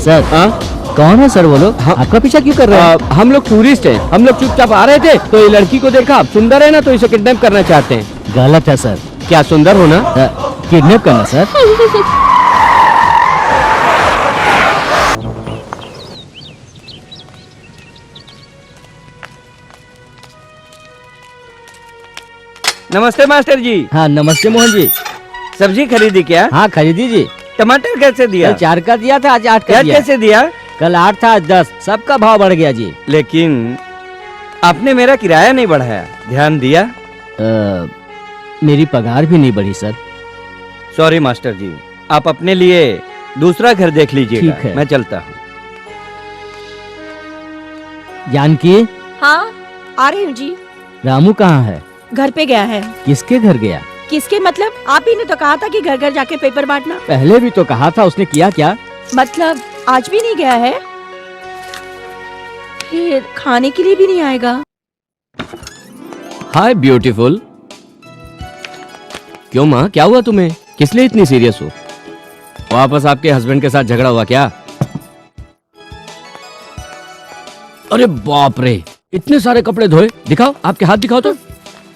Sir कौन है sir वो लोग? आपका पीछा क्यों कर रहे हैं? हम लोग टूरिस्ट हैं। हम लोग चुपचाप आ रहे थे तो ये लड़की को देखा, सुंदर है ना, तो इसे किडनैप करना चाहते हैं। गलत है सर। क्या सुंदर होना? किडनैप करना सर। नमस्ते मास्टर जी। हाँ नमस्ते मोहन जी। सब्जी खरीदी क्या? हाँ खरीदी जी। टमाटर कैसे दिया? कल 4 का दिया था, आज 8 का प्याज दिया। कैसे दिया? कल 8 था, आज 10। सबका भाव बढ़ गया जी। लेकिन आपने मेरा किराया नहीं बढ़ाया, ध्यान दिया? मेरी पगार भी नहीं बढ़ी सर। सॉरी मास्टर जी, आप अपने लिए दूसरा घर देख लीजिएगा। ठीक है। मैं चलता हूँ। जानकी। हाँ आ रही हूँ जी। रामू कहाँ है? घर पे गया है। किसके घर गया? किसके मतलब? आप ही ने तो कहा था कि घर घर जाके पेपर बांटना। पहले भी तो कहा था, उसने किया क्या? मतलब आज भी नहीं गया है? फिर खाने के लिए भी नहीं आएगा? हाय ब्यूटीफुल। क्यों माँ, क्या हुआ तुम्हें? किस लिए इतनी सीरियस हो? वापस आपके हस्बैंड के साथ झगड़ा हुआ क्या? अरे बाप रे, इतने सारे कपड़े धोए। दिखाओ, आपके हाथ दिखाओ तो।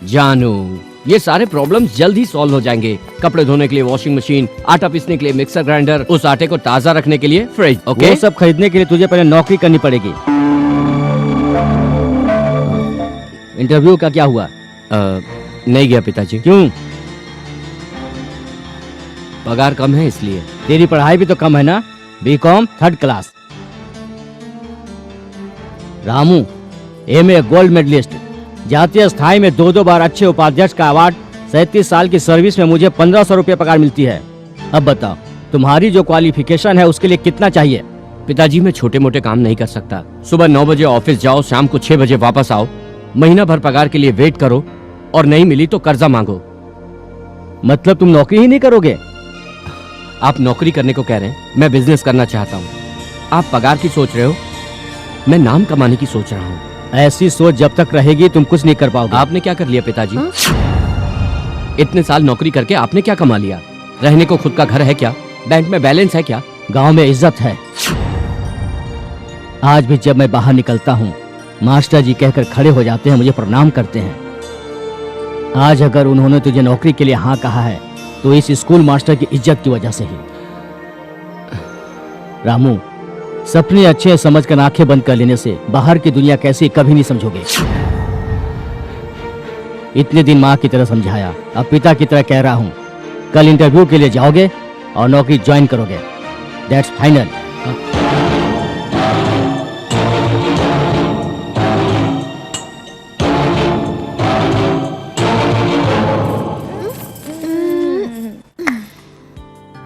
जानू, ये सारे प्रॉब्लम्स जल्द ही सॉल्व हो जाएंगे। कपड़े धोने के लिए वॉशिंग मशीन, आटा पीसने के लिए मिक्सर ग्राइंडर, उस आटे को ताजा रखने के लिए फ्रिज। ओके? वो सब खरीदने के लिए तुझे पहले नौकरी करनी पड़ेगी। इंटरव्यू का क्या हुआ? नहीं गया पिताजी। क्यों? पगार कम है इसलिए। तेरी पढ़ाई भी तो कम है ना? BCom 3rd class. Ramu MA gold medalist, जातीय स्थाई में 2 बार अच्छे उपाध्यक्ष का अवार्ड, 37 साल की सर्विस में मुझे 1500 रुपये पगार मिलती है। अब बताओ तुम्हारी जो क्वालिफिकेशन है उसके लिए कितना चाहिए? पिताजी मैं छोटे मोटे काम नहीं कर सकता। सुबह 9 बजे ऑफिस जाओ, शाम को 6 बजे वापस आओ, महीना भर पगार के लिए वेट करो और नहीं मिली तो कर्जा मांगो। मतलब तुम नौकरी ही नहीं करोगे? आप नौकरी करने को कह रहे हैं, मैं बिजनेस करना चाहता हूँ। आप पगार की सोच रहे हो, मैं नाम कमाने की सोच रहा हूँ। ऐसी सोच जब तक रहेगी तुम कुछ नहीं कर पाओगे। आपने क्या कर लिया पिताजी? इतने साल नौकरी करके आपने क्या कमा लिया? रहने को खुद का घर है क्या? बैंक में बैलेंस है क्या? गांव में इज्जत है। आज भी जब मैं बाहर निकलता हूँ मास्टर जी कहकर खड़े हो जाते हैं, मुझे प्रणाम करते हैं। आज अगर उन्होंने तुझे नौकरी के लिए हाँ कहा है तो इस स्कूल मास्टर की इज्जत की वजह से ही। रामू, सपने अच्छे समझकर आंखें बंद कर लेने से बाहर की दुनिया कैसी कभी नहीं समझोगे। इतने दिन माँ की तरह समझाया, अब पिता की तरह कह रहा हूँ। कल इंटरव्यू के लिए जाओगे और नौकरी ज्वाइन करोगे। That's final.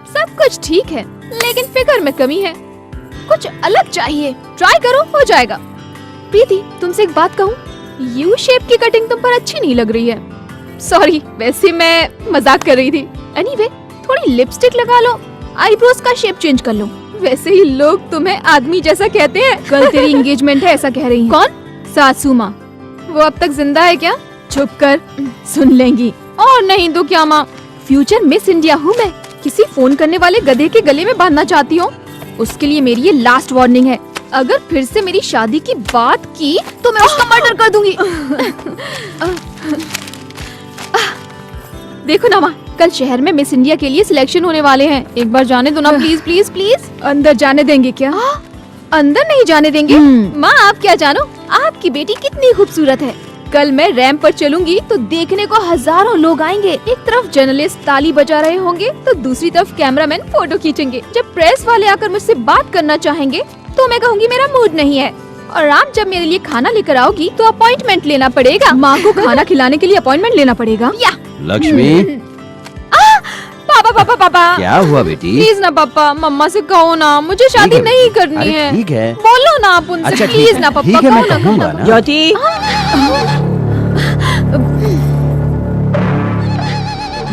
सब कुछ ठीक है लेकिन फिगर में कमी है, कुछ अलग चाहिए। ट्राई करो, हो जाएगा। प्रीति, तुमसे एक बात कहूँ, यू शेप की कटिंग तुम पर अच्छी नहीं लग रही है। सॉरी, वैसे मैं मजाक कर रही थी। एनीवे, थोड़ी लिपस्टिक लगा लो, आईब्रोज का शेप चेंज कर लो। वैसे ही लोग तुम्हें आदमी जैसा कहते हैं। कल तेरी एंगेजमेंट है ऐसा कह रही हैं। कौन? सासू माँ। वो अब तक जिंदा है क्या? चुप कर, सुन लेंगी। और नहीं तो क्या माँ, फ्यूचर मिस इंडिया हूँ मैं। किसी फोन करने वाले गधे के गले में बांधना चाहती हूँ। उसके लिए मेरी ये लास्ट वार्निंग है। अगर फिर से मेरी शादी की बात की तो मैं उसका मर्डर कर दूंगी। देखो ना माँ, कल शहर में मिस इंडिया के लिए सिलेक्शन होने वाले हैं। एक बार जाने दो ना प्लीज प्लीज प्लीज। अंदर जाने देंगे क्या? अंदर नहीं जाने देंगे। माँ आप क्या जानो, आपकी बेटी कितनी खूबसूरत है। कल मैं रैंप पर चलूंगी तो देखने को हजारों लोग आएंगे। एक तरफ जर्नलिस्ट ताली बजा रहे होंगे तो दूसरी तरफ कैमरामैन फोटो खींचेंगे। जब प्रेस वाले आकर मुझसे बात करना चाहेंगे तो मैं कहूँगी मेरा मूड नहीं है। और आप जब मेरे लिए खाना लेकर आओगी तो अपॉइंटमेंट लेना पड़ेगा। माँ को खाना खिलाने के लिए अपॉइंटमेंट लेना पड़ेगा। या लक्ष्मी, पापा पापा पापा, क्या हुआ बेटी? प्लीज ना पापा, मम्मा से कहो ना, मुझे शादी नहीं करनी अरे है। ठीक है, बोलो ना आप उनसे। अच्छा प्लीज ना पापा, ठीक है, मैं कहो ना, कहूंगा कहो ना। ज्योति,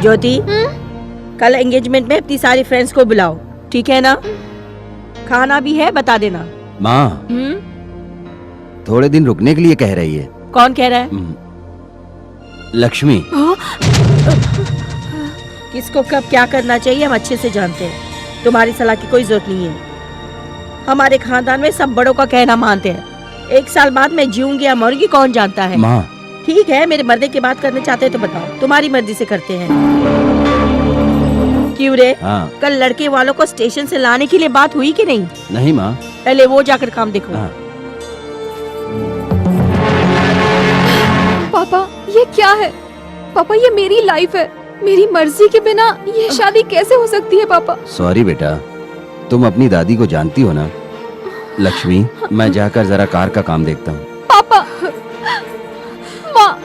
ज्योति, कल एंगेजमेंट में अपनी सारी फ्रेंड्स को बुलाओ, ठीक है ना? खाना भी है, बता देना। माँ थोड़े दिन रुकने के लिए कह रही है। कौन कह रहा है? लक्ष्मी। किसको कब क्या करना चाहिए हम अच्छे से जानते हैं। तुम्हारी सलाह की कोई जरूरत नहीं है। हमारे खानदान में सब बड़ों का कहना मानते हैं। 1 साल बाद मैं जीऊंगी या मरूंगी कौन जानता है। माँ ठीक है, मेरे मर्दे की बात करना चाहते हैं तो बताओ, तुम्हारी मर्जी से करते हैं। क्यों रे? हाँ। कल लड़के वालों को स्टेशन से लाने के लिए बात हुई कि नहीं? नहीं माँ। पहले वो जाकर काम देखो। हाँ। पापा ये क्या है? पापा ये मेरी लाइफ है, मेरी मर्जी के बिना ये शादी कैसे हो सकती है पापा? सॉरी बेटा, तुम अपनी दादी को जानती हो ना। लक्ष्मी, मैं जाकर जरा कार का काम देखता हूँ। पापा, माँ,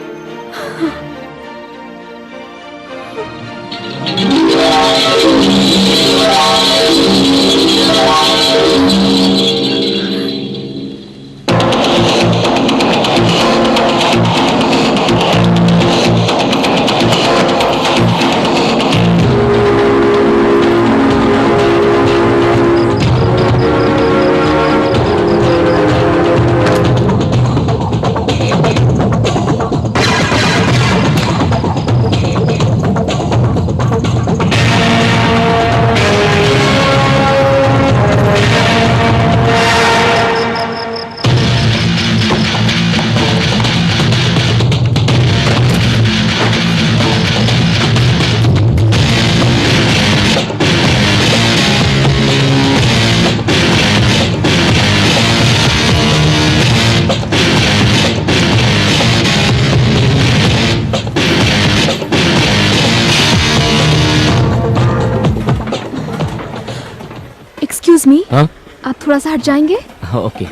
एक्सक्यूज मी, हाँ आप थोड़ा सा हट जाएंगे? हाँ, okay.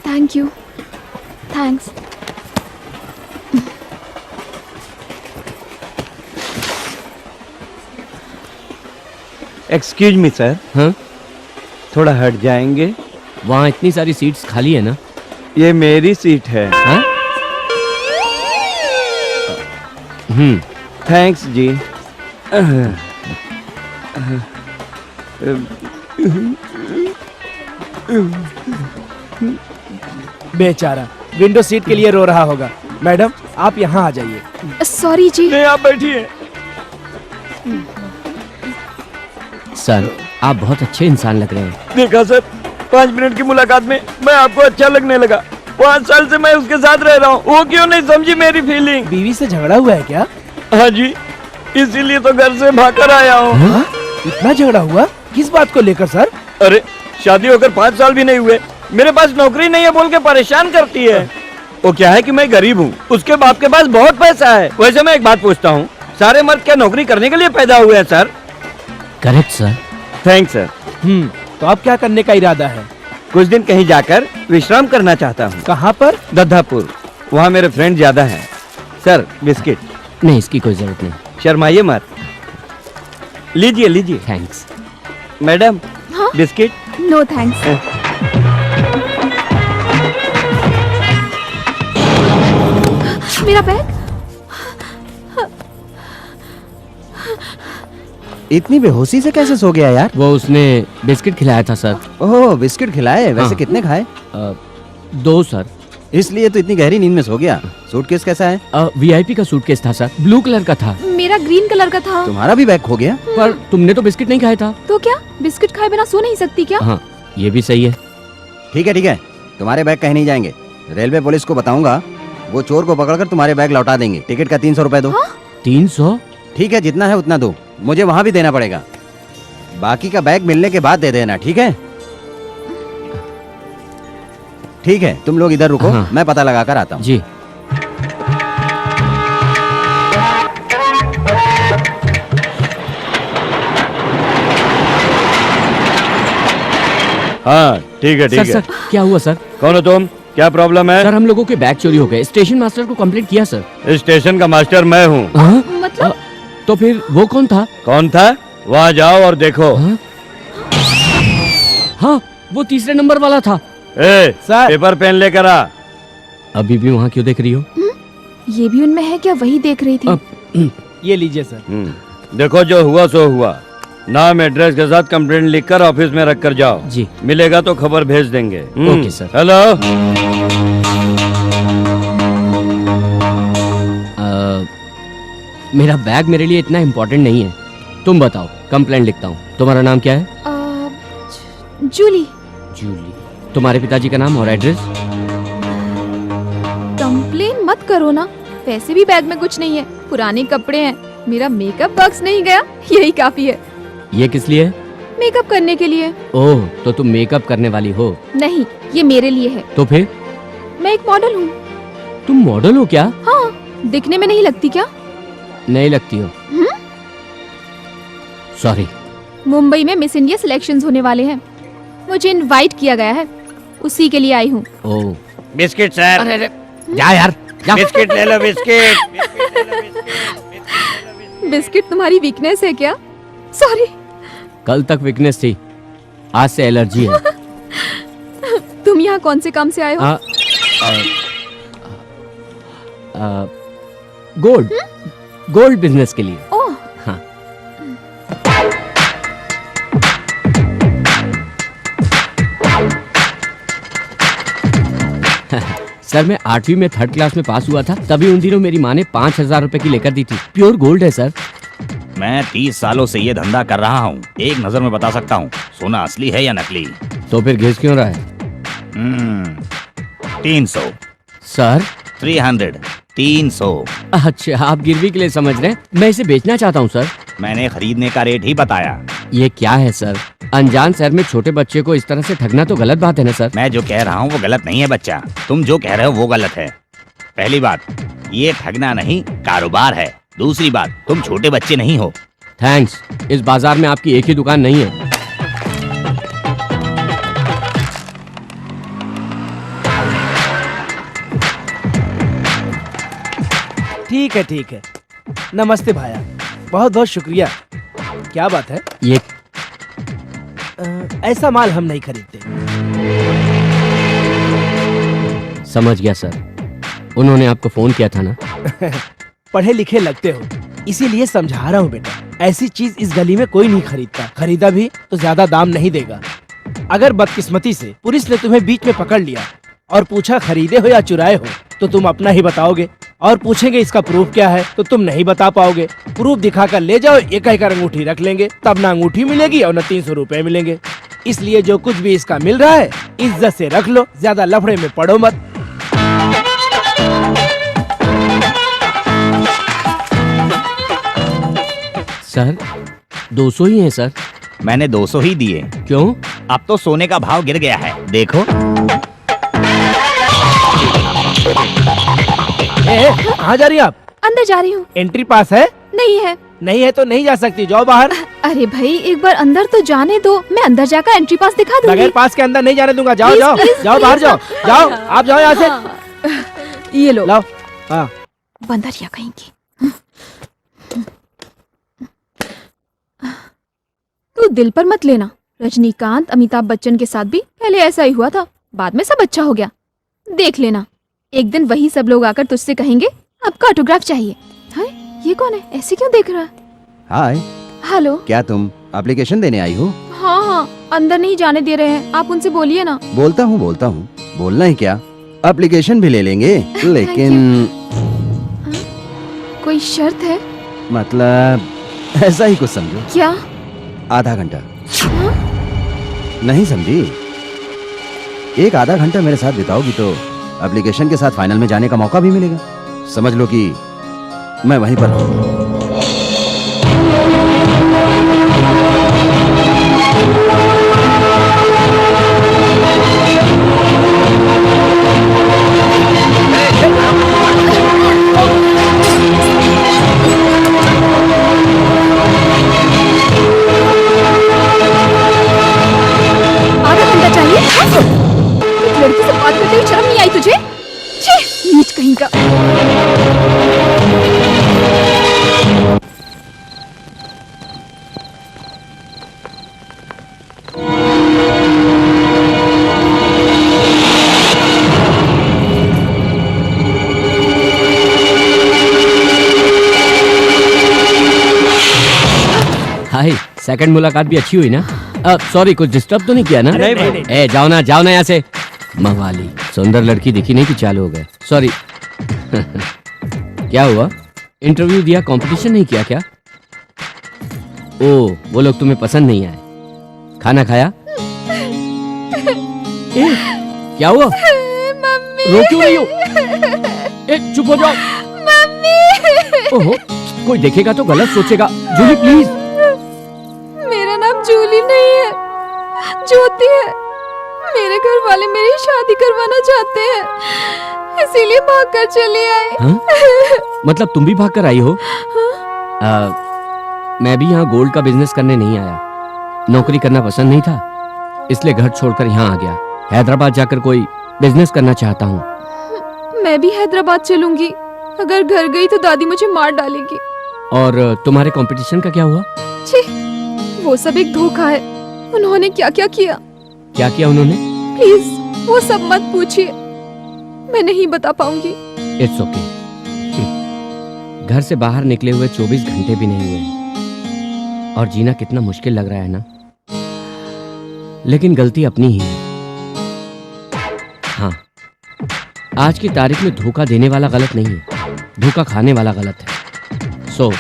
Thank you. Thanks. Excuse me sir, हाँ, थोड़ा हट जाएंगे? वहाँ इतनी सारी सीट्स खाली है ना? ये मेरी सीट है। हाँ? थैंक्स जी। बेचारा विंडो सीट के लिए रो रहा होगा। मैडम आप यहाँ आ जाइए। सॉरी जी। नहीं, आप बैठिए। सर, आप बहुत अच्छे इंसान लग रहे हैं। देखा सर, 5 मिनट की मुलाकात में मैं आपको अच्छा लगने लगा। 5 साल से मैं उसके साथ रह रहा हूँ, वो क्यों नहीं समझी मेरी फीलिंग? बीवी से झगड़ा हुआ है क्या? हाँ जी, इसीलिए तो घर से भागकर आया हूँ। हाँ? इतना झगड़ा हुआ? किस बात को लेकर सर? अरे शादी होकर 5 साल भी नहीं हुए, मेरे पास नौकरी नहीं है बोल के परेशान करती है। वो क्या है कि मैं गरीब हूँ, उसके बाप के पास बहुत पैसा है। वैसे मैं एक बात पूछता हूँ, सारे मर्द क्या नौकरी करने के लिए पैदा हुए हैं sir? Correct sir. Thanks sir. तो अब क्या करने का इरादा है? कुछ दिन कहीं जाकर विश्राम करना चाहता हूँ। कहाँ पर? दद्दापुर, वहाँ मेरे फ्रेंड ज्यादा हैं। Sir biscuit. नहीं, इसकी कोई जरूरत नहीं। शर्माइए मत, लीजिए लीजिए। थैंक्स। मैडम हाँ? बिस्किट। No thanks. मेरा बैग? इतनी बेहोशी से कैसे सो गया यार? वो उसने बिस्किट खिलाया था सर। ओह, बिस्किट खिलाए? वैसे हाँ। कितने खाए? 2 सर। इसलिए तो इतनी गहरी नींद में सो गया। सूटकेस कैसा है? VIP का सूटकेस था सर, ब्लू कलर का था। मेरा ग्रीन कलर का था। तुम्हारा भी बैग खो गया? पर तुमने तो बिस्किट नहीं खाया था। तो क्या बिस्किट खाए बिना सो नहीं सकती क्या? हाँ, ये भी सही है। ठीक है, तुम्हारे बैग कहीं नहीं जाएंगे। रेलवे पुलिस को बताऊंगा, वो चोर को पकड़कर तुम्हारे बैग लौटा देंगे। टिकट का 300 रुपए दो। 300? ठीक है, जितना है उतना दो, मुझे वहाँ भी देना पड़ेगा। बाकी का बैग मिलने के बाद दे देना, ठीक है? ठीक है, तुम लोग इधर रुको, हाँ। मैं पता लगा कर आता हूँ। जी। हाँ ठीक है सर, ठीक है। सर, क्या हुआ सर? कौन हो तुम? क्या प्रॉब्लम है? सर, हम लोगों के बैग चोरी हो गए। स्टेशन मास्टर को कंप्लेंट किया सर। स्टेशन का मास्टर मैं हूँ। हाँ? मतलब? तो फिर वो कौन था? कौन था? वहाँ जाओ और देखो। हाँ? हाँ, वो 3रे नंबर वाला था। ए, सर। पेपर पेन लेकर आ। अभी भी वहाँ क्यों देख रही हो? ये भी उनमें है क्या? वही देख रही थी। ये लीजिए सर। देखो, जो हुआ सो हुआ। नाम एड्रेस के साथ कंप्लेंट लिखकर ऑफिस में रख कर जाओ। जी। मिलेगा तो खबर भेज देंगे। Okay, sir. हेलो। मेरा बैग मेरे लिए इतना इम्पोर्टेंट नहीं है। तुम बताओ, कंप्लेंट लिखता हूँ। तुम्हारा नाम क्या है? जूली। जूली, तुम्हारे पिताजी का नाम और एड्रेस? कंप्लेन मत करो ना, वैसे भी बैग में कुछ नहीं है, पुराने कपड़े हैं, मेरा मेकअप बॉक्स नहीं गया, यही काफी है। ये किस लिए है? मेकअप करने के लिए। ओह, तो तुम मेकअप करने वाली हो? नहीं, ये मेरे लिए है। तो फिर? मैं एक मॉडल हूँ। तुम मॉडल हो क्या? हाँ, दिखने में नहीं लगती क्या? नहीं लगती हो। सॉरी। मुंबई में मिस इंडिया सिलेक्शंस होने वाले हैं, मुझे इनवाइट किया गया है, उसी के लिए आई हूँ। ओह, बिस्किट सर। अरे जा यार, जा। बिस्किट ले लो, बिस्किट। बिस्किट तुम्हारी वीकनेस है क्या? सॉरी। कल तक वीकनेस थी, आज से एलर्जी है। तुम यहाँ कौन से काम से आए हो? गोल्ड बिजनेस के लिए। ओह, हाँ। सर, मैं 8वीं में 3rd क्लास में पास हुआ था, तभी उन दिनों मेरी माँ ने 5,000 रुपए की लेकर दी थी। प्योर गोल्ड है सर। मैं 30 सालों से ये धंधा कर रहा हूँ, एक नजर में बता सकता हूँ सोना असली है या नकली। तो फिर घिस क्यों रहा है? 300। सर 300। 300। अच्छा, आप गिरवी के लिए समझ रहे हैं, मैं इसे बेचना चाहता हूँ सर। मैंने खरीदने का रेट ही बताया। ये क्या है सर? अनजान शहर में छोटे बच्चे को इस तरह से ठगना तो गलत बात है ना सर? मैं जो कह रहा हूँ वो गलत नहीं है बच्चा, तुम जो कह रहे हो वो गलत है। पहली बात, ये ठगना नहीं कारोबार है। दूसरी बात, तुम छोटे बच्चे नहीं हो। थैंक्स, इस बाजार में आपकी एक ही दुकान नहीं है। ठीक है ठीक है। नमस्ते भाया, बहुत बहुत शुक्रिया। क्या बात है? ये ऐसा माल हम नहीं खरीदते। समझ गया सर, उन्होंने आपको फोन किया था ना? पढ़े लिखे लगते हो, इसीलिए समझा रहा हूँ बेटा। ऐसी चीज इस गली में कोई नहीं खरीदता, खरीदा भी तो ज्यादा दाम नहीं देगा। अगर बदकिस्मती से पुलिस ने तुम्हें बीच में पकड़ लिया और पूछा खरीदे हो या चुराए हो, तो तुम अपना ही बताओगे, और पूछेंगे इसका प्रूफ क्या है, तो तुम नहीं बता पाओगे। प्रूफ दिखाकर ले जाओ, एक अंगूठी रख लेंगे, तब ना अंगूठी मिलेगी और न 300 रुपए मिलेंगे। इसलिए जो कुछ भी इसका मिल रहा है इज्जत से रख लो, ज्यादा लफड़े में पड़ो मत। सर 200 ही है सर। मैंने 200 ही दिए। क्यों? अब तो सोने का भाव गिर गया है, देखो। कहाँ जा रही हैं आप? अंदर जा रही हूँ। एंट्री पास है? नहीं है। नहीं है तो नहीं जा सकती, जाओ बाहर। अरे भाई, एक बार अंदर तो जाने दो, मैं अंदर जाकर एंट्री पास दिखा दूंगी। बगैर पास के अंदर नहीं जाने दूंगा। जाओ Please, जाओ please, जाओ, बाहर जाओ, जाओ आप जाओ यहाँ से। ये लो, लाओ। हाँ, बंदरिया कहीं की। तू दिल पर मत लेना, रजनीकांत अमिताभ बच्चन के साथ भी पहले ऐसा ही हुआ था, बाद में सब अच्छा हो गया। देख लेना, एक दिन वही सब लोग आकर तुझसे कहेंगे आपका ऑटोग्राफ चाहिए। हाय, ये कौन है? ऐसे क्यों देख रहा है? हाय, हेलो। क्या तुम एप्लीकेशन देने आई हो? हाँ हाँ, अंदर नहीं जाने दे रहे हैं, आप उनसे बोलिए ना। बोलता हूँ बोलना ही क्या, एप्लीकेशन भी ले लेंगे, लेकिन कोई शर्त है? मतलब ऐसा ही कुछ समझो। क्या? आधा घंटा। नहीं समझी? एक आधा घंटा मेरे साथ बिताओगी तो एप्लीकेशन के साथ फाइनल में जाने का मौका भी मिलेगा। समझ लो कि मैं वहीं पर हूँ। आधा घंटा चाहिए? एक लड़की से बात करते हुए शर्म नहीं आई तुझे? छी, नीच कहीं का। हाय, सेकंड मुलाकात भी अच्छी हुई ना? सॉरी, कुछ डिस्टर्ब तो नहीं किया ना? नहीं भाई। ए, जाओ ना यहाँ से। मवाली, सुंदर लड़की दिखी नहीं कि चालू हो गए। सॉरी। क्या हुआ? इंटरव्यू दिया, कंपटीशन नहीं किया क्या? ओ, वो लोग तुम्हें पसंद नहीं आए। खाना खाया? क्या हुआ? मम्मी रो क्यों रही हो? चुप हो जाओ। मम्मी ओहो, कोई देखेगा तो गलत सोचेगा। जूली प्लीज। मेरा नाम जूली नहीं है, ज्योति है। मेरे घर वाले मेरी शादी करवाना चाहते हैं, इसीलिए भागकर चली आई। हाँ? मतलब तुम भी भागकर आई हो? मैं भी यहाँ गोल्ड का बिजनेस करने नहीं आया। नौकरी करना पसंद नहीं था, इसलिए घर छोड़कर यहाँ आ गया। हैदराबाद जाकर कोई बिजनेस करना चाहता हूँ। मैं भी हैदराबाद चलूंगी। अगर घर गई तो दादी मुझे मार डालेगी। और तुम्हारे कंपटीशन का क्या हुआ? छी, वो सब एक धोखा है। उन्होंने क्या क्या किया? क्या किया उन्होंने? प्लीज वो सब मत पूछिए, मैं नहीं बता पाऊंगी। It's okay. घर से बाहर निकले हुए 24 घंटे भी नहीं हुए और जीना कितना मुश्किल लग रहा है ना। लेकिन गलती अपनी ही है। हाँ, आज की तारीख में धोखा देने वाला गलत नहीं है, धोखा खाने वाला गलत है। सो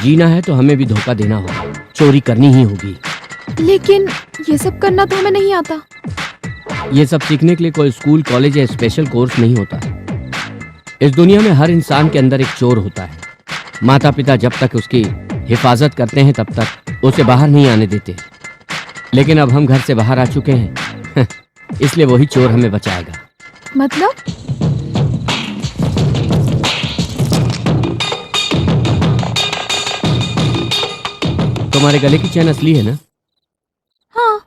जीना है तो हमें भी धोखा देना होगा, चोरी करनी ही होगी। लेकिन ये सब करना तो हमें नहीं आता। ये सब सीखने के लिए कोई स्कूल, कॉलेज या स्पेशल कोर्स नहीं होता। इस दुनिया में हर इंसान के अंदर एक चोर होता है। माता पिता जब तक उसकी हिफाजत करते हैं तब तक उसे बाहर नहीं आने देते। लेकिन अब हम घर से बाहर आ चुके हैं इसलिए वही चोर हमें बचाएगा। मतलब? तुम्हारे गले की चैन असली है ना? हाँ।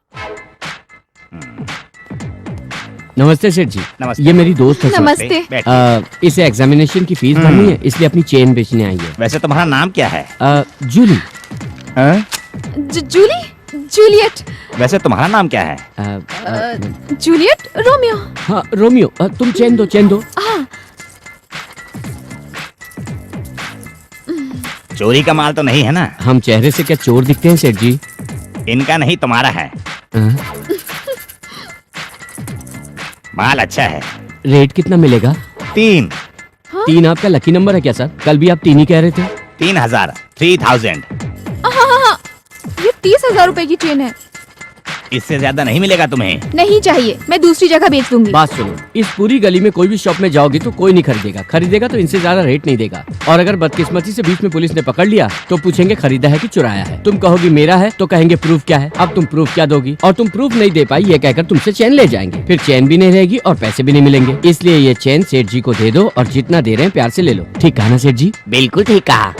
नमस्ते सेठ जी। नमस्ते। ये मेरी दोस्त है। नमस्ते। बैठिए। इसे एग्जामिनेशन की फीस भरनी है, इसलिए अपनी चेन बेचने आई है। वैसे तुम्हारा नाम क्या है? जूली। हाँ? जूली? जूलियट। वैसे तुम्हारा नाम क्या है? Juliet Romeo. हाँ रोमियो। तुम चेन दो, चेन दो। हाँ। चोरी का माल तो नहीं है ना? हम चेहरे से क्या चोर दिखते हैं सेठ जी? इनका नहीं, तुम्हारा है। हाँ? माल अच्छा है। रेट कितना मिलेगा? 3 3 आपका लकी नंबर है क्या सर? कल भी आप 3 ही कह रहे थे। 3000 3000। हाँ, ये 30,000 रुपए की चेन है। इससे ज्यादा नहीं मिलेगा तुम्हें। नहीं चाहिए, मैं दूसरी जगह बेच दूंगी। बात सुनो, इस पूरी गली में कोई भी शॉप में जाओगी तो कोई नहीं खरीदेगा, खरीदेगा तो इनसे ज्यादा रेट नहीं देगा। और अगर बदकिस्मती से बीच में पुलिस ने पकड़ लिया तो पूछेंगे खरीदा है कि चुराया है। तुम कहोगी मेरा है तो कहेंगे प्रूफ क्या है। अब तुम प्रूफ क्या दोगी? और तुम प्रूफ नहीं दे पाई ये कहकर तुमसे चैन ले जाएंगे, फिर चैन भी नहीं रहेगी और पैसे भी नहीं मिलेंगे। इसलिए ये चैन सेठ जी को दे दो और जितना दे रहे हैं प्यार से ले लो। ठीक कहा ना सेठ जी? बिल्कुल ठीक कहा।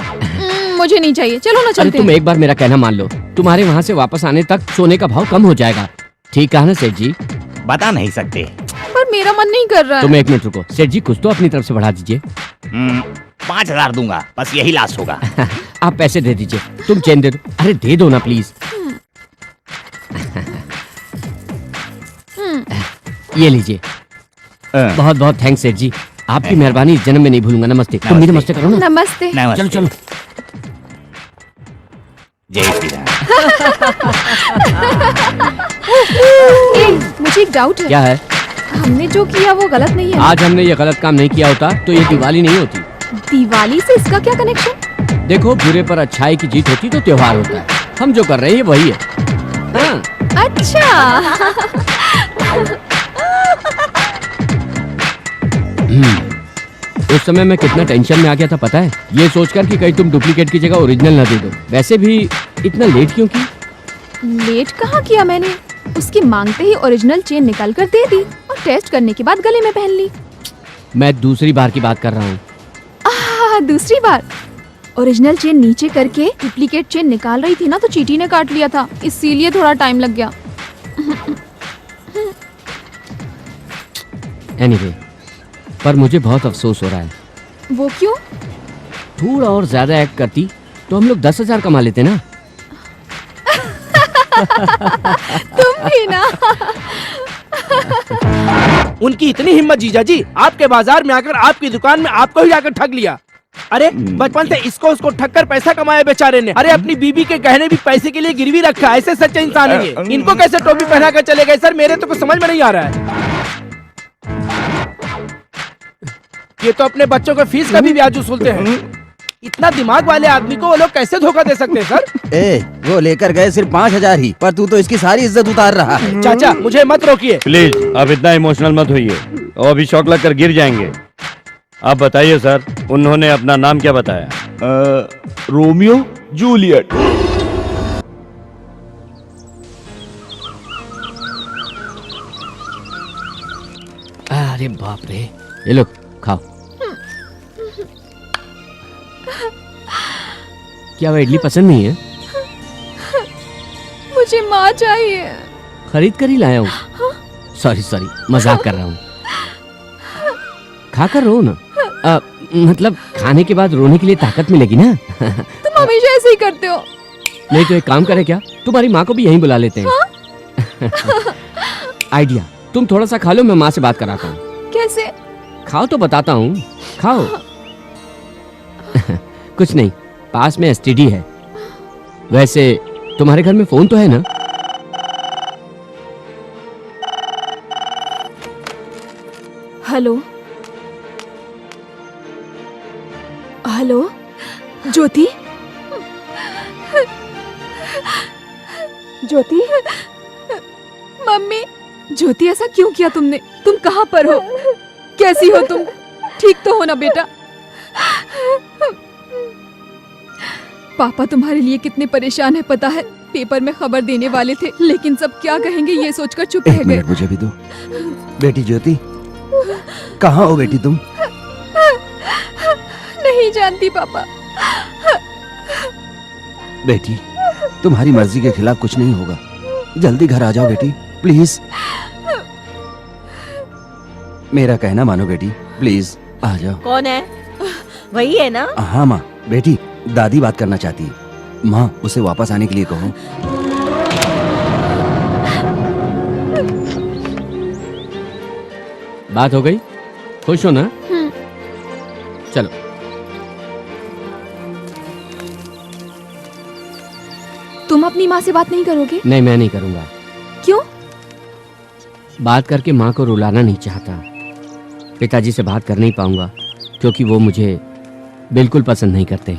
मुझे नहीं चाहिए, चलो ना अरे चलते तुम हैं। एक बार मेरा कहना मान लो, तुम्हारे वहाँ से वापस आने तक सोने का भाव कम हो जाएगा। ठीक कहा ना सेठ जी? बता नहीं सकते। पर मेरा मन नहीं कर रहा है। तुम एक मिनट रुको, सेठ जी कुछ तो अपनी तरफ से बढ़ा दीजिए। 5000 दूंगा, बस यही लास्ट होगा। आप पैसे दे दीजिए, तुम चेन दे दो। अरे दे दो ना प्लीज। ये लीजिए। बहुत बहुत थैंक्स सेठ जी, आपकी मेहरबानी इस जन्म में नहीं भूलूंगा। नमस्ते। तुम भी नमस्ते करो ना। नमस्ते। नमस्ते। चलो चलो। जय श्री राम। मुझे एक डाउट है। क्या है? हमने जो किया वो गलत नहीं है? आज हमने ये गलत काम नहीं किया होता तो ये दिवाली नहीं होती। दिवाली से इसका क्या कनेक्शन? देखो, बुरे पर अच्छाई की जीत होती तो त्योहार होता है। हम जो कर रहे हैं ये वही है। हाँ। अच्छा। उस समय मैं कितना टेंशन में आ गया था पता है, ये सोचकर कि कहीं तुम डुप्लीकेट की जगह ओरिजिनल ना दे दो। वैसे भी इतना लेट क्यों की? लेट कहाँ किया मैंने? उसकी मांगते ही ओरिजिनल चेन निकाल कर दे दी और टेस्ट करने के बाद गले में पहन ली। मैं दूसरी बार की बात कर रहा हूँ। दूसरी बार? ओरिजिनल चेन नीचे करके डुप्लीकेट चेन निकाल रही थी ना तो चींटी ने काट लिया था, इसीलिए थोड़ा टाइम लग गया। एनीवे, पर मुझे बहुत अफसोस हो रहा है। वो क्यों? थोड़ा और ज्यादा एक्ट करती तो हम लोग 10,000 कमा लेते ना। तुम भी ना। उनकी इतनी हिम्मत जीजा जी, आपके बाजार में आकर आपकी दुकान में आपको ही जाकर ठग लिया। अरे बचपन से इसको उसको ठग कर पैसा कमाया बेचारे ने। अरे अपनी बीबी के गहने भी पैसे के लिए गिरवी रखा। ऐसे सच्चे इंसान है ये। इनको कैसे टोपी पहना कर चले गए सर? मेरे तो कुछ समझ में नहीं आ रहा है। ये तो अपने बच्चों के फीस का भी ब्याज वसूलते हैं। इतना दिमाग वाले आदमी को वो लोग कैसे धोखा दे सकते हैं सर? ए, वो लेकर गए सिर्फ 5,000 ही, पर तू तो इसकी सारी इज्जत उतार रहा है। चाचा मुझे मत रोकिए। प्लीज अब इतना इमोशनल मत होइए, और अभी शॉक लगकर गिर जाएंगे। आप बताइए सर, उन्होंने अपना नाम क्या बताया? Romeo Juliet. अरे बाप रे, ये लो खाओ। क्या वो इडली पसंद नहीं है? मुझे माँ चाहिए। खरीद कर ही लाया हूँ। सॉरी सॉरी, मजाक कर रहा हूँ। खाकर रो ना। मतलब खाने के बाद रोने के लिए ताकत मिलेगी ना। तुम हमेशा ऐसे ही करते हो। नहीं तो एक काम करे क्या, तुम्हारी माँ को भी यहीं बुला लेते हैं। आइडिया, तुम थोड़ा सा खा लो, मैं माँ से बात कराता हूँ। कैसे? खाओ तो बताता हूँ, खाओ। कुछ नहीं, पास में एसटीडी है। वैसे तुम्हारे घर में फोन तो है ना? हेलो हेलो, ज्योति? ज्योति? मम्मी, ज्योति ऐसा क्यों किया तुमने? तुम कहाँ पर हो? कैसी हो तुम? ठीक तो हो ना बेटा? पापा तुम्हारे लिए कितने परेशान है पता है? पेपर में खबर देने वाले थे, लेकिन सब क्या कहेंगे ये सोचकर चुप रह एक गए। मिनट मुझे भी दो। बेटी ज्योति, कहाँ हो बेटी तुम? नहीं जानती पापा। बेटी, तुम्हारी मर्जी के खिलाफ कुछ नहीं होगा। जल्दी घर आ जाओ बेटी, प्लीज। मेरा कहना मानो बेटी, प्लीज आ जाओ। कौन है? वही है ना? हाँ माँ, बेटी दादी बात करना चाहती है। माँ, उसे वापस आने के लिए कहो। बात हो गई? खुश हो ना? चलो। तुम अपनी माँ से बात नहीं करोगे? नहीं, मैं नहीं करूंगा। क्यों? बात करके माँ को रुलाना नहीं चाहता। पिताजी से बात कर नहीं पाऊंगा क्योंकि वो मुझे बिल्कुल पसंद नहीं करते।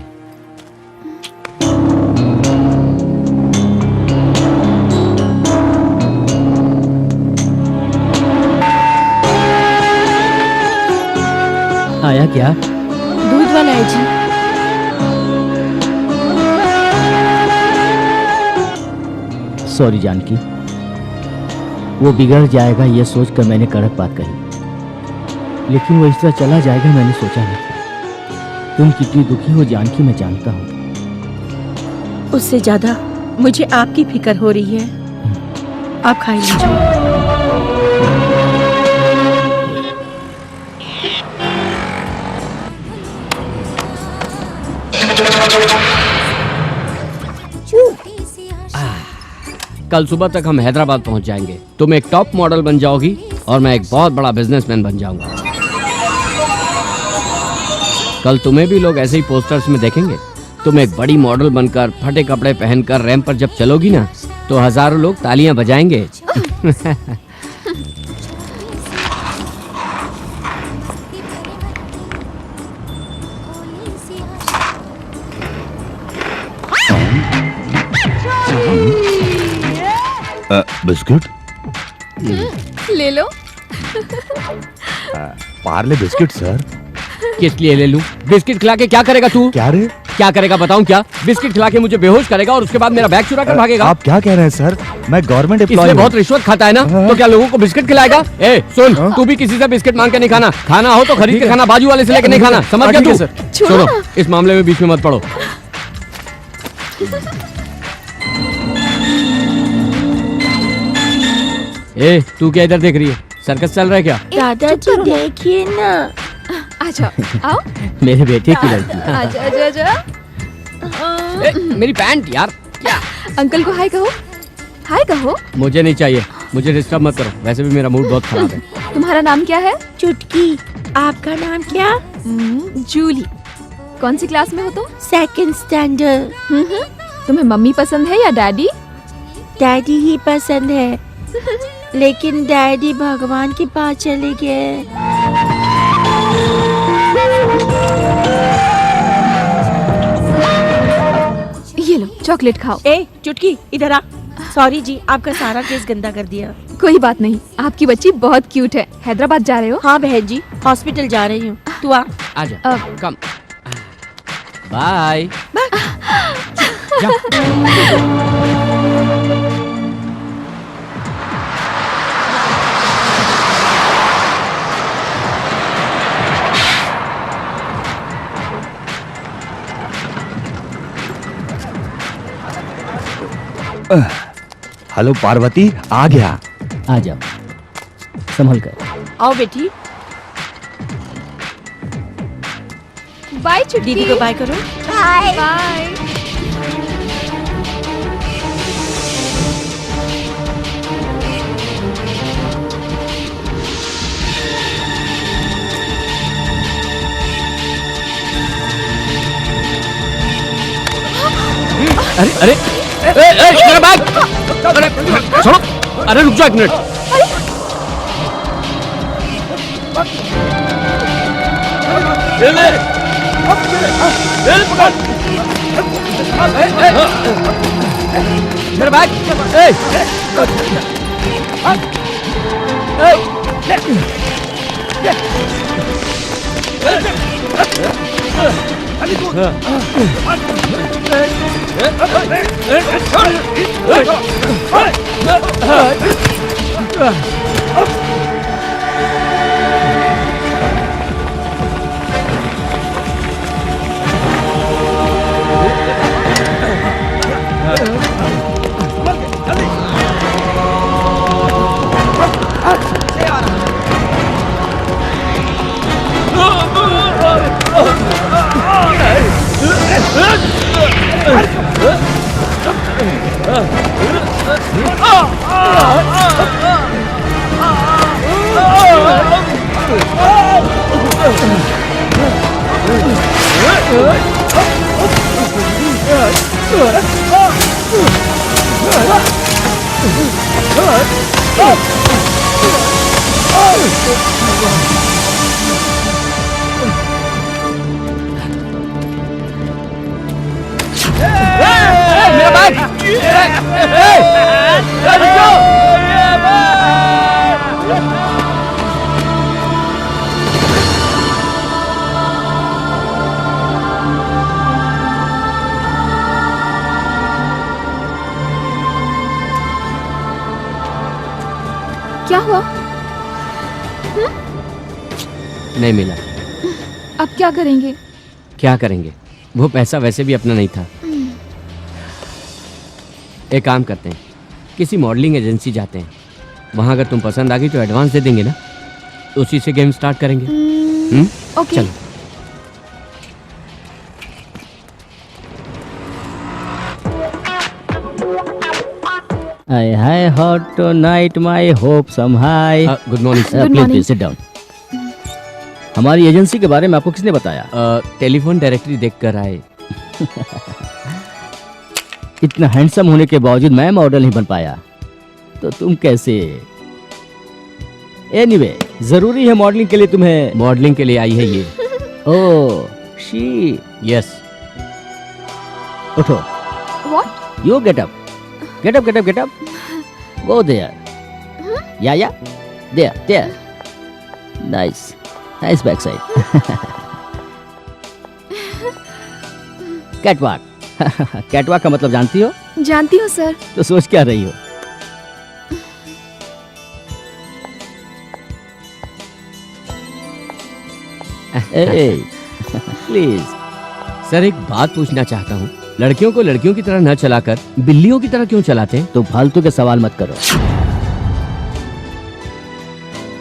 आया क्या? दूध वाला है जी। सॉरी जानकी, वो बिगड़ जाएगा ये सोचकर मैंने कड़क बात कही, लेकिन वो इस तरह चला जाएगा मैंने सोचा नहीं था। तुम कितनी दुखी हो जानकी, मैं जानता हूँ। उससे ज्यादा मुझे आपकी फिक्र हो रही है। आप खाई लीजिए। कल सुबह तक हम हैदराबाद पहुंच जाएंगे। तुम एक टॉप मॉडल बन जाओगी और मैं एक बहुत बड़ा बिजनेसमैन बन जाऊंगा। कल तुम्हें भी लोग ऐसे ही पोस्टर्स में देखेंगे। तुम एक बड़ी मॉडल बनकर फटे कपड़े पहनकर रैंप पर जब चलोगी ना, तो हजारों लोग तालियां बजाएंगे। बिस्किट? ले लो। Parle biscuit sir. किस लिए ले लूं? बिस्किट खिला के क्या करेगा तू? क्या रे? क्या करेगा बताऊं क्या? बिस्किट खिला के मुझे बेहोश करेगा और उसके बाद मेरा बैग चुरा कर भागेगा। आप क्या कह रहे हैं सर? मैं गवर्नमेंट इसलिए एम्प्लॉय बहुत रिश्वत खाता है ना, तो क्या लोगों को बिस्किट खिलाएगा? ए सुन, तू भी किसी से बिस्किट मांग के नहीं खाना। खाना हो तो खरीद के खाना, बाजू वाले से लेके नहीं खाना। समझ गया तू? सुनो, इस मामले में बीच में मत पड़ो। ए, तू क्या इधर देख रही है? सर्कस चल रहा है क्या? दादाजी देखिए ना। आजा, आओ। मेरे बेटे की लड़की। आजा आजा आजा। ए, मेरी पैंट यार। क्या? अंकल को हाय कहो। हाय कहो। मुझे नहीं चाहिए, मुझे डिस्टर्ब मत करो। वैसे भी मेरा मूड बहुत खराब है। तुम्हारा नाम क्या है? चुटकी। आपका नाम क्या? जूली। कौन सी क्लास में हो तुम? Second standard. तुम्हें मम्मी पसंद है या डैडी? डैडी ही पसंद है, लेकिन डैडी भगवान के पास चले गए। चॉकलेट खाओ। ए चुटकी इधर आ। सॉरी जी, आपका सारा केस गंदा कर दिया। कोई बात नहीं, आपकी बच्ची बहुत क्यूट है। हैदराबाद जा रहे हो? हाँ बहन जी, हॉस्पिटल जा रही हूँ। तू आ। आजा कम बाय। हेलो पार्वती, आ गया। आ जाओ, संभल कर। आओ बेटी, बाय चुटकी। दीदी को बाय करो। बाय। अरे अरे मेरा बैग! अरे छोड़ो! अरे रुक जाओ एक मिनट। ले ले पकड़। मेरा बैग! क्या हुआ? नहीं मिला। अब क्या करेंगे? क्या करेंगे? वो पैसा वैसे भी अपना नहीं था। एक काम करते हैं, किसी मॉडलिंग एजेंसी जाते हैं। वहां अगर तुम पसंद आ गई तो एडवांस दे देंगे ना, उसी से गेम स्टार्ट करेंगे। ओके। चलो। Hi hi hot night my hope some hi. Good morning sir. Good please morning. Please sit down. हमारी एजेंसी के बारे में आपको किसने बताया? टेलीफोन डायरेक्टरी देख कर आए। इतना हैंडसम होने के बावजूद मैं मॉडल नहीं बन पाया, तो तुम कैसे? एनीवे, जरूरी है मॉडलिंग के लिए तुम्हें? मॉडलिंग के लिए आई है ये। ओह शी। यस। उठो। What? You get up. Get up, get up, get up. Go there. Yeah, yeah. There, there. Nice. Nice backside. Catwalk. Catwalk का मतलब जानती हो? जानती हूँ सर। तो सोच क्या रही हो? प्लीज। सर एक बात पूछना चाहता हूँ, लड़कियों को लड़कियों की तरह न चलाकर बिल्लियों की तरह क्यों चलाते हैं? तो फालतू के सवाल मत करो।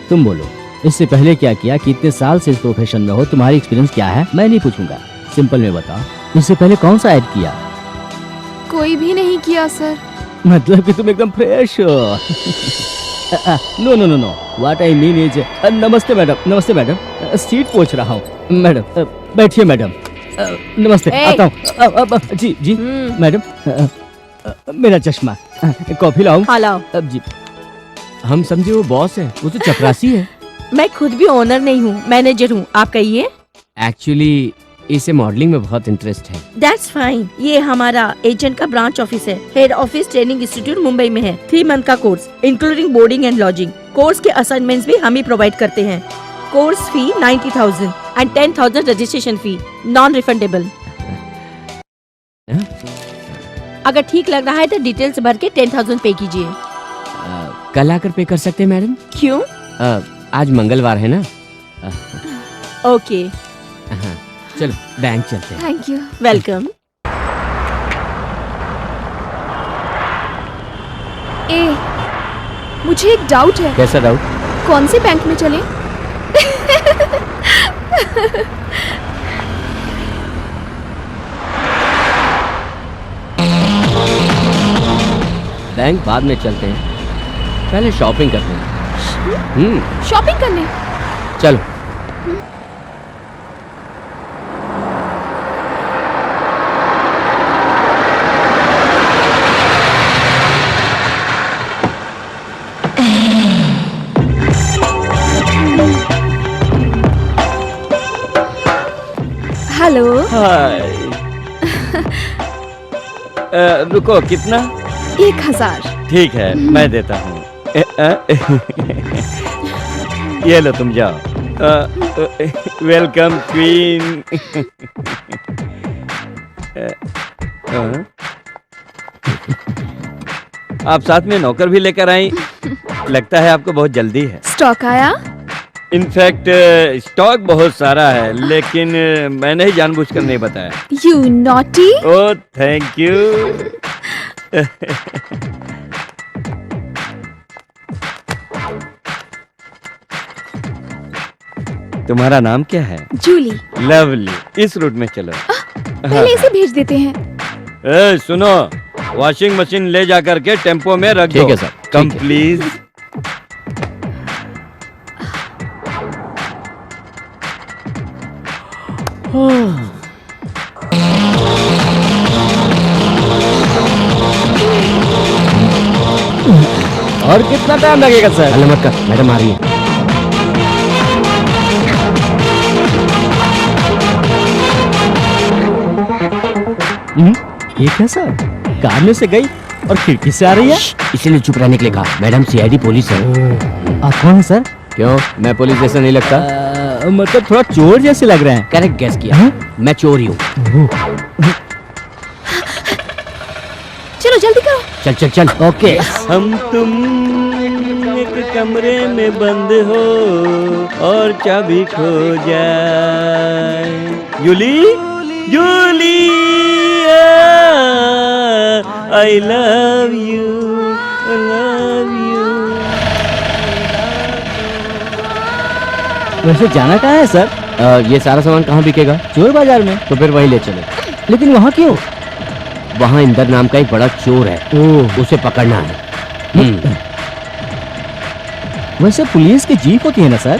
तुम बोलो, इससे पहले क्या किया कि इतने साल से इस प्रोफेशन में हो? तुम्हारी एक्सपीरियंस क्या है? मैं नहीं पूछूंगा, सिंपल में बताओ। इससे पहले कौन सा ऐड किया? कोई भी नहीं किया सर। मतलब कि तुम एकदम फ्रेश हो। No no no no, what I mean is नमस्ते मैडम। नमस्ते मैडम, सीट पूछ रहा हूँ। मैडम बैठिए मैडम। नमस्ते। ए! आता हूँ। जी जी मैडम। मेरा चश्मा। कॉफी लाऊं? हाँ लाओ। अब जी। हम समझे वो बॉस है, वो तो चपरासी है। मैं खुद भी ओनर नहीं हूँ, मैनेजर हूँ। आप कहिए। एक्चुअली इसे मॉडलिंग में बहुत इंटरेस्ट है। That's fine. ये हमारा एजेंट का ब्रांच ऑफिस है। Head office training institute Mumbai में है। 3 मंथ का course including boarding and lodging. Course के असाइनमेंट्स भी हम ही प्रोवाइड करते हैं। Course fee 90,000 and 10,000 registration fee, non refundable. अगर ठीक लग रहा है तो डिटेल्स भर के 10,000 पे कीजिए। कल आकर पे कर सकते हैं मैडम? क्यों? आज मंगलवार है ना। ओके, हाँ, चलो बैंक चलते हैं। Thank you. वेलकम। ए, मुझे एक डाउट है। कैसा डाउट? कौन से बैंक में चले? बैंक बाद में चलते हैं, पहले शॉपिंग करते हैं। शॉपिंग करने? चलो। हेलो। हाय। रुको, कितना? 1,000। ठीक है, मैं देता हूँ। ये लो, तुम जाओ। Welcome queen. आप साथ में नौकर भी लेकर आई। लगता है आपको बहुत जल्दी है। स्टॉक आया? इनफैक्ट स्टॉक बहुत सारा है, लेकिन मैंने ही जानबूझकर नहीं बताया। You naughty. Oh, thank you. तुम्हारा नाम क्या है? जूली। लवली। इस रूट में चलो। पहले इसे भेज देते हैं। सुनो, वॉशिंग मशीन ले जाकर के टेम्पो में रख दो। ठीक है सर। कम ठीक है। प्लीज। और कितना टाइम लगेगा सर? हल्ला मत कर, मैडम आ रही है। ये क्या सर? कार में से गई और खिड़की से आ रही है। इसीलिए चुप रहने के लिए कहा। मैडम सीआईडी पुलिस है। आप कौन है सर? क्यों, मैं पुलिस जैसा नहीं लगता? मतलब थोड़ा चोर जैसे लग रहे हैं। करेक्ट गैस किया। मैं चोर ही हूँ। चलो जल्दी करो। चल चल चल। ओके। हम तुम एक कमरे में बंद हो और चाबी खो जाए। Julie, Julie, I love you, love you. वैसे जाना कहाँ है सर? ये सारा सामान कहाँ बिकेगा? चोर बाजार में। तो फिर वही ले चलो। लेकिन वहाँ क्यों? वहाँ इंदर नाम का एक बड़ा चोर है, उसे पकड़ना है। वैसे पुलिस की जीप होती है ना सर?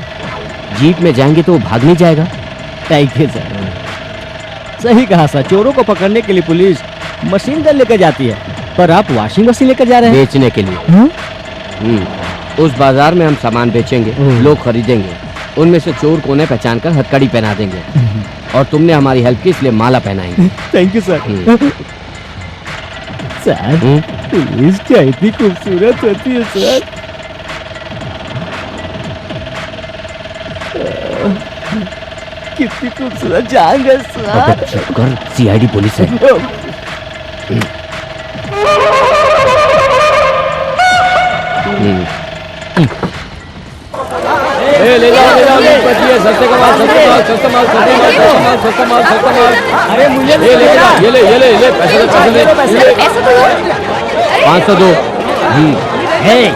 जीप में जाएंगे तो वो भाग नहीं जाएगा। Thank you sir. सही कहा सर, चोरों को पकड़ने के लिए पुलिस मशीन गन लेकर जाती है, पर आप वॉशिंग मशीन लेकर जा रहे हैं। बेचने के लिए। उस बाजार में हम सामान बेचेंगे, लोग खरीदेंगे, उनमें से चोर को उन्हें पहचान कर हथकड़ी पहना देंगे, और तुमने हमारी हेल्प की इसलिए माला पहनाएंगे। Thank you sir. Sir, police क्या इतनी खूबसूरत होती है सर? कितनी खूबसूरत जान है सर। अबे चुप कर, सीआईडी पुलिस है। ले जाओ, बचिए, सस्ते का माल, सस्ता माल, सस्ता माल, सस्ता माल, सस्ता माल, सस्ता माल, सस्ता माल। अरे मुझे ले ले, पैसे ले। ऐसा तो 500 दो।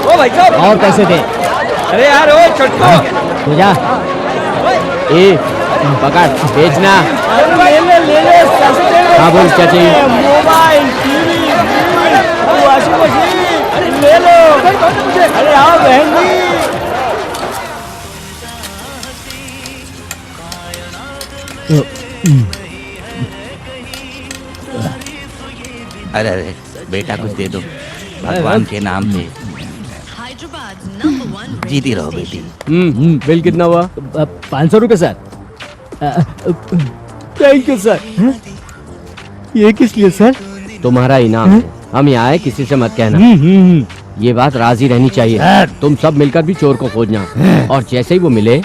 ओ भाई साहब, और पैसे दे। अरे यार, ओ छोटको। तू जा। ए, पकड़, बेचना। ले सस्ते में। हाँ बोल, क्या चाहिए? मोबाइल, टीवी, वॉशिंग मशीन ले लो। अरे आओ बहन जी। अरे अरे बेटा, कुछ दे दो भगवान के नाम पे। जीती रहो बेटी। बिल कितना हुआ? 500 रुपये सर। Thank you sir. ये किस लिए सर? तुम्हारा इनाम है। हम यहाँ आए, किसी से मत कहना। ये बात राजी रहनी चाहिए। तुम सब मिलकर भी चोर को खोजना, और जैसे ही वो मिले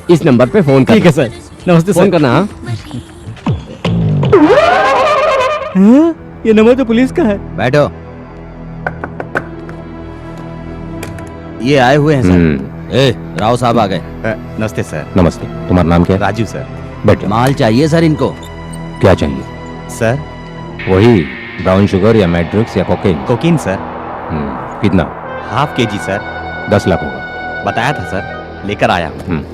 इस नंबर पे फोन करना। ठीक है सर, नमस्ते फोन सर। करना। हाँ? हाँ? ये नंबर तो पुलिस का है। बैठो। ये आए हुए हैं सर। ए, राव साहब आ गए। नमस्ते सर। नमस्ते, तुम्हारा नाम क्या है? राजू सर। बैठो। माल चाहिए सर इनको। क्या चाहिए? सर वही ब्राउन शुगर या मैट्रिक्स या कोकेन? Cocaine sir. कितना? Half KG sir. 10 लाख होगा। बताया था सर, लेकर आया हूँ।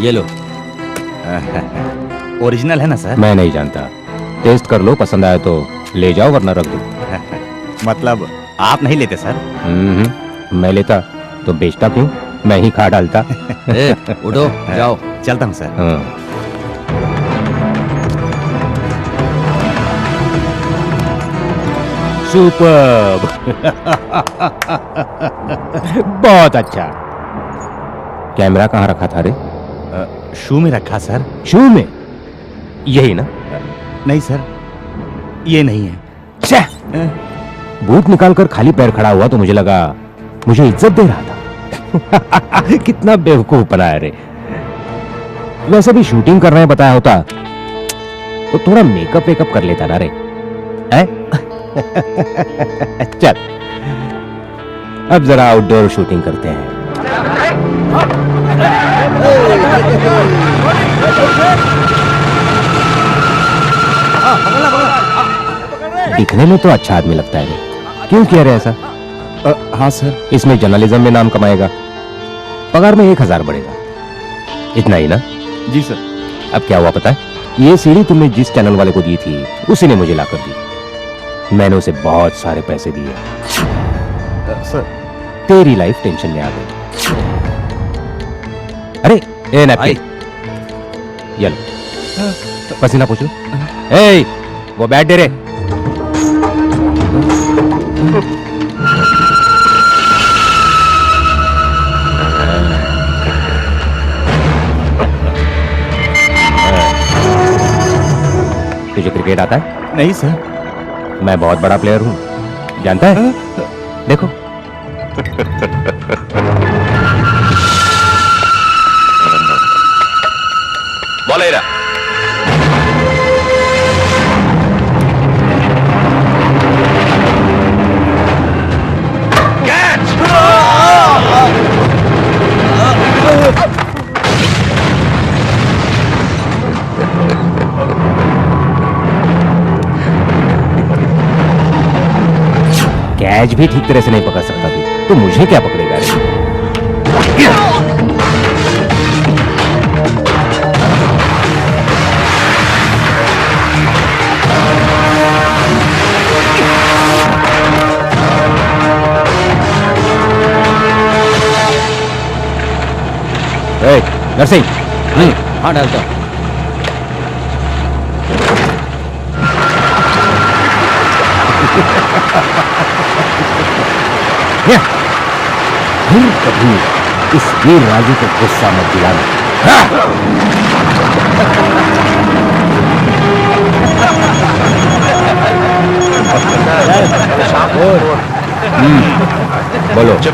ये लो। ओरिजिनल है ना सर? मैं नहीं जानता, टेस्ट कर लो, पसंद आया तो ले जाओ, वरना रख दो। मतलब आप नहीं लेते सर? मैं लेता तो बेचता क्यों? मैं ही खा डालता। ए, उठो जाओ। चलता हूँ सर। हाँ। सुपर्ब। बहुत अच्छा। कैमरा कहाँ रखा था रे? शू में रखा सर। शू में? यही ना? नहीं सर, ये नहीं है। बूट निकालकर खाली पैर खड़ा हुआ तो मुझे लगा मुझे इज्जत दे रहा था। कितना बेवकूफ बनाया रे। वैसे भी शूटिंग कर रहे हैं बताया होता तो थोड़ा मेकअप वेकअप कर लेता ना रे। चल अब जरा आउटडोर शूटिंग करते हैं। दिखने में तो अच्छा आदमी लगता है रे। क्यों कह रहे ऐसा? हाँ सर। इसमें जर्नलिज्म में नाम कमाएगा, पगार में 1000 बढ़ेगा, इतना ही ना? जी सर। अब क्या हुआ पता है? ये सीढ़ी तुमने जिस चैनल वाले को दी थी उसी ने मुझे लाकर दी। मैंने उसे बहुत सारे पैसे दिए। सर तेरी लाइफ टेंशन में आ गई। अरे ए नैपकिन, ये लो, पसीना पूछ लो। ए वो बैठ दे रे। तुझे क्रिकेट आता है? नहीं सर। मैं बहुत बड़ा प्लेयर हूँ, जानता है? देखो। बोलेरा। कैच भी ठीक तरह से नहीं पकड़ सकता तू, तो मुझे क्या पकड़ेगा रे? नरसिंह, हाँ डालता हूँ। फिर कभी इस वीर राजू को गुस्सा मत दिलाना। बोलो क्या?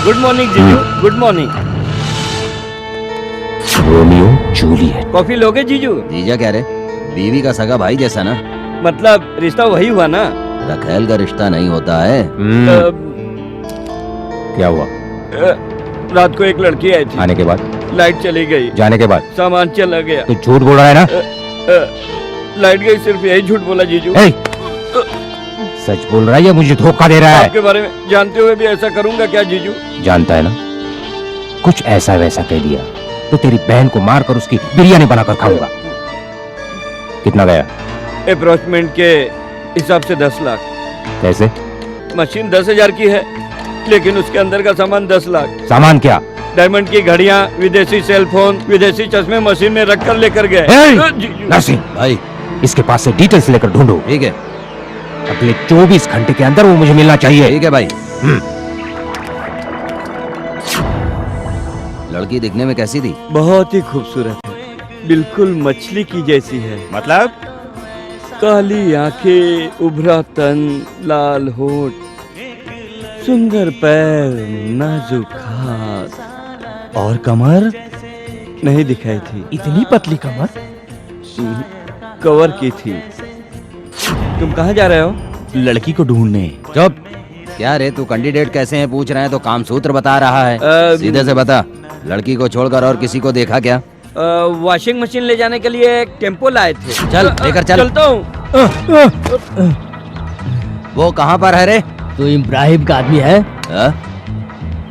गुड मॉर्निंग जीजू, good morning. Romeo Juliet. Coffee लोगे जीजू? जीजा कह रहे बीवी का सगा भाई जैसा ना। मतलब रिश्ता वही हुआ ना? रखेल का रिश्ता नहीं होता है। क्या हुआ? रात को एक लड़की आई थी, आने के बाद? लाइट चली गई, जाने के बाद? सामान चला गया। तो झूठ बोल रहा है ना? लाइट गई, सिर्फ यही झूठ बोला जीजू। ए, सच बोल रहा है या मुझे धोखा दे रहा है? आपके बारे में जानते हुए भी ऐसा करूंगा क्या जीजू? जानता है ना, कुछ ऐसा वैसा कह दिया तो तेरी बहन को मारकर उसकी बिरयानी बनाकर खाऊंगा। कितना गया? अप्रोचमेंट के हिसाब से 10 लाख। कैसे? मशीन 10,000 की है, लेकिन उसके अंदर का सामान 10 लाख। सामान क्या? डायमंड की घड़ियां, विदेशी सेलफोन, विदेशी चश्मे मशीन में रख कर लेकर गए। ए! नरसिंह भाई इसके पास से डिटेल्स लेकर ढूंढो। ठीक है, अगले 24 घंटे के अंदर वो मुझे मिलना चाहिए। ठीक है भाई। लड़की दिखने में कैसी थी? बहुत ही खूबसूरत है, बिल्कुल मछली की जैसी है। मतलब? काली आंखें, उभरा तन, लाल होठ, सुंदर पैर, नाजुक हाथ और कमर नहीं दिखाई थी। इतनी पतली कमर? कवर की थी। तुम कहाँ जा रहे हो? लड़की को ढूंढने। चुप। क्या रे, तू कैंडिडेट कैसे हैं पूछ रहे हैं तो काम सूत्र बता रहा है। सीधे से बता, लड़की को छोड़कर और किसी को देखा क्या? वॉशिंग मशीन ले जाने के लिए एक टेम्पो लाए थे। चल लेकर चल। चलता हूँ। वो कहाँ पर है रे? तू इब्राहिम का आदमी है?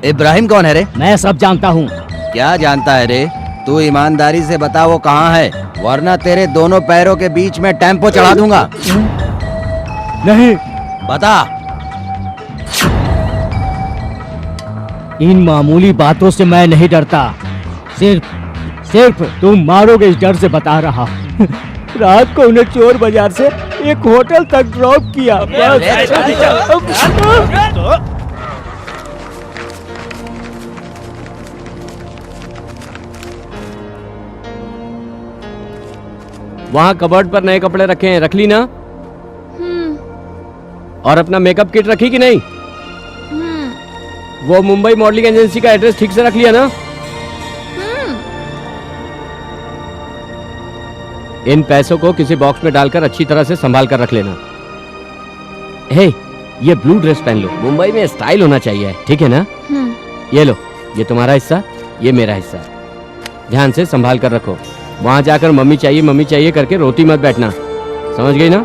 इब्राहिम कौन है रे? मैं सब जानता हूँ। क्या जानता है रे? तू ईमानदारी से बता वो कहाँ है, वरना तेरे दोनों पैरों के बीच में टेम्पो चढ़ा दूंगा। नहीं, बता। इन मामूली बातों से मैं नहीं डरता। सिर्फ तुम मारोगे इस डर से बता रहा। रात को उन्हें चोर बाजार से एक होटल तक ड्रॉप किया। वहाँ कबर्ड पर नए कपड़े रखे हैं, रख ली ना? और अपना मेकअप किट रखी कि नहीं? वो मुंबई मॉडलिंग एजेंसी का एड्रेस ठीक से रख लिया ना? इन पैसों को किसी बॉक्स में डालकर अच्छी तरह से संभाल कर रख लेना। हे, ये ब्लू ड्रेस पहन लो, मुंबई में स्टाइल होना चाहिए, ठीक है ना? ये लो, ये तुम्हारा हिस्सा, ये मेरा हिस्सा। ध्यान से संभाल कर रखो। वहां जाकर मम्मी चाहिए करके रोती मत बैठना, समझ गई ना?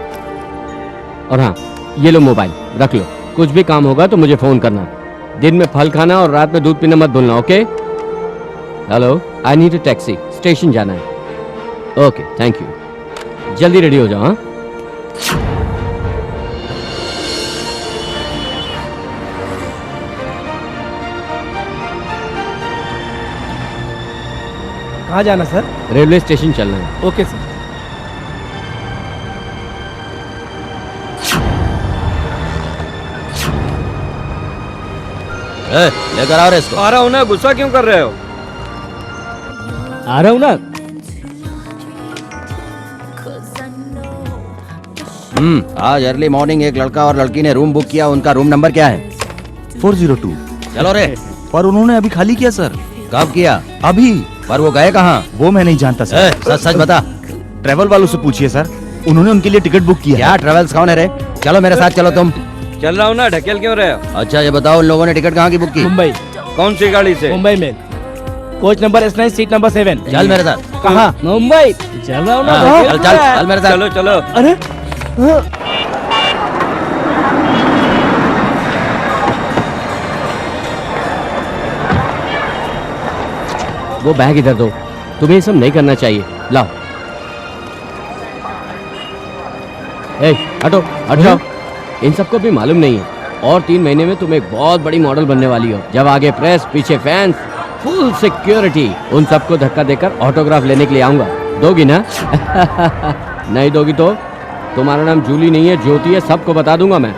और हाँ, ये लो मोबाइल, रख लो। कुछ भी काम होगा तो मुझे फोन करना। दिन में फल खाना और रात में दूध पीना मत भूलना, okay? Hello, I need a taxi, station जाना है। Okay, thank you. जल्दी रेडी हो जाओ। हाँ, कहाँ जाना सर? रेलवे स्टेशन चलना है। Okay sir. लेकर आओ रे इसको। आ रहा हूँ ना, गुस्सा क्यों कर रहे हो? आ रहा हूँ ना। आज अर्ली मॉर्निंग एक लड़का और लड़की ने रूम बुक किया, उनका रूम नंबर क्या है? 402। चलो रे। पर उन्होंने अभी खाली किया सर। कब किया? अभी। पर वो गए कहाँ? वो मैं नहीं जानता सर। सच सच बता। ट्रेवल वालों से पूछिए सर, उन्होंने उनके लिए टिकट बुक किया। क्या ट्रेवल्स कौन है रे? चलो मेरे साथ चलो तुम। चल रहा हूँ ना, ढकेल क्यों रहे हो? अच्छा ये बताओ, उन लोगों ने टिकट कहाँ की बुक की? मुंबई। कौन सी गाड़ी से? मुंबई में coach number S9 seat number 7। चल मेरे साथ। कहाँ? मुंबई चल रहा हूँ ना। हाँ, चल चल चल मेरे साथ। चलो चलो। अरे वो बैग इधर दो, तुम्हें ये सब नहीं करना चाहिए। लाओ। ए, हटो, हट जाओ। इन सबको भी मालूम नहीं है। और 3 महीने में तुम एक बहुत बड़ी मॉडल बनने वाली हो। जब आगे प्रेस, पीछे फैंस, फुल सिक्योरिटी। उन सबको धक्का देकर ऑटोग्राफ लेने के लिए आऊंगा। दोगी ना? नहीं दोगी तो तुम्हारा नाम जूली नहीं है, ज्योति है, सबको बता दूंगा मैं।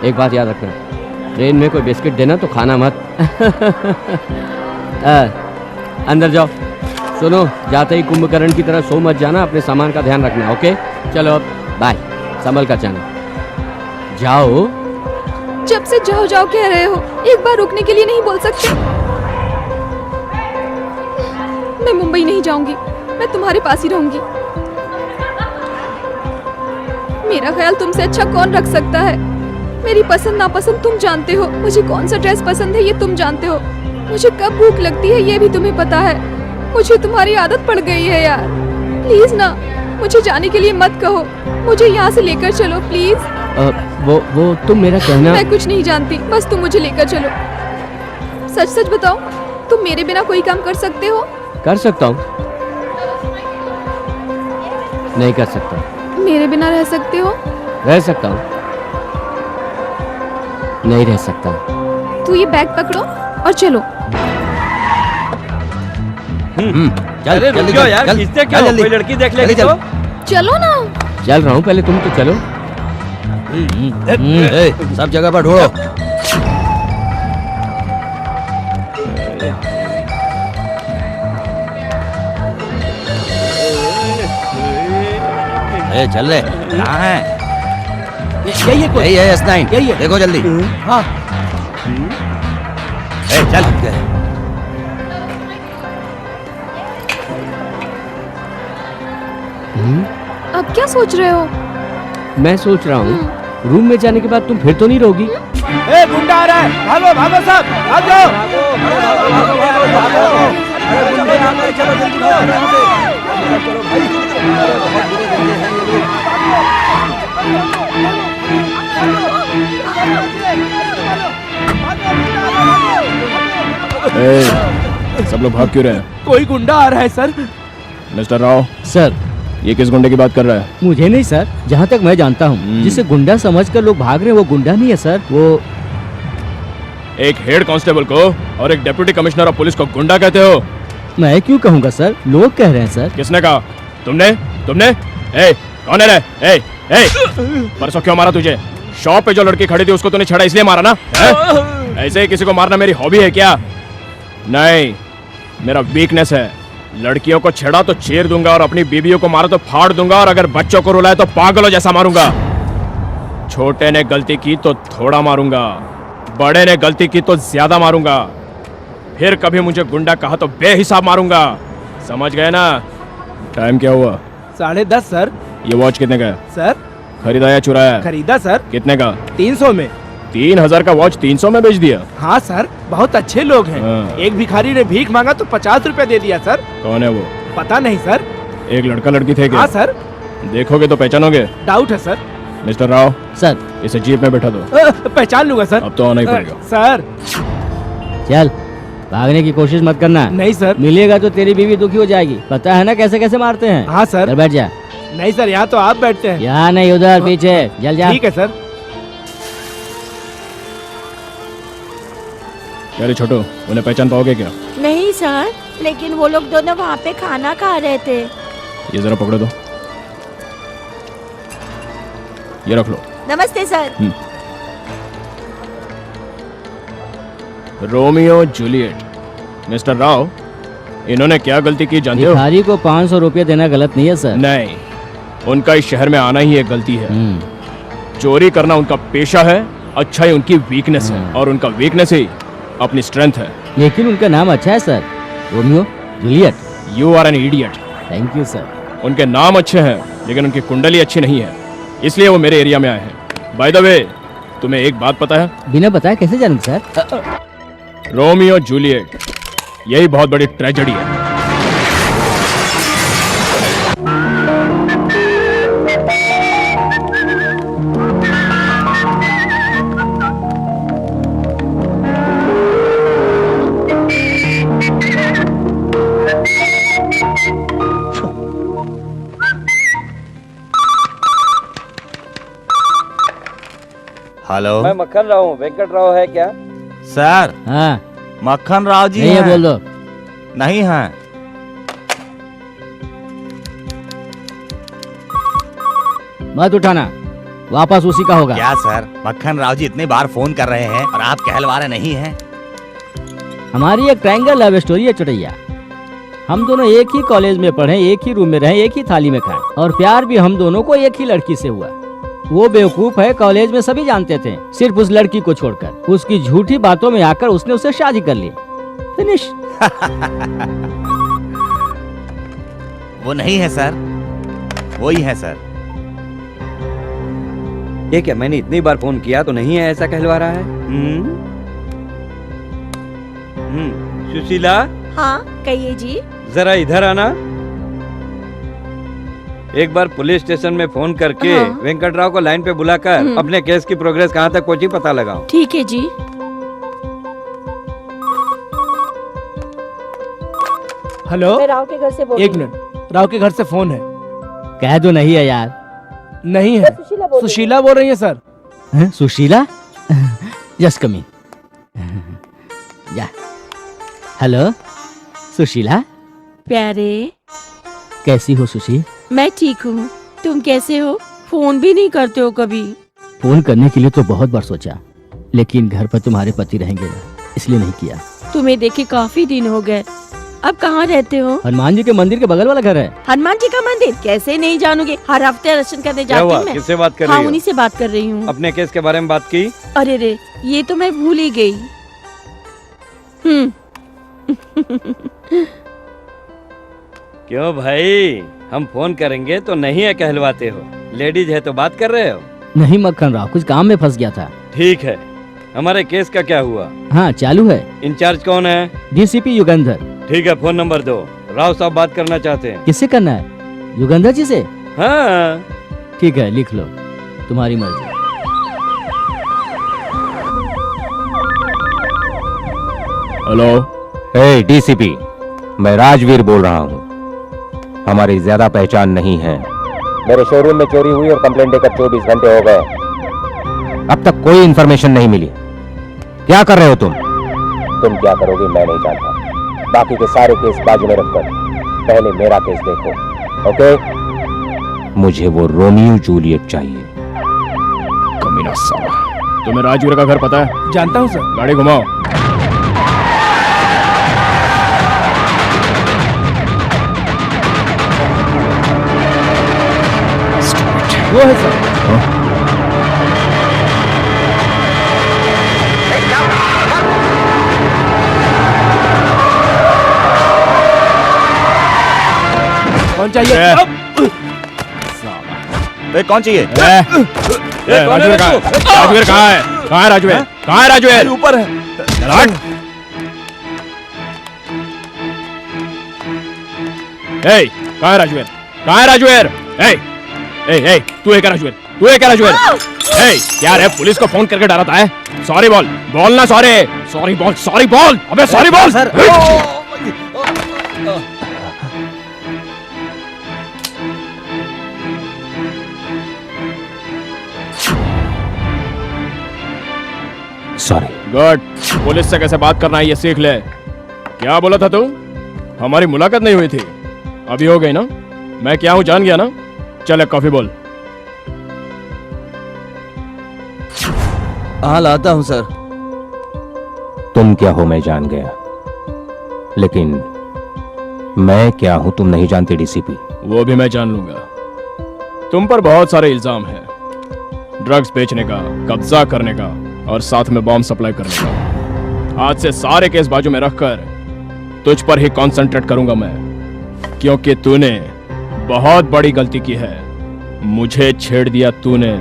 एक बात याद रखना, ट्रेन में कोई बिस्किट देना तो खाना मत। अंदर जाओ। सुनो, जाते ही कुंभकर्ण की तरह सो मत जाना, अपने सामान का ध्यान रखना, ओके? चलो बाय, संभल कर जाना। जाओ। जब से जाओ जाओ कह रहे हो, एक बार रुकने के लिए नहीं बोल सकते? मैं मुंबई नहीं जाऊंगी, मैं तुम्हारे पास ही रहूंगी। मेरा ख्याल तुमसे अच्छा कौन रख सकता है? मेरी पसंद नापसंद तुम जानते हो, मुझे कौन सा ड्रेस पसंद है ये तुम जानते हो, मुझे कब भूख लगती है ये भी तुम्हें पता है। मुझे तुम्हारी आदत पड़ गई है यार। प्लीज ना, मुझे जाने के लिए मत कहो, मुझे यहाँ से लेकर चलो प्लीज। वो तुम मेरा कहना मैं कुछ नहीं जानती, बस तुम मुझे लेकर चलो। सच सच बताओ, तुम मेरे बिना कोई काम कर सकते हो? कर सकता हूँ। नहीं कर सकता। मेरे बिना रह सकते हो? रह सकता हूँ। नहीं रह सकता। तू ये बैग पकड़ो और चलो। चल अरे रुक जल्दी जाओ चल, यार, चल, खींचते चल क्यों? जल्दी। कोई लड़की देख लेगी जल्दी चल। तो? चलो ना। चल रहा हूँ, पहले तुम तो चलो। सब जगह पर ढूंढो। चल रहे कहाँ है? यही है कोई। यही है S9। यही है। देखो जल्दी। हाँ। चल अब क्या सोच रहे हो? मैं सोच रहा हूँ रूम में जाने के बाद तुम फिर तो नहीं रहोगी। ए, गुंडा आ रहा है, भागो भागो सब, भाग जाओ। सब लोग भाग क्यों रहे हैं? कोई गुंडा आ रहा है सर। मिस्टर राव, सर ये किस गुंडे की बात कर रहा है? मुझे नहीं सर, जहाँ तक मैं जानता हूँ जिसे गुंडा समझकर लोग भाग रहे हैं वो गुंडा नहीं है सर, वो एक हेड कांस्टेबल को और एक डिप्टी कमिश्नर ऑफ पुलिस को गुंडा कहते हो? मैं क्यों कहूँगा सर, लोग कह रहे हैं सर। किसने कहा? तुमने? तुमने? कौन है रे? परसों क्यों मारा तुझे? शॉप पे जो लड़की खड़ी थी उसको तूने छड़ा इसलिए मारा ना? ऐसे ही किसी को मारना मेरी हॉबी है क्या? नहीं, मेरा वीकनेस है। लड़कियों को छेड़ा तो चीर दूंगा और अपनी बीवियों को मारा तो फाड़ दूंगा और अगर बच्चों को रुलाए तो पागलों जैसा मारूंगा। छोटे ने गलती की तो थोड़ा मारूंगा, बड़े ने गलती की तो ज्यादा मारूंगा। फिर कभी मुझे गुंडा कहा तो बेहिसाब मारूंगा। समझ गए ना? टाइम क्या हुआ? 10:30 सर। ये वॉच कितने का है? सर खरीदा या चुराया? खरीदा सर, कितने का? 300 में। 3000 का वॉच 300 में बेच दिया? हाँ सर, बहुत अच्छे लोग हैं। हाँ। एक भिखारी ने भीख मांगा तो 50 रुपए दे दिया सर। कौन है वो? पता नहीं सर। एक लड़का लड़की थे क्या? हाँ सर। देखोगे तो पहचानोगे? डाउट है सर। मिस्टर राव, सर इसे जीप में बैठा दो। पहचान लूंगा सर। अब तो आना ही पड़ेगा। सर चल, भागने की कोशिश मत करना। नहीं सर। मिलेगा तो तेरी बीवी दुखी हो जाएगी, पता है ना कैसे कैसे मारते हैं। हाँ सर। इधर बैठ जा। नहीं सर, यहाँ तो आप बैठते हैं। यहाँ नहीं, उधर पीछे। जल जा। ठीक है सर। अरे छोटू, उन्हें पहचान पाओगे क्या? नहीं सर, लेकिन वो लोग दोनों वहाँ पे खाना खा रहे थे। ये जरा पकड़ो दो। ये रख लो। नमस्ते sir. Romeo Juliet. Mister Rao, इन्होंने क्या गलती की जानते हो? भिखारी को 500 रुपये देना गलत नहीं है सर। नहीं, उनका इस शहर में आना ही एक गलती है। हम्म। चोरी करना उनका पेशा है, अच्छाई उनकी वीकनेस है और उनका वीकनेस ही अपनी स्ट्रेंथ है। लेकिन उनका नाम अच्छा है sir, Romeo Juliet. You are an idiot. Thank you sir. उनके नाम अच्छे हैं लेकिन उनकी कुंडली अच्छी नहीं है, इसलिए वो मेरे एरिया में आए हैं। बाय द वे, तुम्हें एक बात पता है? बिना बताए कैसे जानूं सर? रोमियो जूलियट, यही बहुत बड़ी ट्रेजेडी है। हेलो मैं मक्खन राव हूँ, वेंकट राव है क्या? सर, हाँ, मक्खन राव जी नहीं है हैं? बोल दो। नहीं है। मत उठाना, वापस उसी का होगा। क्या सर, मक्खन राव जी इतनी बार फोन कर रहे हैं और आप कहलवा रहे नहीं हैं? हमारी एक ट्रायंगल लव स्टोरी है चुटैया। हम दोनों एक ही कॉलेज में पढ़े, एक ही रूम में रहे, एक ही थाली में खाए और प्यार भी हम दोनों को एक ही लड़की से हुआ। वो बेवकूफ है, कॉलेज में सभी जानते थे, सिर्फ उस लड़की को छोड़कर। उसकी झूठी बातों में आकर उसने उससे शादी कर ली। फिनिश। वो नहीं है सर, वो ही है सर। ये क्या, मैंने इतनी बार फोन किया तो नहीं है, ऐसा कहलवा रहा है। सुशीला, हाँ कहिए जी। जरा इधर आना। एक बार पुलिस स्टेशन में फोन करके हाँ। वेंकटराव को लाइन पे बुलाकर अपने केस की प्रोग्रेस कहाँ तक पहुंची पता लगाओ। ठीक है जी। हेलो, मैं राव के घर से बोल एक मिनट, राव के घर से फोन है। कह दो नहीं है यार। नहीं है, सुशीला बोल रही है सर। हैं? सुशीला? जस्ट कम इन। या हेलो सुशीला, प्यारे, कैसी हो सुशी? मैं ठीक हूँ, तुम कैसे हो? फोन भी नहीं करते हो कभी। फोन करने के लिए तो बहुत बार सोचा, लेकिन घर पर तुम्हारे पति रहेंगे ना, इसलिए नहीं किया। तुम्हें देखे काफी दिन हो गए। अब कहाँ रहते हो? हनुमान जी के मंदिर के बगल वाला घर है। हनुमान जी का मंदिर कैसे नहीं जानोगे, हर हफ्ते दर्शन करने क्या जाती हुआ? हूँ मैं। किससे बात कर हाँ, रही उन्हीं हो? से बात कर रही हूँ। अपने केस के बारे में बात की? अरे रे, ये तो मैं भूल ही गई। क्यों भाई, हम फोन करेंगे तो नहीं है कहलवाते हो, लेडीज है तो बात कर रहे हो। नहीं मक्खन राव, कुछ काम में फंस गया था। ठीक है, हमारे केस का क्या हुआ? हाँ चालू है। इंचार्ज कौन है? डीसीपी युगंधर। ठीक है, फोन नंबर दो, राव साहब बात करना चाहते हैं। किससे करना है? युगंधर जी से? हाँ ठीक है, लिख लो, तुम्हारी मर्जी। हेलो, हे डीसीपी, मैं राजवीर बोल रहा हूँ। हमारी ज्यादा पहचान नहीं है। मेरे शोरूम में चोरी हुई और कंप्लेंट देकर 24 घंटे हो गए, अब तक कोई इंफॉर्मेशन नहीं मिली। क्या कर रहे हो तुम? तुम क्या करोगे मैं नहीं जानता। बाकी के सारे केस बाजू में रखकर पहले मेरा केस देखो, ओके? मुझे वो रोमियो जूलियट चाहिए। कमीना साला, तुम्हें राजवीर का घर पता है? जानता हूँ सर। गाड़ी घुमाओ। वो है सर। कौन चाहिए? कौन चाहिए? राजवीर कहाँ है? राजवीर कहाँ है? कहाँ है राजवीर? कहाँ है राजवीर? ऊपर है। कहाँ है राजवीर? कहाँ है राजवीर? तू है क्या राजवीर? तू है क्या राजवीर? क्या रे, पुलिस को फोन करके डराता है? सॉरी बोल, बोलना सॉरी। सॉरी बोल, सॉरी बोल, अबे सॉरी बोल सर। सॉरी। गुड, पुलिस से कैसे बात करना है ये सीख ले। क्या बोला था तू? हमारी मुलाकात नहीं हुई थी, अभी हो गई ना? मैं क्या हूँ जान गया ना? चल एक कॉफी बोल। हाँ लाता हूँ सर। तुम क्या हो मैं जान गया, लेकिन मैं क्या हूं तुम नहीं जानते डीसीपी। वो भी मैं जान लूंगा। तुम पर बहुत सारे इल्जाम हैं, ड्रग्स बेचने का, कब्जा करने का और साथ में बॉम्ब सप्लाई करने का। आज से सारे केस बाजू में रखकर तुझ पर ही कंसंट्रेट करूंगा मैं, क्योंकि तूने बहुत बड़ी गलती की है। मुझे छेड़ दिया तूने।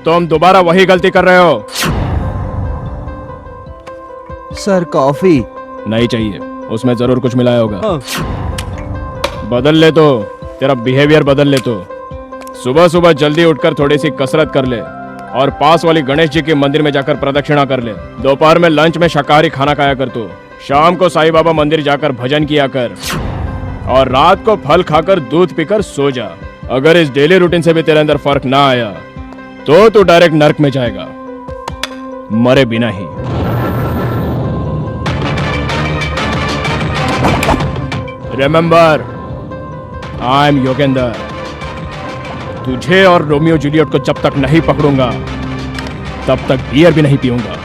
तुम दोबारा वही गलती कर रहे हो। सर कॉफी नहीं चाहिए, उसमें जरूर कुछ मिलाया होगा। बदल ले तो, तेरा बिहेवियर बदल ले तो। सुबह सुबह जल्दी उठकर थोड़ी सी कसरत कर ले और पास वाली गणेश जी के मंदिर में जाकर प्रदक्षिणा कर ले। दोपहर में लंच में शाकाहारी खाना खाया कर तू। शाम को साईं बाबा मंदिर जाकर भजन किया कर और रात को फल खाकर दूध पीकर सो जा। अगर इस डेली रूटीन से भी तेरे अंदर फर्क ना आया तो तू डायरेक्ट नर्क में जाएगा, मरे बिना ही। Remember, I am Yogendra. तुझे और रोमियो जूलियट को जब तक नहीं पकड़ूंगा तब तक बियर भी नहीं पीऊंगा।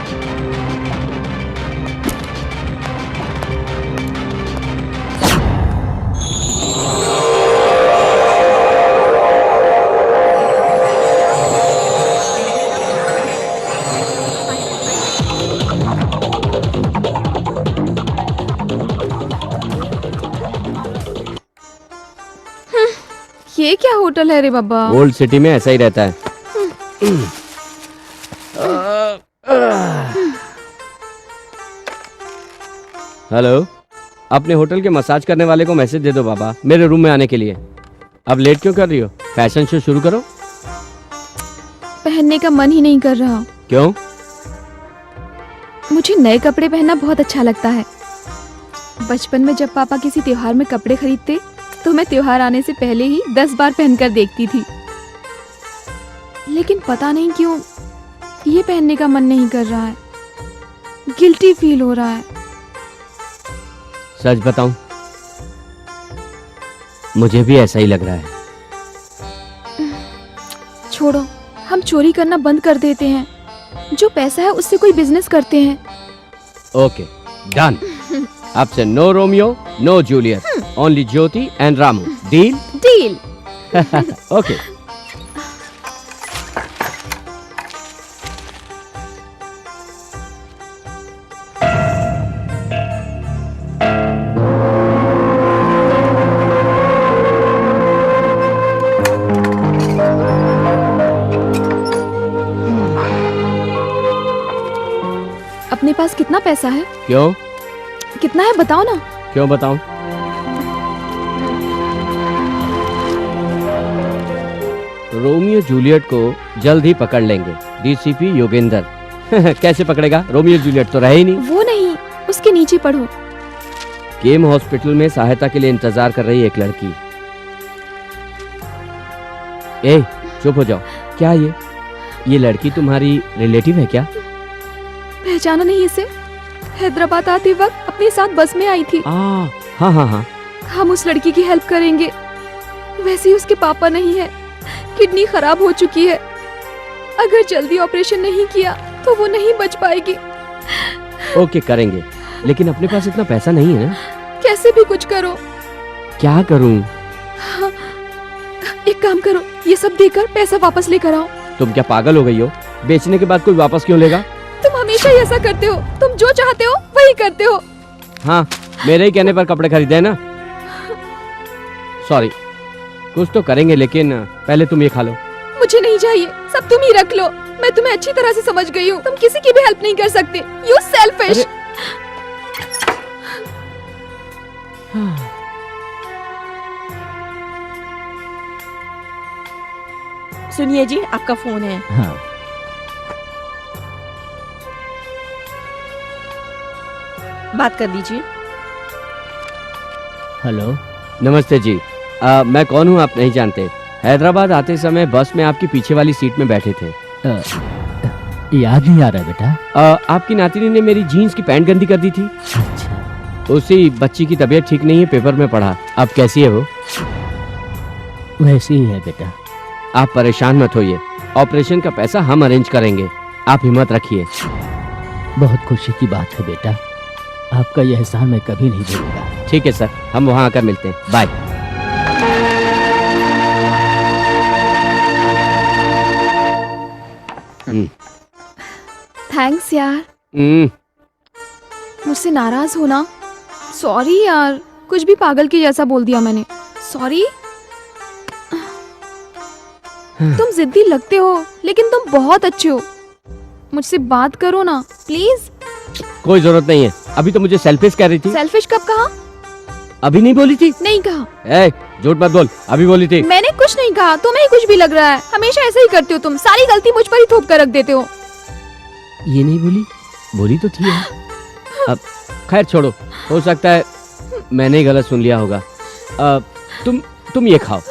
ये क्या होटल है रे बाबा? ओल्ड सिटी में ऐसा ही रहता है। हेलो, अपने होटल के मसाज करने वाले को मैसेज दे दो बाबा, मेरे रूम में आने के लिए। अब लेट क्यों कर रही हो? फैशन शो शुरू करो। पहनने का मन ही नहीं कर रहा। क्यों? मुझे नए कपड़े पहनना बहुत अच्छा लगता है। बचपन में जब पापा किसी त्योहार में कपड़े खरीदते तो मैं त्योहार आने से पहले ही 10 बार पहनकर देखती थी। लेकिन पता नहीं क्यों ये पहनने का मन नहीं कर रहा है। गिल्टी फील हो रहा है। सच बताऊं, मुझे भी ऐसा ही लग रहा है। छोड़ो, हम चोरी करना बंद कर देते हैं। जो पैसा है उससे कोई बिजनेस करते हैं। Okay, done. अब से no Romeo, no Juliet, only Jyoti and Ramu. Deal? Deal. Okay. अपने पास कितना पैसा है? क्यों? कितना है बताओ ना। क्यों बताऊं? रोमियो जूलियट को जल्द ही पकड़ लेंगे, डीसीपी योगेंद्र। कैसे पकड़ेगा? रोमियो जूलियट तो रहे ही नहीं। वो नहीं, उसके नीचे पढ़ो। केम हॉस्पिटल में सहायता के लिए इंतजार कर रही एक लड़की। ए, चुप हो जाओ। क्या ये लड़की तुम्हारी रिलेटिव है क्या? पहचाना नहीं इसे? हैदराबाद आते वक्त अपने साथ बस में आई थी। हाँ हाँ हाँ। हम उस लड़की की हेल्प करेंगे। वैसे ही उसके पापा नहीं है, किडनी खराब हो चुकी है। अगर जल्दी ऑपरेशन नहीं किया तो वो नहीं बच पाएगी। ओके, करेंगे, लेकिन अपने पास इतना पैसा नहीं है ना। कैसे भी कुछ करो। क्या करूं? हाँ, एक काम करो, ये सब देकर पैसा वापस लेकर आओ। तुम क्या पागल हो गई हो? बेचने के बाद कोई वापस क्यों लेगा? तुम हमेशा ही ऐसा करते हो। तुम जो चाहते हो वही करते हो। हाँ, मेरे ही कहने पर कपड़े खरीदे हैं ना। सॉरी, कुछ तो करेंगे, लेकिन पहले तुम ये खा लो। मुझे नहीं चाहिए, सब तुम ही रख लो। मैं तुम्हें अच्छी तरह से समझ गई हूँ। तुम किसी की भी हेल्प नहीं कर सकते। You selfish. सुनिए जी, आपका फोन है। हाँ। बात कर लीजिए। हेलो। नमस्ते जी। मैं कौन हूँ आप नहीं जानते। हैदराबाद आते समय बस में आपकी पीछे वाली सीट में बैठे थे। याद नहीं आ रहा बेटा। आपकी नातिनी ने मेरी जीन्स की पैंट गंदी कर दी थी। अच्छा। उसी बच्ची की तबीयत ठीक नहीं है, पेपर में पढ़ा। अब कैसी है वो? वैसे ही है बेटा। आप परेशान मत होइए, ऑपरेशन का पैसा हम अरेंज करेंगे। आप हिम्मत रखिए। बहुत खुशी की बात है बेटा, आपका यह एहसान मैं कभी नहीं भूलूंगा। ठीक है सर, हम वहाँ आकर मिलते हैं। बाय। थैंक्स यार। हम्म। मुझसे नाराज हो ना? सॉरी यार, कुछ भी पागल के जैसा बोल दिया मैंने। सॉरी। तुम जिद्दी लगते हो, लेकिन तुम बहुत अच्छे हो। मुझसे बात करो ना प्लीज। कोई जरूरत नहीं है। अभी तो मुझे सेल्फिश कह रही थी। सेल्फिश कब कहा? अभी नहीं बोली थी? नहीं कहा। ए, झूठ मत बोल, अभी बोली थी। मैंने कुछ नहीं कहा, तुम्हें ही कुछ भी लग रहा है। हमेशा ऐसा ही करते हो तुम, सारी गलती मुझ पर ही थोप कर रख देते हो। ये नहीं बोली? बोली तो थी यार। अब खैर छोड़ो, हो सकता है मैंने ही गलत सुन लिया होगा। तुम ये खाओ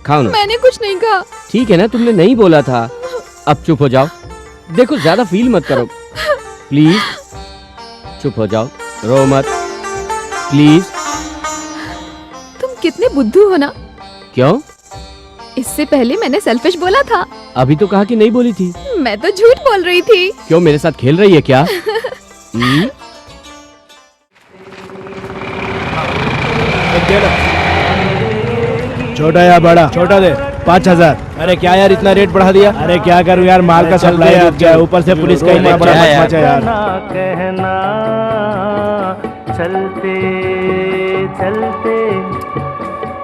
ना। मैंने कुछ नहीं कहा। ठीक है ना, तुमने नहीं बोला था। अब चुप हो जाओ। देखो, ज्यादा फील मत करो प्लीज। चुप हो जाओ, रो मत प्लीज। तुम कितने बुद्धू हो ना। क्यों? इससे पहले मैंने सेल्फिश बोला था। अभी तो कहा कि नहीं बोली थी। मैं तो झूठ बोल रही थी। क्यों, मेरे साथ खेल रही है क्या? छोटा या बड़ा? छोटा दे। 5000। अरे क्या यार, इतना रेट बढ़ा दिया? अरे क्या करूं यार, माल का सप्लाई रुक गया, ऊपर से पुलिस का इतना बड़ा मचा यार। कहना चलते चलते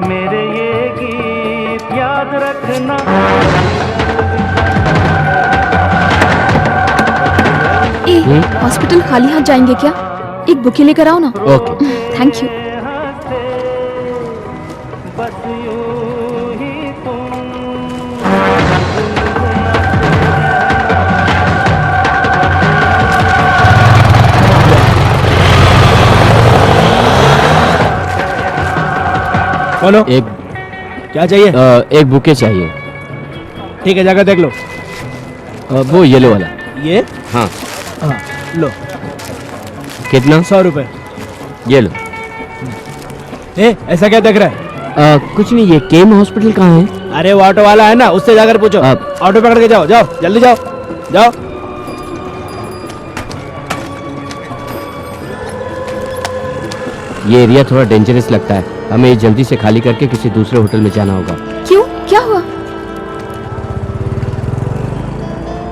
मेरे ये गीत याद रखना। हॉस्पिटल खाली हाथ जाएंगे क्या? एक बुके लेकर आओ ना। ओके। Thank you. बस यूं ही तुम बोलो एक क्या चाहिए? एक बुके चाहिए। ठीक है, जाकर देख लो। वो येलो वाला। ये हाँ। हाँ, लो कितना? 100 रुपए। ये लो। ऐसा क्या देख रहा है? कुछ नहीं, ये केम हॉस्पिटल कहाँ है? अरे वो ऑटो वाला है ना, उससे जाकर पूछो। ऑटो पकड़ के जाओ, जाओ जल्दी जाओ, जाओ। ये एरिया थोड़ा डेंजरस लगता है, हमें ये जल्दी से खाली करके किसी दूसरे होटल में जाना होगा। क्यों, क्या हुआ?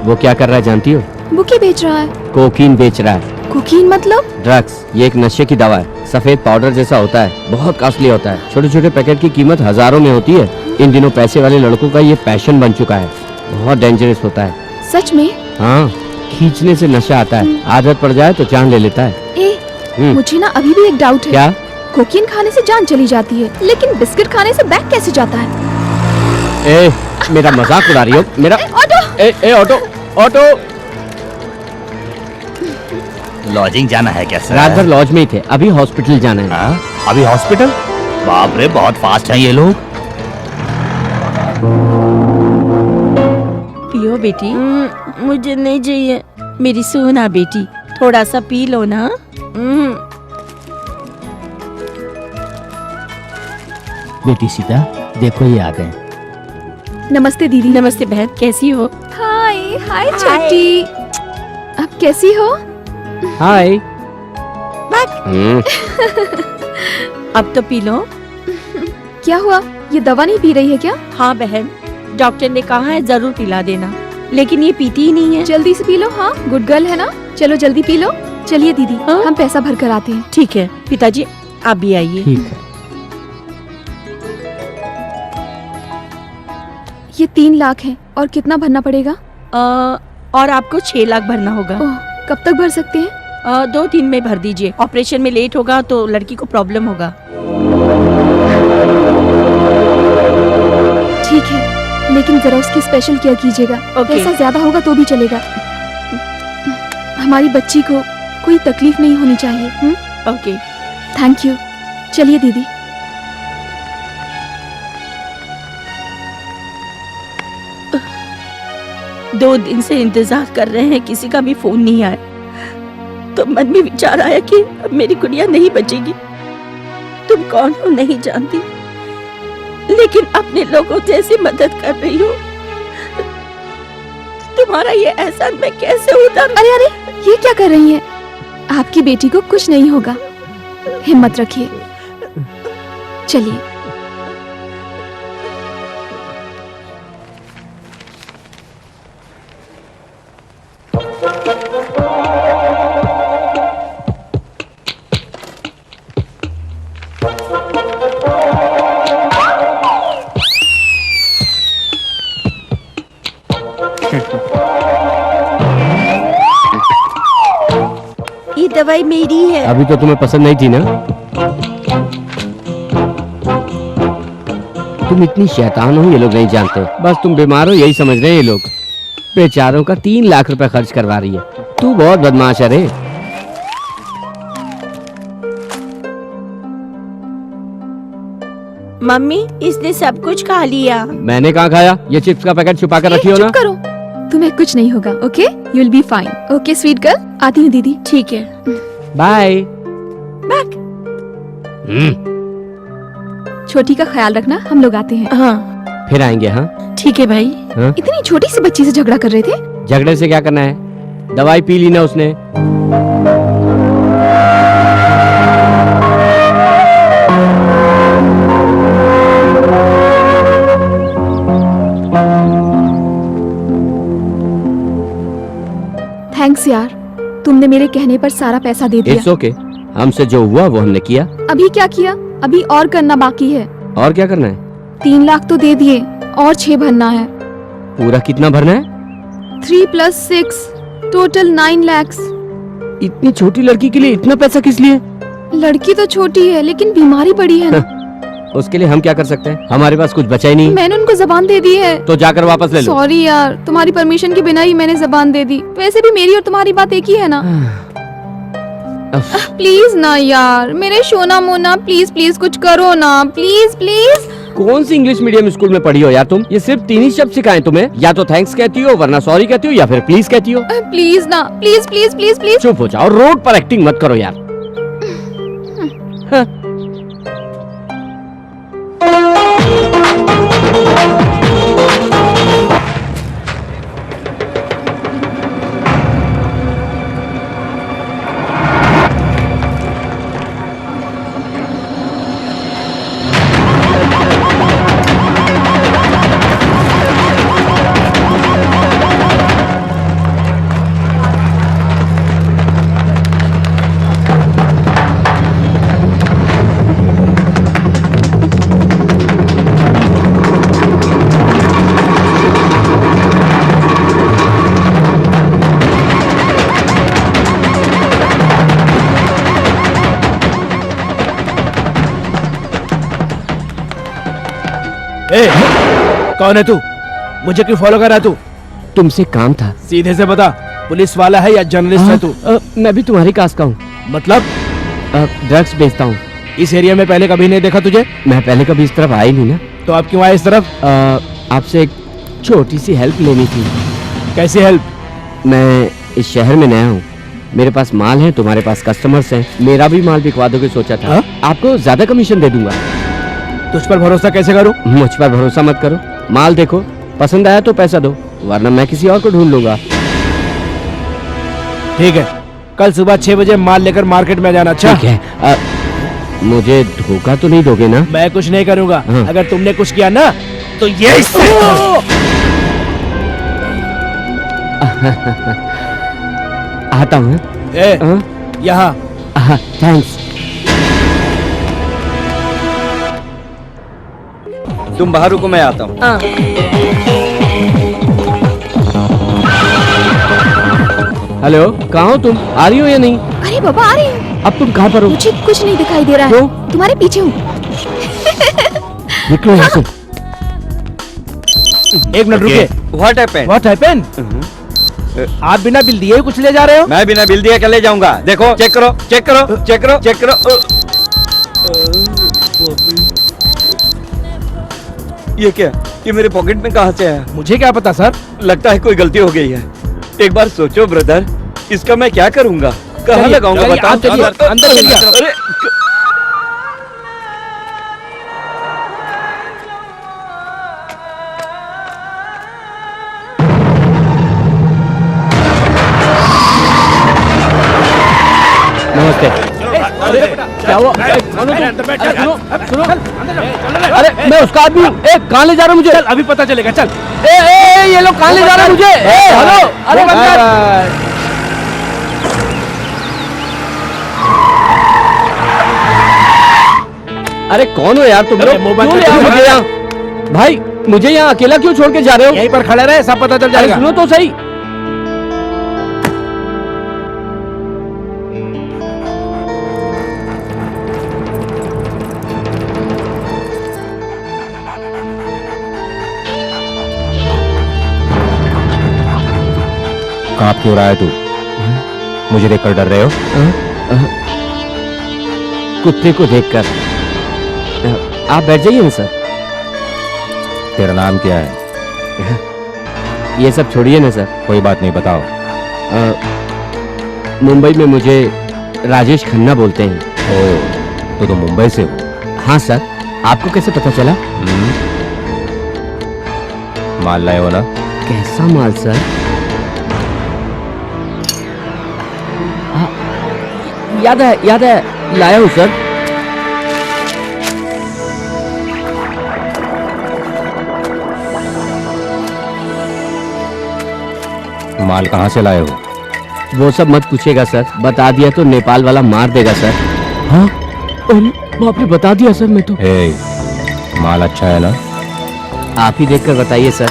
वो क्या कर रहा है जानती हो? बुके बेच रहा है। कोकीन बेच रहा है। कोकीन मतलब? ड्रग्स। ये एक नशे की दवा है, सफेद पाउडर जैसा होता है, बहुत कॉस्टली होता है। छोटे छोटे पैकेट की कीमत हजारों में होती है। इन दिनों पैसे वाले लड़कों का ये पैशन बन चुका है, बहुत डेंजरस होता है। सच में? हाँ, खींचने से नशा आता है, आदत पड़ जाए तो जान ले लेता है। मुझे ना अभी भी एक डाउट है। क्या? कोकीन खाने से जान चली जाती है, लेकिन बिस्किट खाने से बैग कैसे जाता है? मेरा मजाक उड़ा रही हो? मेरा ऑटो। Auto auto. लॉजिंग जाना है क्या सर? रात भर लॉज में ही थे, अभी हॉस्पिटल जाना है। हाँ? अभी हॉस्पिटल? बाप रे, बहुत फास्ट हैं ये लोग। पियो बेटी। मुझे नहीं चाहिए मेरी सोना बेटी, थोड़ा सा पी लो ना। बेटी सीता, देखो ये आ गए। नमस्ते दीदी। नमस्ते बहन, कैसी हो? हाय हाय छोटी, आप कैसी हो? हाय। अब तो पी लो। क्या हुआ, ये दवा नहीं पी रही है क्या? हाँ बहन, डॉक्टर ने कहा है जरूर पिला देना, लेकिन ये पीती ही नहीं है। जल्दी से पी लो। हाँ, गुड गर्ल है ना, चलो जल्दी पी लो। चलिए दीदी, हम पैसा भर कर आते हैं। ठीक है पिताजी, आप भी आइए। ठीक है। ये 3 लाख है, और कितना भरना पड़ेगा? और आपको 6 लाख भरना होगा। ओह, कब तक भर सकते हैं? 2-3 में भर दीजिए, ऑपरेशन में लेट होगा तो लड़की को प्रॉब्लम होगा। ठीक है, लेकिन जरा उसकी स्पेशल केयर कीजिएगा। पैसा ज्यादा होगा तो भी चलेगा, हमारी बच्ची को कोई तकलीफ नहीं होनी चाहिए। Okay, thank you. चलिए दीदी। दो दिन से इंतजार कर रहे हैं, किसी का भी फोन नहीं आया, तो मन में विचार आया कि अब मेरी गुड़िया नहीं बचेगी। तुम कौन हो नहीं जानती, लेकिन अपने लोगों जैसी मदद कर रही हो। तुम्हारा ये एहसान मैं कैसे उतारूं? अरे अरे, ये क्या कर रही हैं? आपकी बेटी को कुछ नहीं होगा, हिम्मत रखिए। चलिए। ये दवाई मेरी है। अभी तो तुम्हें पसंद नहीं थी ना? तुम इतनी शैतान हो ये लोग नहीं जानते, बस तुम बीमार हो यही समझ रहे हैं ये लोग। बेचारों का 3 लाख रुपए खर्च करवा रही है। तू बहुत बदमाश है रे। मम्मी, इसने सब कुछ खा लिया। मैंने कहाँ खाया? ये चिप्स का पैकेट छुपा कर रखी हो ना? चुप करो, तुम्हें कुछ नहीं होगा। Okay, you will be fine. Okay sweet girl, आती हूँ दीदी। ठीक है, बाय। छोटी का ख्याल रखना, हम लोग आते हैं। हाँ फिर आएंगे। हाँ ठीक है भाई। हाँ? इतनी छोटी सी बच्ची से झगड़ा कर रहे थे? झगड़े से क्या करना है, दवाई पी ली ना उसने। थैंक्स यार, तुमने मेरे कहने पर सारा पैसा दे दिया। इट्स ओके, हमसे जो हुआ वो हमने किया। अभी क्या किया? अभी और करना बाकी है। और क्या करना है? 3 लाख तो दे दिए, और 6 भरना है। पूरा कितना भरना है? 3 + 6 टोटल 9 lakhs। इतनी छोटी लड़की के लिए इतना पैसा किस लिए? लड़की तो छोटी है लेकिन बीमारी बड़ी है ना। उसके लिए हम क्या कर सकते हैं? हमारे पास कुछ बचा ही नहीं। मैंने उनको जबान दे दी है। तो जाकर वापस ले लो। सॉरी यार, तुम्हारी परमिशन के बिना ही मैंने जबान दे दी। वैसे भी मेरी और तुम्हारी बात एक ही है ना। प्लीज ना यार, मेरे सोना मोना, प्लीज प्लीज कुछ करो ना, प्लीज प्लीज। कौन सी इंग्लिश मीडियम स्कूल में पढ़ी हो यार तुम? ये सिर्फ 3 ही शब्द सिखाए तुम्हें, या तो थैंक्स कहती हो, वरना सॉरी कहती हो, या फिर प्लीज कहती हो। प्लीज ना, प्लीज प्लीज प्लीज प्लीज। चुप हो जाओ, रोड पर एक्टिंग मत करो यार। ए, कौन है तू? मुझे क्यों फॉलो कर रहा है तू? तुमसे काम था। सीधे से बता, पुलिस वाला है या जर्नलिस्ट है तू? मैं भी तुम्हारी कास्ट का हूँ। मतलब? ड्रग्स बेचता हूँ। इस एरिया में पहले कभी नहीं देखा तुझे? मैं पहले कभी इस तरफ आई नहीं ना। तो आप क्यों आए इस तरफ? आपसे एक छोटी सी हेल्प लेनी थी। कैसी हेल्प? मैं इस शहर में नया हूँ, मेरे पास माल है, तुम्हारे पास कस्टमर्स हैं, मेरा भी माल बिकवा दोगे सोचा था। आपको ज्यादा कमीशन दे दूंगा। तुझ पर भरोसा कैसे करूं? मुझ पर भरोसा मत करो, माल देखो, पसंद आया तो पैसा दो, वरना मैं किसी और को ढूंढ लूंगा। ठीक है, कल सुबह 6 बजे माल लेकर मार्केट में जाना। अच्छा ठीक है। मुझे धोखा तो नहीं दोगे ना? मैं कुछ नहीं करूंगा। हाँ। अगर तुमने कुछ किया ना तो ये आता हूँ। यहाँ। थैंक्स। तुम बाहर रुको, मैं आता हूँ। हेलो, कहाँ हो तुम? आ रही हो या नहीं? अरे बाबा आ रही हूँ। अब तुम कहाँ पर हो? मुझे कुछ नहीं दिखाई दे रहा क्यों? है, तुम्हारे पीछे हूँ। निकलो यहाँ से। एक मिनट रुकिए। What happened? What happened? आप बिना बिल दिए ही कुछ ले जा रहे हो? मैं बिना बिल दिए क्या ले जाऊंगा? देखो, चेक करो, चेक करो, चेक करो, चेक करो। ये क्या? ये मेरे पॉकेट में कहाँ से आया? मुझे क्या पता सर। लगता है कोई गलती हो गई है। एक बार सोचो ब्रदर, इसका मैं क्या करूंगा? कहाँ लगाऊंगा चलिए, बताओ? आप चलिए, अंदर चलिए। अरे नमस्ते। क्या हुआ? सुनो, सुनो। अरे मैं उसका आदमी हूँ। कहाँ ले जा रहे हो मुझे? चल अभी पता चलेगा। चल। ये लोग कहाँ ले जा रहे हैं मुझे? हेलो, अरे बंद कर। अरे कौन हो यार तुम लोग? क्यों ले आए मुझे यहाँ? भाई मुझे यहाँ अकेला क्यों छोड़ के जा रहे हो? यहीं पर खड़े रहे, सब पता चल जाएगा। सुनो तो सही। कांप क्यों रहा है तू? मुझे देखकर डर रहे हो? कुत्ते को देखकर। आप बैठ जाइए ना सर। तेरा नाम क्या है? ये सब छोड़िए ना सर। कोई बात नहीं, बताओ। मुंबई में मुझे राजेश खन्ना बोलते हैं। ओ, तो तुम मुंबई से हो? हाँ सर। आपको कैसे पता चला? माल लाए हो ना? कैसा माल सर? याद है, लाया हूँ सर। माल कहाँ से लाए हो? वो सब मत पूछेगा सर, बता दिया तो नेपाल वाला मार देगा सर। हाँ? बाप रे, बता दिया सर मैं तो। माल अच्छा है ना? आप ही देखकर बताइए सर।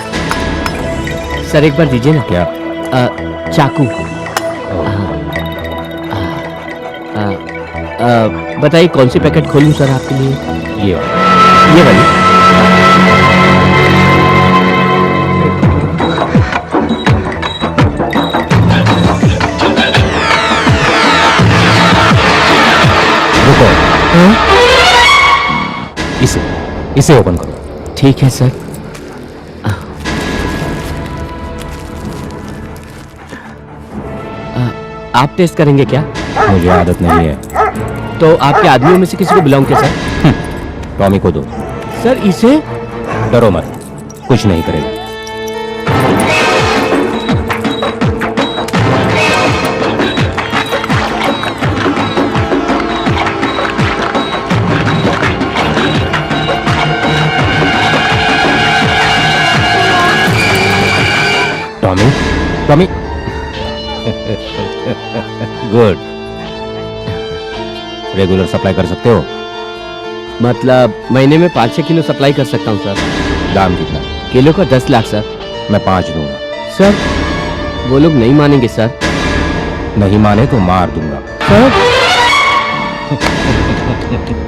सर एक बार दीजिए ना। क्या? चाकू। बताइए कौन सी पैकेट खोलूं सर आपके लिए? ये वाली। रुको, इसे ओपन करो। ठीक है सर। आप टेस्ट करेंगे क्या? मुझे आदत नहीं है। तो आपके आदमियों में से किसी को बुलाऊं क्या सर? टॉमी को दो। सर इसे? डरो मत, कुछ नहीं करेगा। Tommy, Tommy. Good. Regular supply कर सकते हो? मतलब महीने में 5-6 किलो सप्लाई कर सकता हूँ सर। दाम कितना? किलो का 10 लाख सर। मैं 5 दूंगा। सर वो लोग नहीं मानेंगे सर। नहीं माने तो मार दूंगा। सर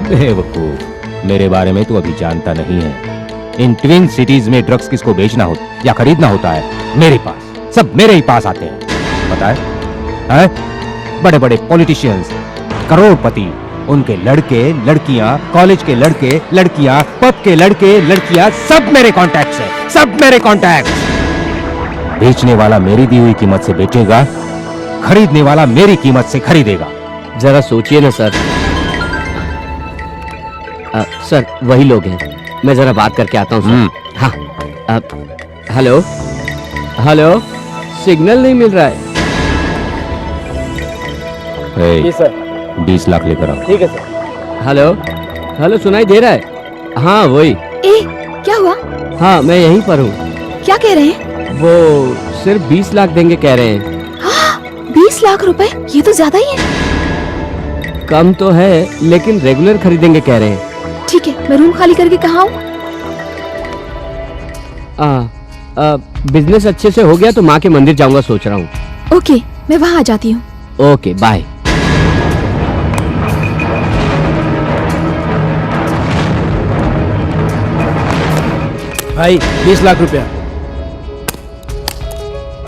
बेवकूफ, मेरे बारे में तो अभी जानता नहीं है। इन ट्विन सिटीज में ड्रग्स किसको बेचना होता या खरीदना होता है, मेरे पास, सब मेरे ही पास आते हैं। पता है? बड़े बड़े पॉलिटिशियंस, करोड़पति, उनके लड़के लड़कियां, कॉलेज के लड़के लड़कियां, पब के लड़के लड़कियां, सब मेरे कॉन्टैक्ट्स हैं, सब मेरे कॉन्टैक्ट्स। बेचने वाला मेरी दी हुई कीमत से बेचेगा, खरीदने वाला मेरी कीमत से खरीदेगा। जरा सोचिए ना सर। सर वही लोग हैं, मैं जरा बात करके आता हूँ सर। हाँ। हेलो हेलो, सिग्नल नहीं मिल रहा है। जी सर। 20 लाख लेकर आओ। ठीक है सर। हेलो हेलो, सुनाई दे रहा है? हाँ वही। ए, क्या हुआ? हाँ मैं यहीं पर हूँ। क्या कह रहे हैं? वो सिर्फ 20 लाख देंगे कह रहे हैं। 20 लाख रुपए? ये तो ज्यादा ही है। कम तो है लेकिन रेगुलर खरीदेंगे कह रहे हैं। ठीक है, मैं रूम खाली करके कहाँ हूँ? बिजनेस अच्छे से हो गया तो माँ के मंदिर जाऊंगा सोच रहा हूँ। ओके, मैं वहाँ आ जाती हूँ। Okay bye. भाई 20 लाख रुपया।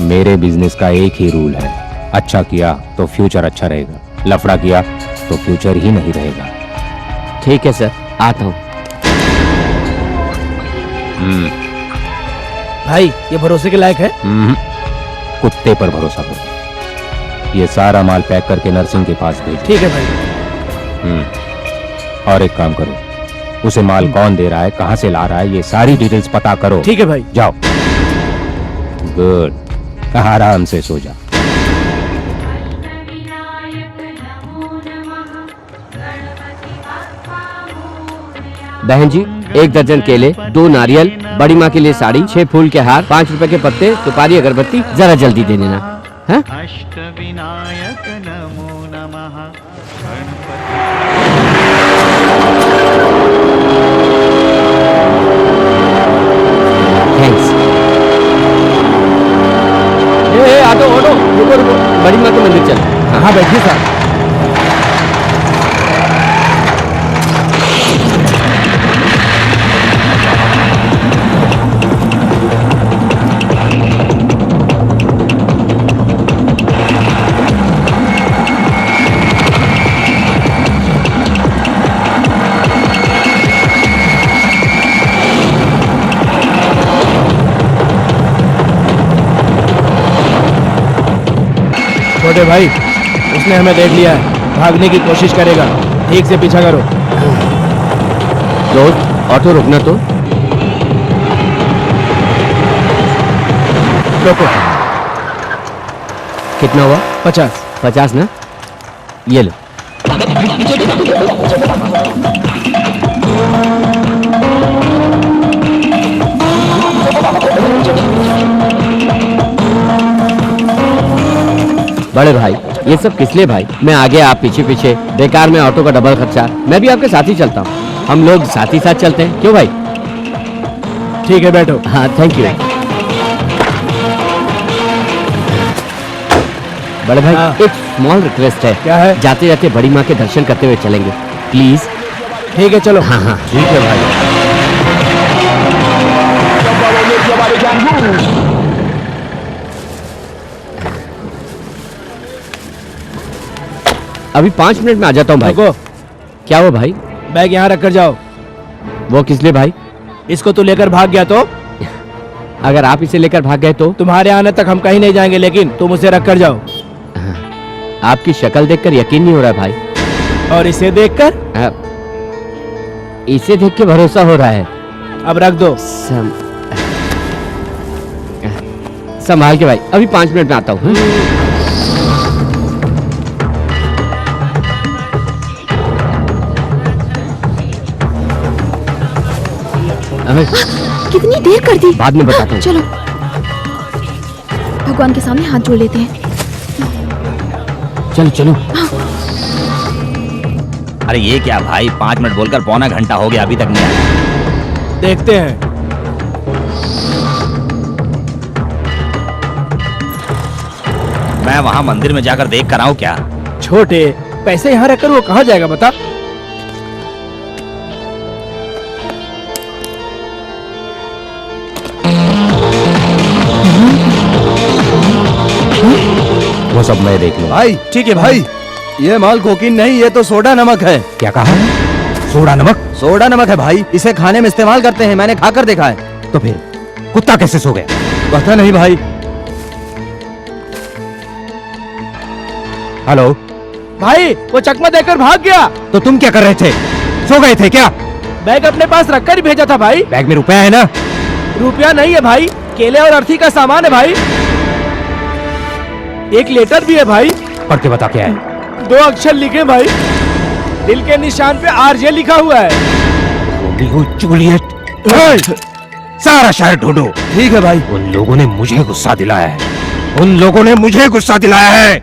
मेरे बिजनेस का एक ही रूल है, अच्छा किया तो फ्यूचर अच्छा रहेगा, लफड़ा किया तो फ्यूचर ही नहीं रहेगा। ठीक है सर, आता हूँ। भाई ये भरोसे के लायक है? कुत्ते पर भरोसा करो। ये सारा माल पैक करके नर्सिंग के पास भेजो। ठीक है भाई। और एक काम करो, उसे माल कौन दे रहा है, कहां से ला रहा है, ये सारी डिटेल्स पता करो। ठीक है भाई। जाओ। गुड, आराम से सो जा। बहन जी 1 दर्जन केले, 2 नारियल, बड़ी माँ के लिए साड़ी, 6 फूल के हार, 5 रुपए के पत्ते, सुपारी, अगरबत्ती, जरा जल्दी दे देना। हाँ? अष्टविनायक नमो नमः। थैंक्स। ऑटो ऑटो, रुको रुको, बड़ी माँ के मंदिर चल। हाँ बैठिए साहब। छोटे भाई, उसने हमें देख लिया है, भागने की कोशिश करेगा, ठीक से पीछा करो। दोस्त ऑटो रुकना तो। रोको। कितना हुआ? 50। 50 ना, ये लो। बड़े भाई ये सब किस लिए भाई? मैं आगे आप पीछे पीछे, बेकार में ऑटो का डबल खर्चा। मैं भी आपके साथ ही चलता हूँ, हम लोग साथ ही साथ चलते हैं, क्यों भाई? ठीक है बैठो। हाँ थैंक यू। बड़े भाई हाँ। एक स्मॉल रिक्वेस्ट है। क्या है? जाते जाते बड़ी माँ के दर्शन करते हुए चलेंगे प्लीज। ठीक है चलो। हाँ हाँ ठीक है भाई। अभी 5 मिनट में आ जाता हूँ भाई। रुको, क्या हुआ भाई? बैग यहाँ रख कर जाओ। वो किस लिए भाई? इसको तू लेकर भाग गया तो अगर आप इसे लेकर भाग गए तो? तुम्हारे आने तक हम कहीं नहीं जाएंगे, लेकिन तुम उसे रख कर जाओ। आपकी शक्ल देखकर यकीन नहीं हो रहा भाई। और इसे देखकर? इसे देख के भरोसा हो रहा है। अब रख दो। संभाल के भाई, अभी 5 मिनट में आता हूँ। कितनी देर कर दी। बाद में बताता हूँ। चलो भगवान के सामने हाथ जोड़ लेते हैं। चलो चलो। अरे ये क्या भाई, 5 मिनट बोलकर पौना घंटा हो गया, अभी तक नहीं आया। देखते हैं। मैं वहाँ मंदिर में जाकर देख कर आऊँ क्या? छोटे पैसे यहाँ रखकर वो कहाँ जाएगा बता? वो सब मैं देख लूँ। भाई ठीक है भाई, ये माल कोकीन नहीं, ये तो सोडा नमक है। क्या कहा? सोडा नमक? सोडा नमक है भाई, इसे खाने में इस्तेमाल करते हैं, मैंने खाकर देखा है। तो फिर कुत्ता कैसे सो गया? पता नहीं भाई। हेलो भाई वो चकमा देकर भाग गया। तो तुम क्या कर रहे थे? सो गए थे क्या? बैग अपने पास रखकर ही भेजा था भाई। बैग में रुपया है ना? रुपया नहीं है भाई, केले और अर्थी का सामान है भाई। एक लेटर भी है भाई। पढ़ के बता क्या है। 2 अक्षर लिखे भाई, दिल के निशान पे आरजे लिखा हुआ है। Romeo Juliet. सारा शहर ढूंढो। ठीक है भाई। उन लोगों ने मुझे गुस्सा दिलाया है, उन लोगों ने मुझे गुस्सा दिलाया है।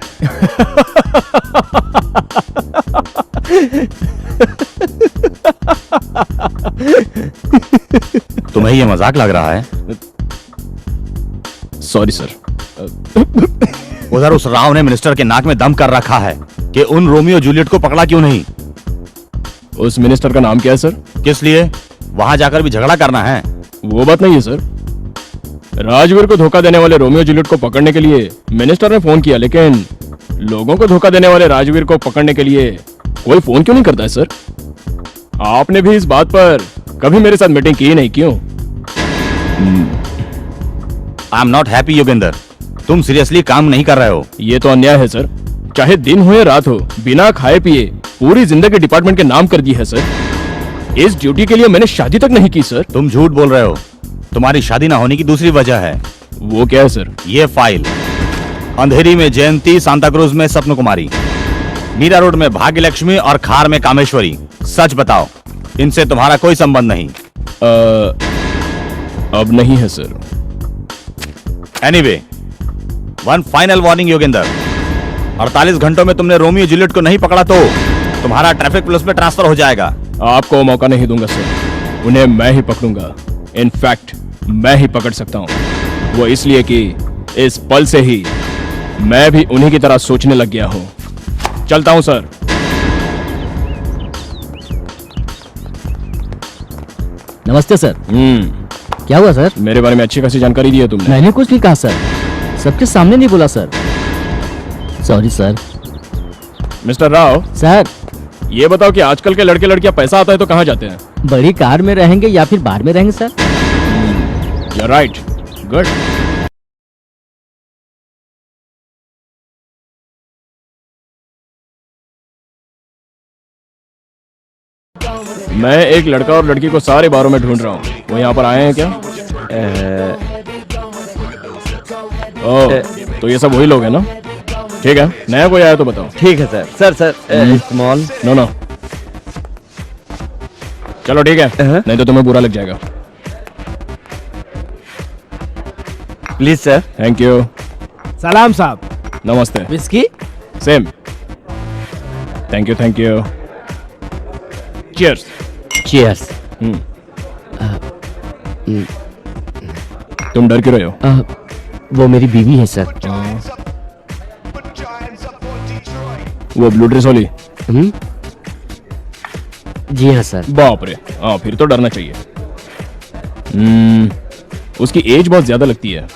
तुम्हें ये मजाक लग रहा है? Sorry sir. उधर उस राव ने मिनिस्टर के नाक में दम कर रखा है कि उन रोमियो जूलियट को पकड़ा क्यों नहीं? उस मिनिस्टर का नाम क्या है सर? किस लिए? वहां जाकर भी झगड़ा करना है? वो बात नहीं है सर। राजवीर को धोखा देने वाले रोमियो जूलियट को पकड़ने के लिए मिनिस्टर ने फोन किया, लेकिन लोगों को धोखा देने वाले राजवीर को पकड़ने के लिए कोई फोन क्यों नहीं करता है सर? आपने भी इस बात पर कभी मेरे साथ मीटिंग की नहीं, क्यों? I am not happy Yogendra, तुम सीरियसली काम नहीं कर रहे हो। ये तो अन्याय है सर। चाहे दिन हो या रात हो, बिना खाए पिए पूरी जिंदगी डिपार्टमेंट के नाम कर दी है सर। इस ड्यूटी के लिए मैंने शादी तक नहीं की सर। तुम झूठ बोल रहे हो। तुम्हारी शादी ना होने की दूसरी वजह है। वो क्या है सर? ये फाइल। अंधेरी में जयंती, सांता क्रूज में स्वप्न कुमारी, मीरा रोड में भाग्य लक्ष्मी और खार में कामेश्वरी। सच बताओ, इनसे तुम्हारा कोई संबंध नहीं? अब नहीं है sir. Anyway, one final warning Yogendra, 48 घंटों में तुमने रोमियो जूलियट को नहीं पकड़ा तो तुम्हारा ट्रैफिक पुलिस में ट्रांसफर हो जाएगा। आपको मौका नहीं दूंगा सर, उन्हें मैं ही पकड़ूंगा। इनफैक्ट मैं ही पकड़ सकता हूँ। वो इसलिए कि इस पल से ही मैं भी उन्हीं की तरह सोचने लग गया हूँ। चलता हूँ सर। नमस्ते सर। क्या हुआ सर? मेरे बारे में अच्छी खासी जानकारी दी है तुमने। मैंने कुछ नहीं कहा सर, सबके सामने नहीं बोला sir. Sorry sir. Mister Rao sir, ये बताओ कि आजकल के लड़के लड़कियां पैसा आता है तो कहाँ जाते हैं? बड़ी कार में रहेंगे या फिर बार में रहेंगे सर? You're right. Good. मैं एक लड़का और लड़की को सारे बारों में ढूंढ रहा हूँ। वो यहाँ पर आए हैं क्या? ओह, तो ये सब वही लोग हैं ना? ठीक है, नया कोई आया तो बताओ। ठीक है sir. Sir small. No no, चलो ठीक है, नहीं तो तुम्हें बुरा लग जाएगा। Please sir. Thank you. सलाम साहब। नमस्ते। Whisky? Same. Thank you thank you. Cheers. Cheers. तुम डर क्यों रहे हो? वो मेरी बीवी है सर। वो ब्लू ड्रेस वाली? जी हाँ सर। बाप रे, हाँ फिर तो डरना चाहिए। उसकी एज बहुत ज्यादा लगती है।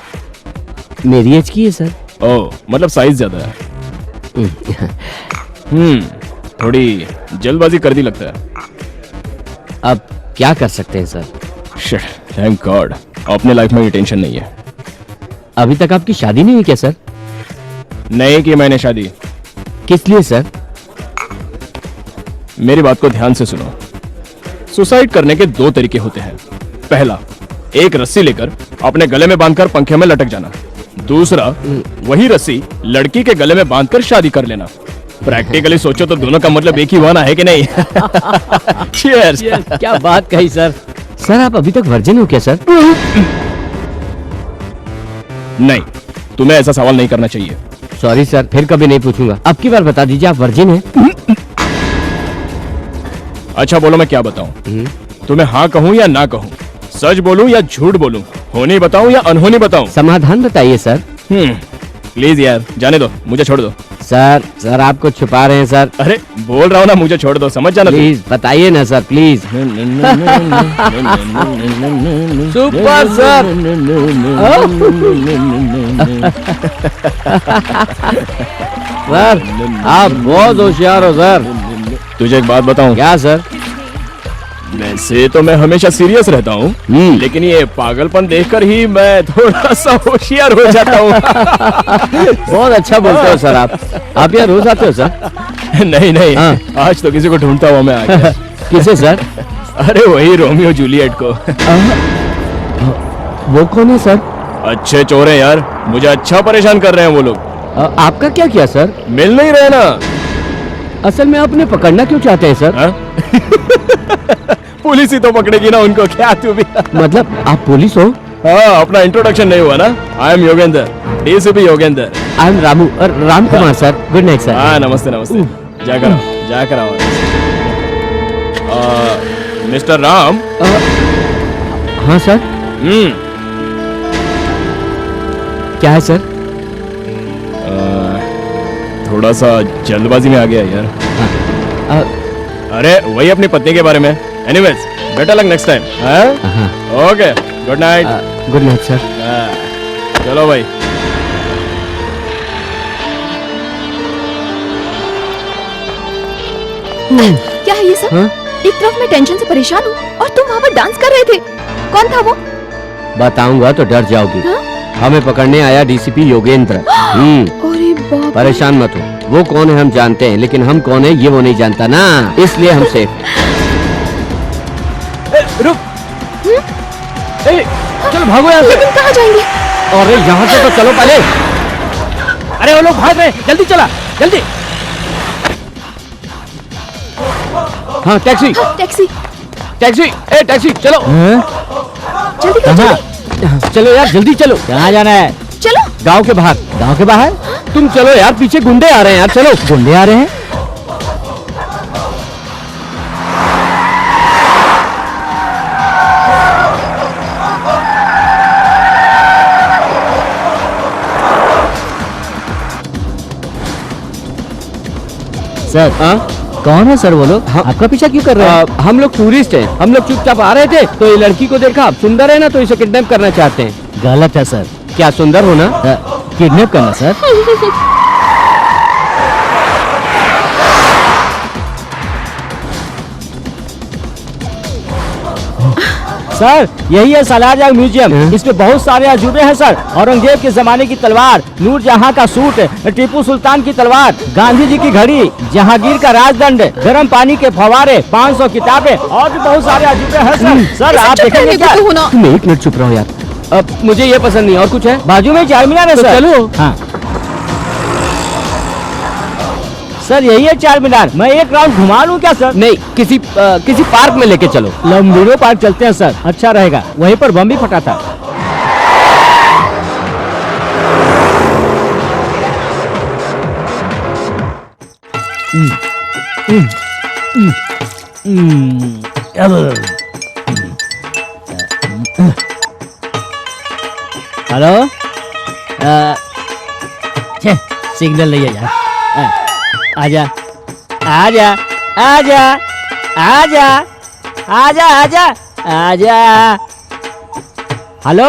मेरी एज की है सर। ओह, मतलब साइज ज्यादा है। थोड़ी जल्दबाजी कर दी लगता है। अब क्या कर सकते हैं सर। शिट, थैंक गॉड अपने लाइफ में ये टेंशन नहीं है। अभी तक आपकी शादी नहीं हुई क्या सर? नहीं की मैंने शादी। किस लिए सर? मेरी बात को ध्यान से सुनो। सुसाइड करने के 2 तरीके होते हैं। पहला, एक रस्सी लेकर अपने गले में बांधकर पंखे में लटक जाना। दूसरा, वही रस्सी लड़की के गले में बांधकर शादी कर लेना। प्रैक्टिकली सोचो तो दोनों का मतलब एक ही हुआ ना, है कि नहीं? Cheers! क्या बात कही सर। सर आप अभी तक वर्जिन हो क्या सर? नहीं, तुम्हें ऐसा सवाल नहीं करना चाहिए। सॉरी सर, फिर कभी नहीं पूछूंगा। अब की बार बता दीजिए आप वर्जिन हैं? अच्छा बोलो, मैं क्या बताऊं? तुम्हें हाँ कहूं या ना कहूं? सच बोलूं या झूठ बोलूं? होनी बताऊं या अनहोनी बताऊं? समाधान बताइए सर। प्लीज यार, जाने दो, मुझे छोड़ दो। सर सर आप कुछ छुपा रहे हैं सर। अरे बोल रहा हूं ना, मुझे छोड़ दो, समझ जाना। प्लीज बताइए ना sir, please. Super sir. Sir आप बहुत होशियार हो सर। तुझे एक बात बताऊं? क्या सर? वैसे तो मैं हमेशा सीरियस रहता हूँ, लेकिन ये पागलपन देखकर ही मैं थोड़ा सा होशियार हो जाता हूँ। बहुत अच्छा बोलते हो सर आप यहाँ रोज आते हो सर? नहीं नहीं, हाँ। आज तो किसी को ढूंढता हुआ मैं आ गया। किसे सर? अरे वही रोमियो जूलियट को। वो कौन है सर? अच्छे चोर हैं यार, मुझे अच्छा परेशान कर रहे हैं वो लोग। आपका क्या किया सर? मिल नहीं रहे ना। असल में आपने पकड़ना क्यों चाहते हैं सर? पुलिस ही तो पकड़ेगी ना उनको, क्या तू भी? मतलब आप पुलिस हो? हाँ, अपना इंट्रोडक्शन नहीं हुआ ना। आई am Yogendra, DCP Yogendra. I am Ramu, Ram Kumar sir. Good night sir. हाँ नमस्ते नमस्ते। जाकर आओ। मिस्टर राम। हाँ सर। क्या है सर? थोड़ा सा जल्दबाजी में आ गया यार। अरे वही अपनी पत्नी के बारे में। Anyways, better luck next time. Okay, good night. Good night sir. चलो भाई। क्या है ये सब? एक तरफ मैं टेंशन से परेशान हूँ और तुम वहाँ पर डांस कर रहे थे। कौन था वो? बताऊंगा तो डर जाओगी। हमें पकड़ने आया डीसीपी योगेंद्र। अरे बाप। परेशान मत हो, वो कौन है हम जानते हैं, लेकिन हम कौन है ये वो नहीं जानता ना, इसलिए हम सेफ। रुक। चलो भागो यहाँ से। लेकिन कहाँ जाएंगे? अरे यहाँ से तो चलो पहले। अरे वो लोग भाग रहे, जल्दी चला, जल्दी। हाँ टैक्सी। टैक्सी। टैक्सी, ए टैक्सी, चलो। जल्दी करो, जल्दी। चलो यार जल्दी चलो। कहाँ जाना है? चलो। गांव के बाहर। गांव के बाहर? तुम चलो यार, पीछे गुंडे आ रहे हैं यार। चलो। गुंडे आ रहे हैं? सर कौन है सर वो लोग? आपका पीछा क्यों कर रहे हैं? हम लोग टूरिस्ट हैं, हम लोग चुपचाप आ रहे थे तो ये लड़की को देखा, आप सुंदर है ना तो इसे किडनैप करना चाहते हैं। गलत है सर। क्या सुंदर होना किडनैप करना सर? सर यही है सालारजंग म्यूजियम। इसमें बहुत सारे अजूबे हैं सर। औरंगजेब के जमाने की तलवार, नूरजहां का सूट, टीपू सुल्तान की तलवार, गांधी जी की घड़ी, जहांगीर का राजदंड, गर्म पानी के फवारे, 500 किताबें और भी बहुत सारे अजूबे हैं सर। सर आप देखेंगे क्या? तुम एक मिनट चुप रहो यार। अब मुझे ये पसंद नहीं। और कुछ है? बाजू में चार मीनार है सर। चलो। हाँ सर यही है चार मीनार। मैं एक राउंड घुमा लूं क्या सर? नहीं, किसी पार्क में लेके चलो। लंबूरो पार्क चलते हैं सर, अच्छा रहेगा, वहीं पर बम भी फटा था। हेलो। सिग्नल नहीं है यार। आजा आजा आजा आजा आजा आजा आजा। हेलो,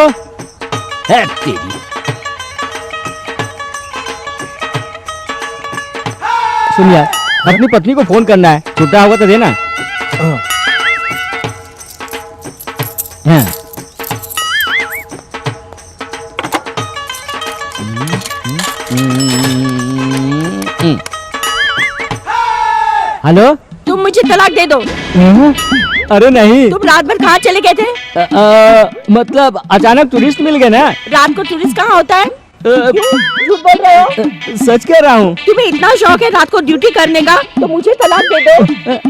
है तेरी। सुन यार, अपनी पत्नी को फोन करना है, छुट्टा होगा तो देना। हाँ। हेलो, तुम मुझे तलाक दे दो। अरे नहीं, तुम रात भर कहाँ चले गए थे? मतलब अचानक टूरिस्ट मिल गए ना। रात को टूरिस्ट कहाँ होता है? अ, झूठ बोल रहे हो। सच कह रहा हूँ। तुम्हें इतना शौक है रात को ड्यूटी करने का, तो मुझे तलाक दे दो।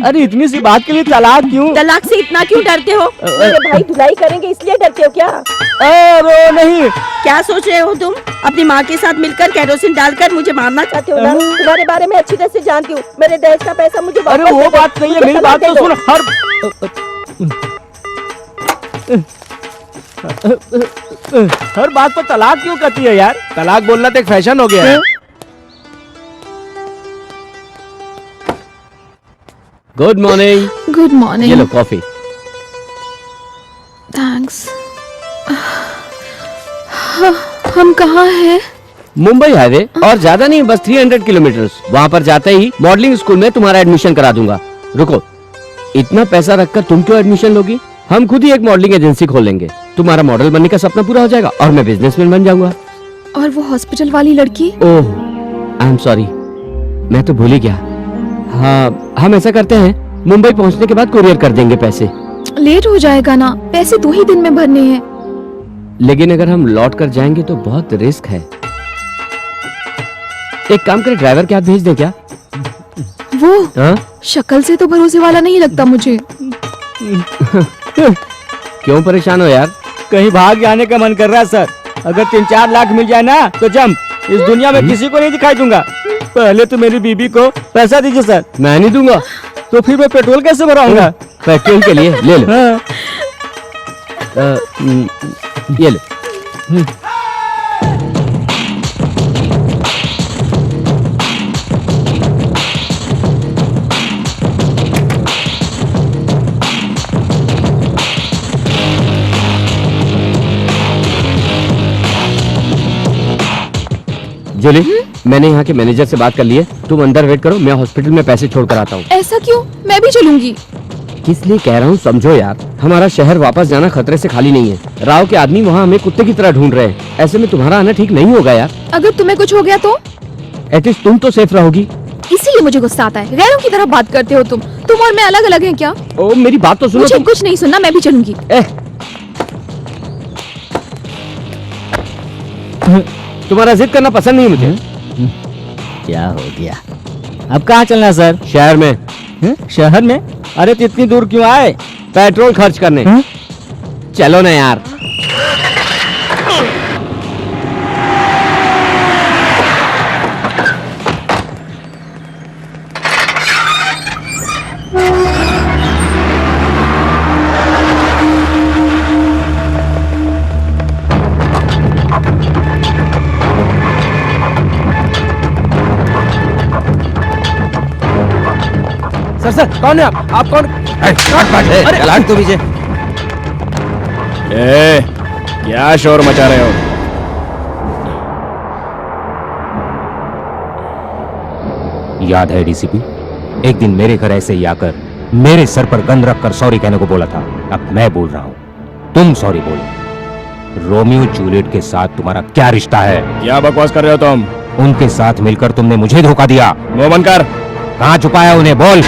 अरे इतनी सी बात के लिए तलाक क्यों? तलाक से इतना क्यों डरते हो? मेरे भाई धुलाई करेंगे इसलिए डरते हो क्या? अरे नहीं। क्या सोच रहे हो तुम? अपनी माँ के साथ मिलकर केरोसिन डालकर मुझे मारना चाहते हो ना? तुम्हारे बारे में अच्छी तरह से जानती हूँ। मेरे दहेज का पैसा मुझे वापस अरे वो दे दो। बात नहीं है, मुझे मेरी तलाक बात तो दे सुन। हर बात पर तलाक क्यों कहती है यार? तलाक बोलना तो एक फैशन हो गया है। Good morning. गुड ये मॉर्निंग। लो कॉफी। थैंक्स। हम कहाँ हैं? मुंबई हाईवे, और ज्यादा नहीं, बस 300 किलोमीटर। वहाँ पर जाते ही मॉडलिंग स्कूल में तुम्हारा एडमिशन करा दूंगा। रुको, इतना पैसा रखकर तुम क्यों एडमिशन लोगी? हम खुद ही एक मॉडलिंग एजेंसी खोलेंगे, तुम्हारा मॉडल बनने का सपना पूरा हो जाएगा और मैं बिजनेसमैन बन जाऊंगा। और वो हॉस्पिटल वाली लड़की? ओह, आई एम सॉरी, मैं तो भूल ही गया। हाँ, हम ऐसा करते हैं, मुंबई पहुंचने के बाद कुरियर कर देंगे पैसे। लेट हो जाएगा ना, पैसे 2 ही दिन में भरने हैं। लेकिन अगर हम लौट कर जाएंगे तो बहुत रिस्क है। एक काम करें, ड्राइवर के हाथ भेज दें क्या? वो हाँ? शक्ल से तो भरोसे वाला नहीं लगता मुझे। क्यों परेशान हो यार? कहीं भाग जाने का मन कर रहा है सर। अगर 3-4 लाख मिल जाए ना तो जम, इस दुनिया में किसी को नहीं दिखाई दूंगा। पहले तो मेरी बीबी को पैसा दीजिए सर। मैं नहीं दूंगा। तो फिर मैं पेट्रोल कैसे भराऊंगा? पेट्रोल के लिए ले लो। हाँ। ये लो। जूली, मैंने यहाँ के मैनेजर से बात कर ली है, तुम अंदर वेट करो, मैं हॉस्पिटल में पैसे छोड़ कर आता हूँ। ऐसा क्यों? मैं भी चलूंगी। किस लिए कह रहा हूँ समझो यार, हमारा शहर वापस जाना खतरे से खाली नहीं है। राव के आदमी वहाँ हमें कुत्ते की तरह ढूंढ रहे हैं। ऐसे में तुम्हारा आना ठीक नहीं होगा यार। अगर तुम्हें कुछ हो गया तो? एटलीस्ट तुम तो सेफ रहोगी। इसीलिए मुझे गुस्सा आता है, गैरों की तरह बात करते हो तुम। तुम और मैं अलग अलग हैं क्या? ओ मेरी बात तो सुनो। मुझे कुछ नहीं सुनना, मैं भी चलूंगी। तुम्हारा जिद करना पसंद नहीं मुझे। क्या हो गया? अब कहाँ चलना है सर? शहर में। शहर में? अरे तो इतनी दूर क्यों आए? पेट्रोल खर्च करने। चलो ना यार। सर कौन है आप कौन? लाट तो पीछे। ए, क्या शोर मचा रहे हो? याद है डीसीपी, एक दिन मेरे घर ऐसे ही आकर मेरे सर पर गन रखकर सॉरी कहने को बोला था। अब मैं बोल रहा हूं, तुम सॉरी बोलो। रोमियो जूलियट के साथ तुम्हारा क्या रिश्ता है? क्या बकवास कर रहे हो तुम? उनके साथ मिलकर तुमने मुझे धोखा दिया। मुंह बंद कर। कहां छुपाया उन्हें, बोल।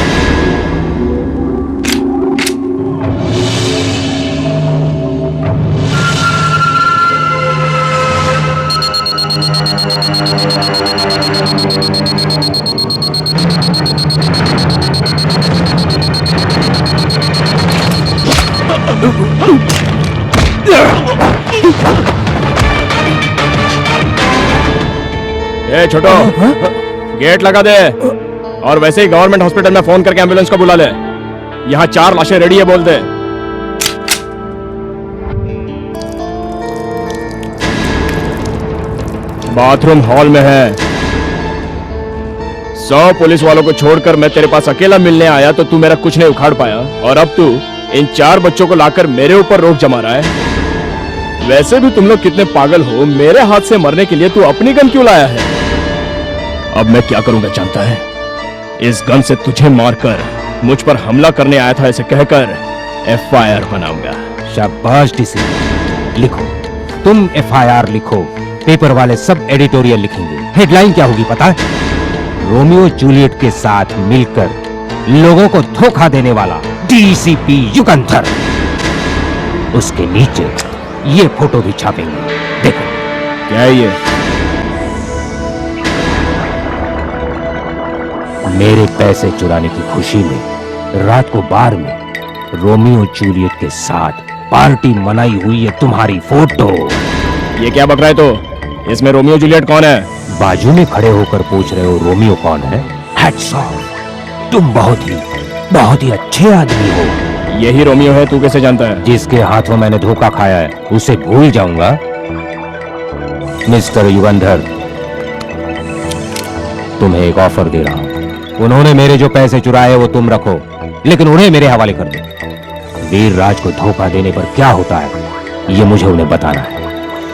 ए छोटो, गेट लगा दे। और वैसे ही गवर्नमेंट हॉस्पिटल में फोन करके एम्बुलेंस को बुला ले। यहाँ 4 लाशें रेडी है, बोल दे। बाथरूम हॉल में है। 100 पुलिस वालों को छोड़कर मैं तेरे पास अकेला मिलने आया तो तू मेरा कुछ नहीं उखाड़ पाया, और अब तू इन 4 बच्चों को लाकर मेरे ऊपर रोक जमा रहा है। वैसे भी तुम लोग कितने पागल हो, मेरे हाथ से मरने के लिए तू अपनी गन क्यों लाया है? अब मैं क्या करूंगा जानता है? इस गन से तुझे मारकर मुझ पर हमला करने आया था ऐसे कहकर FIR बनाऊंगा। शाबाश डीसी, लिखो, तुम FIR लिखो, पेपर वाले सब एडिटोरियल लिखेंगे। हेडलाइन क्या होगी पता है? रोमियो जूलियट के साथ मिलकर लोगों को धोखा देने वाला DCP युगंधर। उसके नीचे ये फोटो भी छापेंगे, देखो। क्या है ये? मेरे पैसे चुराने की खुशी में रात को बार में रोमियो जूलियट के साथ पार्टी मनाई हुई है तुम्हारी फोटो। ये क्या बक रहा है तो? इसमें रोमियो जूलियट कौन है? बाजू में खड़े होकर पूछ रहे हो रोमियो कौन है? हैट्स ऑफ, तुम बहुत ही अच्छे आदमी हो। यही रोमियो है, तू कैसे जानता है? जिसके हाथों मैंने धोखा खाया है उसे भूल जाऊंगा? मिस्टर युगंधर, तुम्हें एक ऑफर दे रहा हूं। उन्होंने मेरे जो पैसे चुराए वो तुम रखो, लेकिन उन्हें मेरे हवाले कर दो। वीर राज को धोखा देने पर क्या होता है ये मुझे उन्हें बताना है।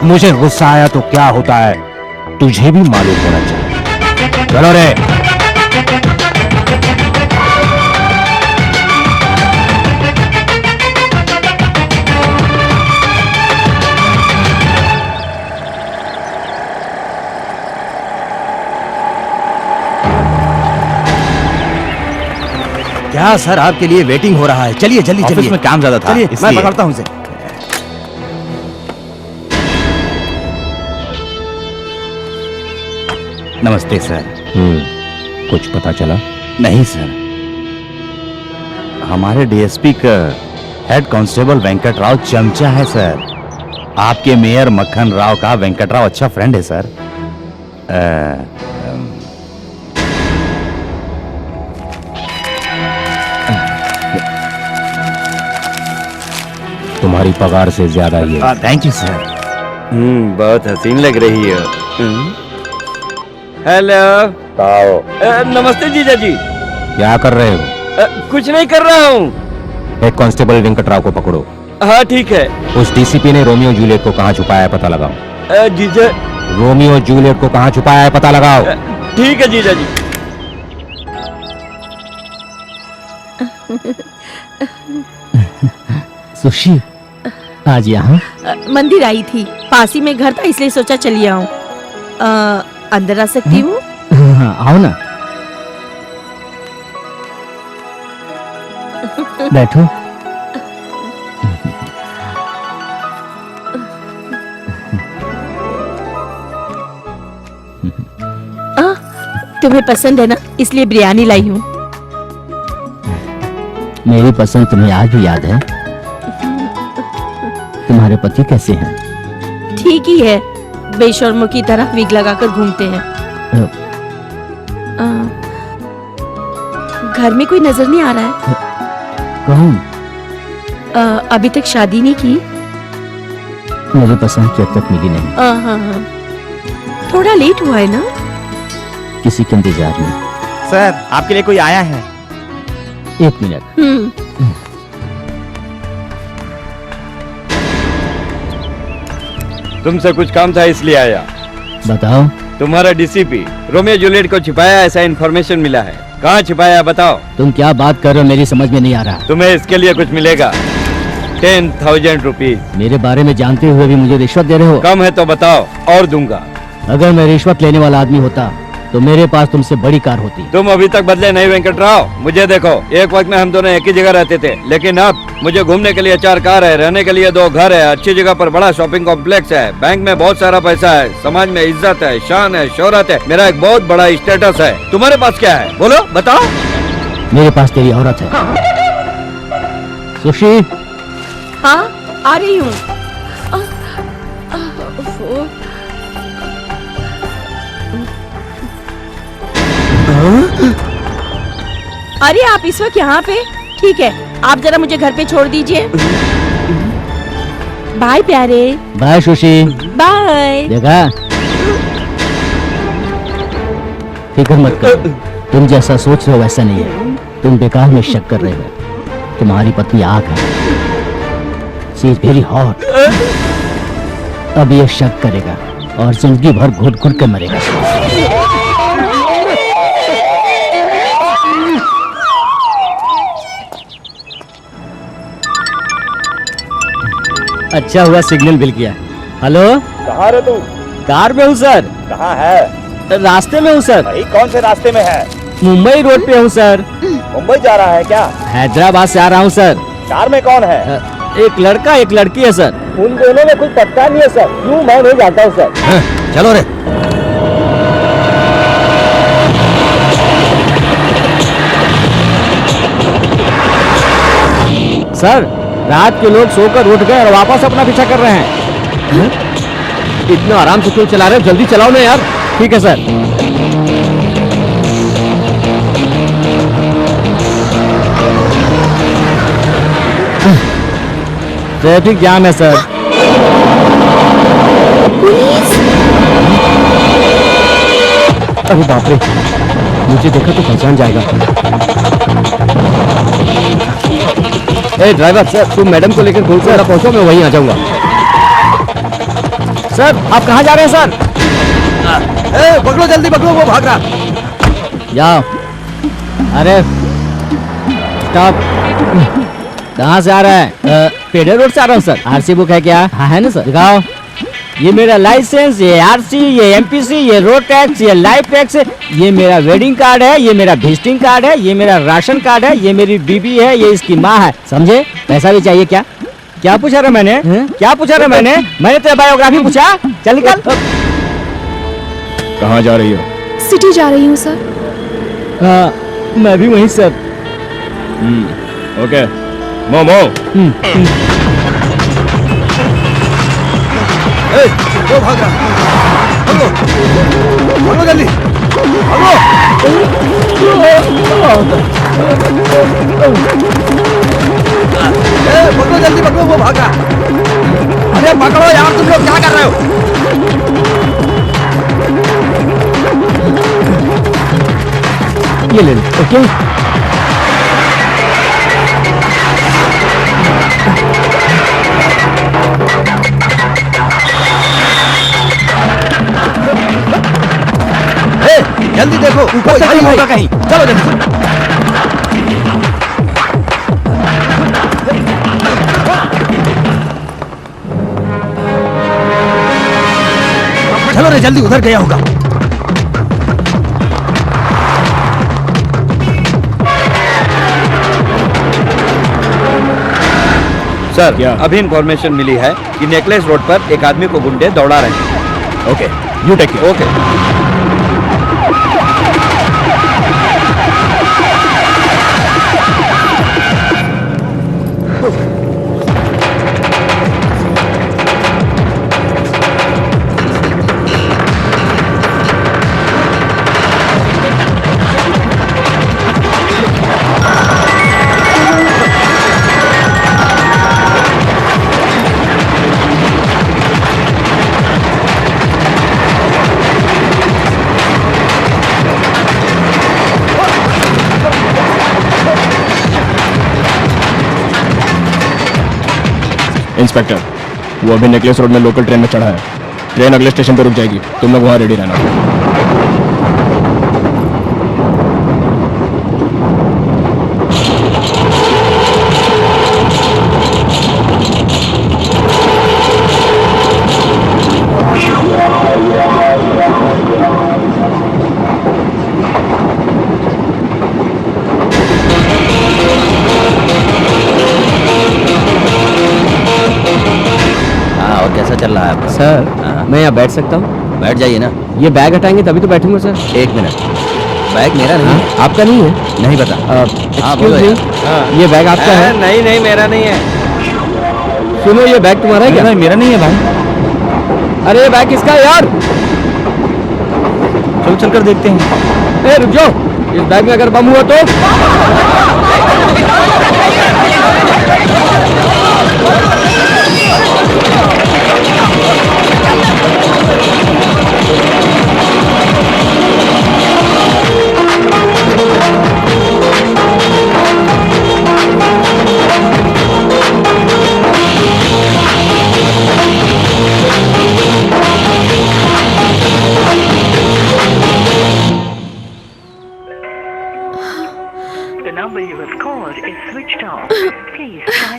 मुझे गुस्सा आया तो क्या होता है तुझे भी मालूम होना चाहिए। चलो रे। क्या सर, आपके लिए वेटिंग हो रहा है। चलिए जल्दी ऑफिस चलिए। में काम ज्यादा था, चलिए मैं इसलिए। पकड़ता हूँ इसे। नमस्ते सर। कुछ पता चला? नहीं सर, हमारे DSP का हेड कांस्टेबल वेंकट राव चमचा है सर। आपके मेयर मक्खन राव का वेंकट राव अच्छा फ्रेंड है सर। तुम्हारी पगार से ज्यादा ये। Thank you sir. बहुत हसीन लग रही है। हेलो। नमस्ते जीजा जी। क्या कर रहे हो? कुछ नहीं कर रहा हूँ। हेड कांस्टेबल वेंकट राव को पकड़ो। हाँ ठीक है। उस DCP ने रोमियो जूलियट को कहाँ छुपाया है पता लगाओ। जीजा। रोमियो जूलियट को कहाँ छुपाया है पता लगाओ। ठीक है जीजा जी। सुशी, आज यहाँ? मंदिर आई थी, पास ही में घर था इसलिए सोचा चली आऊं। अंदर आ सकती हूँ? हाँ, आओ ना, बैठो। तुम्हें पसंद है ना, इसलिए बिरयानी लाई हूँ। मेरी पसंद तुम्हें आज भी याद है। तुम्हारे पति कैसे हैं? ठीक ही है, बेशर्मों की तरह विग लगाकर घूमते हैं। घर में कोई नजर नहीं आ रहा है। कौन? अभी तक शादी नहीं की। मेरी पसंद की अब तक मिली नहीं। हाँ। थोड़ा लेट हुआ है ना? किसी के इंतजार में। सर, आपके लिए कोई आया है। 1 मिनट। तुमसे कुछ काम था इसलिए आया। बताओ। तुम्हारा DCP रोमियो जूलियट को छिपाया ऐसा इन्फॉर्मेशन मिला है। कहाँ छिपाया बताओ। तुम क्या बात कर रहे हो, मेरी समझ में नहीं आ रहा। तुम्हें इसके लिए कुछ मिलेगा, 10,000 रुपीज। मेरे बारे में जानते हुए भी मुझे रिश्वत दे रहे हो? कम है तो बताओ और दूंगा। अगर मैं रिश्वत लेने वाला आदमी होता तो मेरे पास तुमसे बड़ी कार होती। तुम अभी तक बदले नहीं वेंकट राव। मुझे देखो, एक वक्त में हम दोनों एक ही जगह रहते थे, लेकिन अब मुझे घूमने के लिए 4 कार है, रहने के लिए 2 घर है, अच्छी जगह पर बड़ा शॉपिंग कॉम्प्लेक्स है, बैंक में बहुत सारा पैसा है, समाज में इज्जत है, शान है, शोहरत है, मेरा एक बहुत बड़ा स्टेटस है। तुम्हारे पास क्या है बोलो, बताओ। मेरे पास तेरी औरत है। सुशी। हाँ, आ रही हूँ। अरे आप इस वक्त यहाँ पे? ठीक है, आप जरा मुझे घर पे छोड़ दीजिए। बाय प्यारे। बाय सुशी। बाय। देखा, फिक्र मत कर, तुम जैसा सोच रहे हो वैसा नहीं है। तुम बेकार में शक कर रहे हो। तुम्हारी पत्नी आग है। She is very hot. अब ये शक करेगा और जिंदगी भर घुट घुट के मरेगा। अच्छा हुआ सिग्नल मिल गया। हेलो, कहाँ रे तू? कार में हूँ सर। कहाँ है? रास्ते में हूँ सर। भाई कौन से रास्ते में है? मुंबई रोड पे हूँ सर। मुंबई जा रहा है क्या? हैदराबाद से आ रहा हूँ सर। कार में कौन है? एक लड़का एक लड़की है सर। उन दोनों में कुछ पता नहीं है सर। क्यों? मैं नहीं जानता हूँ सर। चलो रे। सर, रात के लोग सोकर उठ गए और वापस अपना पीछा कर रहे हैं। इतना आराम से क्यों चला रहे हो? जल्दी चलाओ ना यार। ठीक है सर। ट्रैफिक जाम है सर। अरे बाप रे, मुझे देखा तो पहचान जाएगा। ए ड्राइवर सर, तुम मैडम को लेकर कौन सा पहुंचो, मैं वहीं आ जाऊंगा। सर, आप कहाँ जा रहे हैं सर? पकड़ो जल्दी पकड़ो, वो भाग रहा। जाओ। अरे स्टॉप। कहाँ से आ रहा है? पेड़े रोड से आ रहा हूँ सर। आरसी बुक है क्या? हाँ है ना सर। दिखाओ। ये मेरा लाइसेंस, ये आरसी, ये एमपीसी, ये रोड टैक्स, ये लाइफ टैक्स, ये मेरा वेडिंग कार्ड है, ये मेरा विजिटिंग कार्ड है, ये मेरा राशन कार्ड है, ये मेरी बीबी है, ये इसकी माँ है। समझे? पैसा भी चाहिए क्या? क्या पूछा रहा मैंने? क्या पूछा रहा मैंने? मैंने तेरा बायोग्राफी पूछा? चल निकल। कहाँ जा रही हो? सिटी जा रही हूँ सर। हाँ, मैं भी वहीं सर। ओके, मोमो। वो भाग रहा। भागो, भागो जल्दी, भागो। पकड़ो जल्दी पकड़ो, वो भाग रहा। अरे पकड़ो यार, तुम लोग क्या कर रहे हो? ये ले लो। ओके। जल्दी देखो, ऊपर नहीं होगा कहीं। चलो जल्दी। चलो रे जल्दी, उधर गया होगा। सर, क्या? अभी इंफॉर्मेशन मिली है कि नेकलेस रोड पर एक आदमी को गुंडे दौड़ा रहे हैं। Okay, you take care. Okay. Inspector, वो अभी नेकलेस रोड में लोकल ट्रेन में चढ़ा है। ट्रेन अगले स्टेशन पर रुक जाएगी, तुम लोग वहाँ रेडी रहना। और कैसा चल रहा है आपका? सर, मैं यहाँ बैठ सकता हूँ? बैठ जाइए ना। ये बैग हटाएंगे तभी तो बैठूंगा सर। एक मिनट, बैग मेरा नहीं है। आपका नहीं है? नहीं पता। एक्सक्यूज मी, ये बैग आपका है? नहीं नहीं, मेरा नहीं है। सुनो, ये बैग तुम्हारा है क्या? मेरा नहीं है भाई। अरे ये बैग किसका है यार? चलो चलकर देखते हैं। ए रुक जाओ, इस बैग में अगर बम हुआ तो?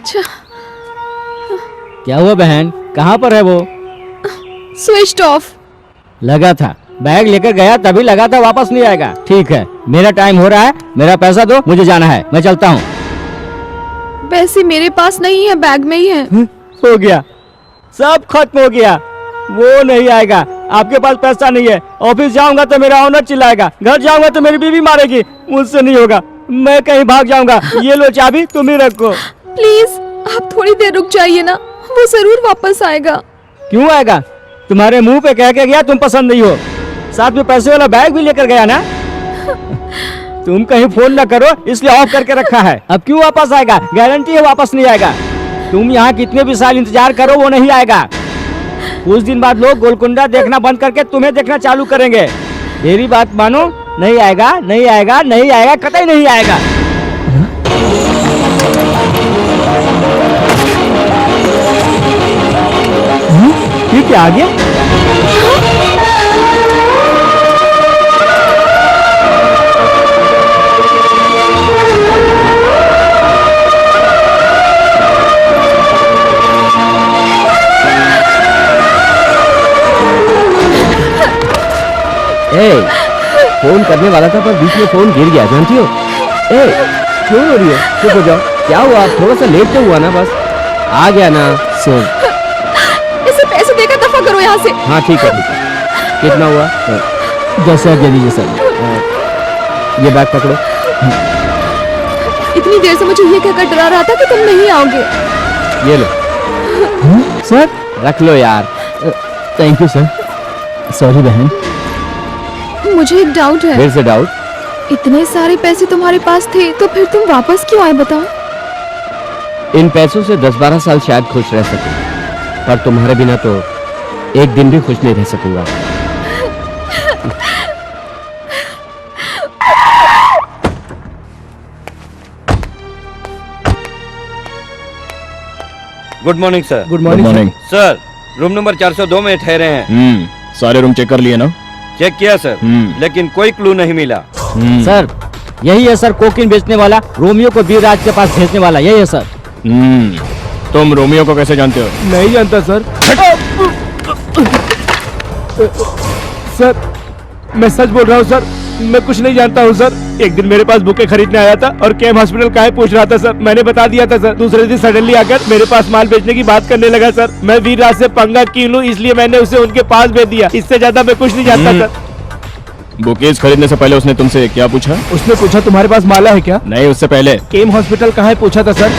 अच्छा, क्या हुआ बहन, कहाँ पर है वो? Switch off. लगा था, बैग लेकर गया तभी लगा था वापस नहीं आएगा। ठीक है, मेरा टाइम हो रहा है, मेरा पैसा दो, मुझे जाना है, मैं चलता हूँ। पैसे मेरे पास नहीं है, बैग में ही है। हो गया, सब खत्म हो गया, वो नहीं आएगा। आपके पास पैसा नहीं है, ऑफिस जाऊंगा तो मेरा ऑनर चिल्लाएगा, घर जाऊंगा तो मेरी बीवी मारेगी, मुझसे नहीं होगा, मैं कहीं भाग जाऊंगा। ये लो चाबी, तुम ही रखो। प्लीज आप थोड़ी देर रुक जाइए ना, वो जरूर वापस आएगा। क्यों आएगा? तुम्हारे मुंह पे कह के गया तुम पसंद नहीं हो, साथ में पैसे वाला बैग भी लेकर गया ना। तुम कहीं फोन न करो इसलिए ऑफ करके रखा है। अब क्यों वापस आएगा? गारंटी है वापस नहीं आएगा। तुम यहाँ कितने भी साल इंतजार करो, वो नहीं आएगा। कुछ दिन बाद लोग गोलकुंडा देखना बंद करके तुम्हें देखना चालू करेंगे। मेरी बात मानो, नहीं आएगा, नहीं आएगा, नहीं आएगा, कतई नहीं आएगा। ठीक है, आ गया। फोन करने वाला था पर बीच में फोन गिर गया, जानती हो? क्यों हो रही हो? चुप हो जाओ। क्या हुआ? थोड़ा सा लेट तो हुआ ना, बस आ गया ना। सुन, इसे पैसे देकर दफा करो यहाँ से। हाँ ठीक है, ठीक है। कितना हुआ? 10,000 दे दीजिए सर। ये बैग पकड़ो। इतनी देर से मुझे ये कहकर डरा रहा था कि तुम नहीं आओगे। ये लो सर, रख लो यार। Thank you sir. सॉरी बहन। मुझे एक डाउट है। फिर से डाउट? इतने सारे पैसे तुम्हारे पास थे तो फिर तुम वापस क्यों आए, बताओ? इन पैसों से 10-12 साल शायद खुश रह सकूं, पर तुम्हारे बिना तो एक दिन भी खुश नहीं रह सकूंगा। Good morning sir. Good good morning. Sir, room number 402 में ठहरे हैं। सारे रूम चेक कर लिए ना? चेक किया सर, लेकिन कोई क्लू नहीं मिला। सर, यही है सर कोकीन बेचने वाला, रोमियो को वीरराज के पास भेजने वाला, यही है सर। तुम रोमियो को कैसे जानते हो? नहीं जानता सर। सर, मैं सच बोल रहा हूँ सर, मैं कुछ नहीं जानता हूँ सर। एक दिन मेरे पास बुके खरीदने आया था और केम हॉस्पिटल का है पूछ रहा था सर, मैंने बता दिया था सर। दूसरे दिन सडनली आकर मेरे पास माल बेचने की बात करने लगा सर। मैं वीरराज से पंगा क्यों लूं, इसलिए मैंने उसे उनके पास भेज दिया। इससे ज्यादा मैं कुछ नहीं जानता सर। बुकेज खरीदने से पहले उसने तुमसे क्या पूछा? उसने पूछा तुम्हारे पास माला है क्या? नहीं, उससे पहले केम हॉस्पिटल कहाँ है पूछा था सर।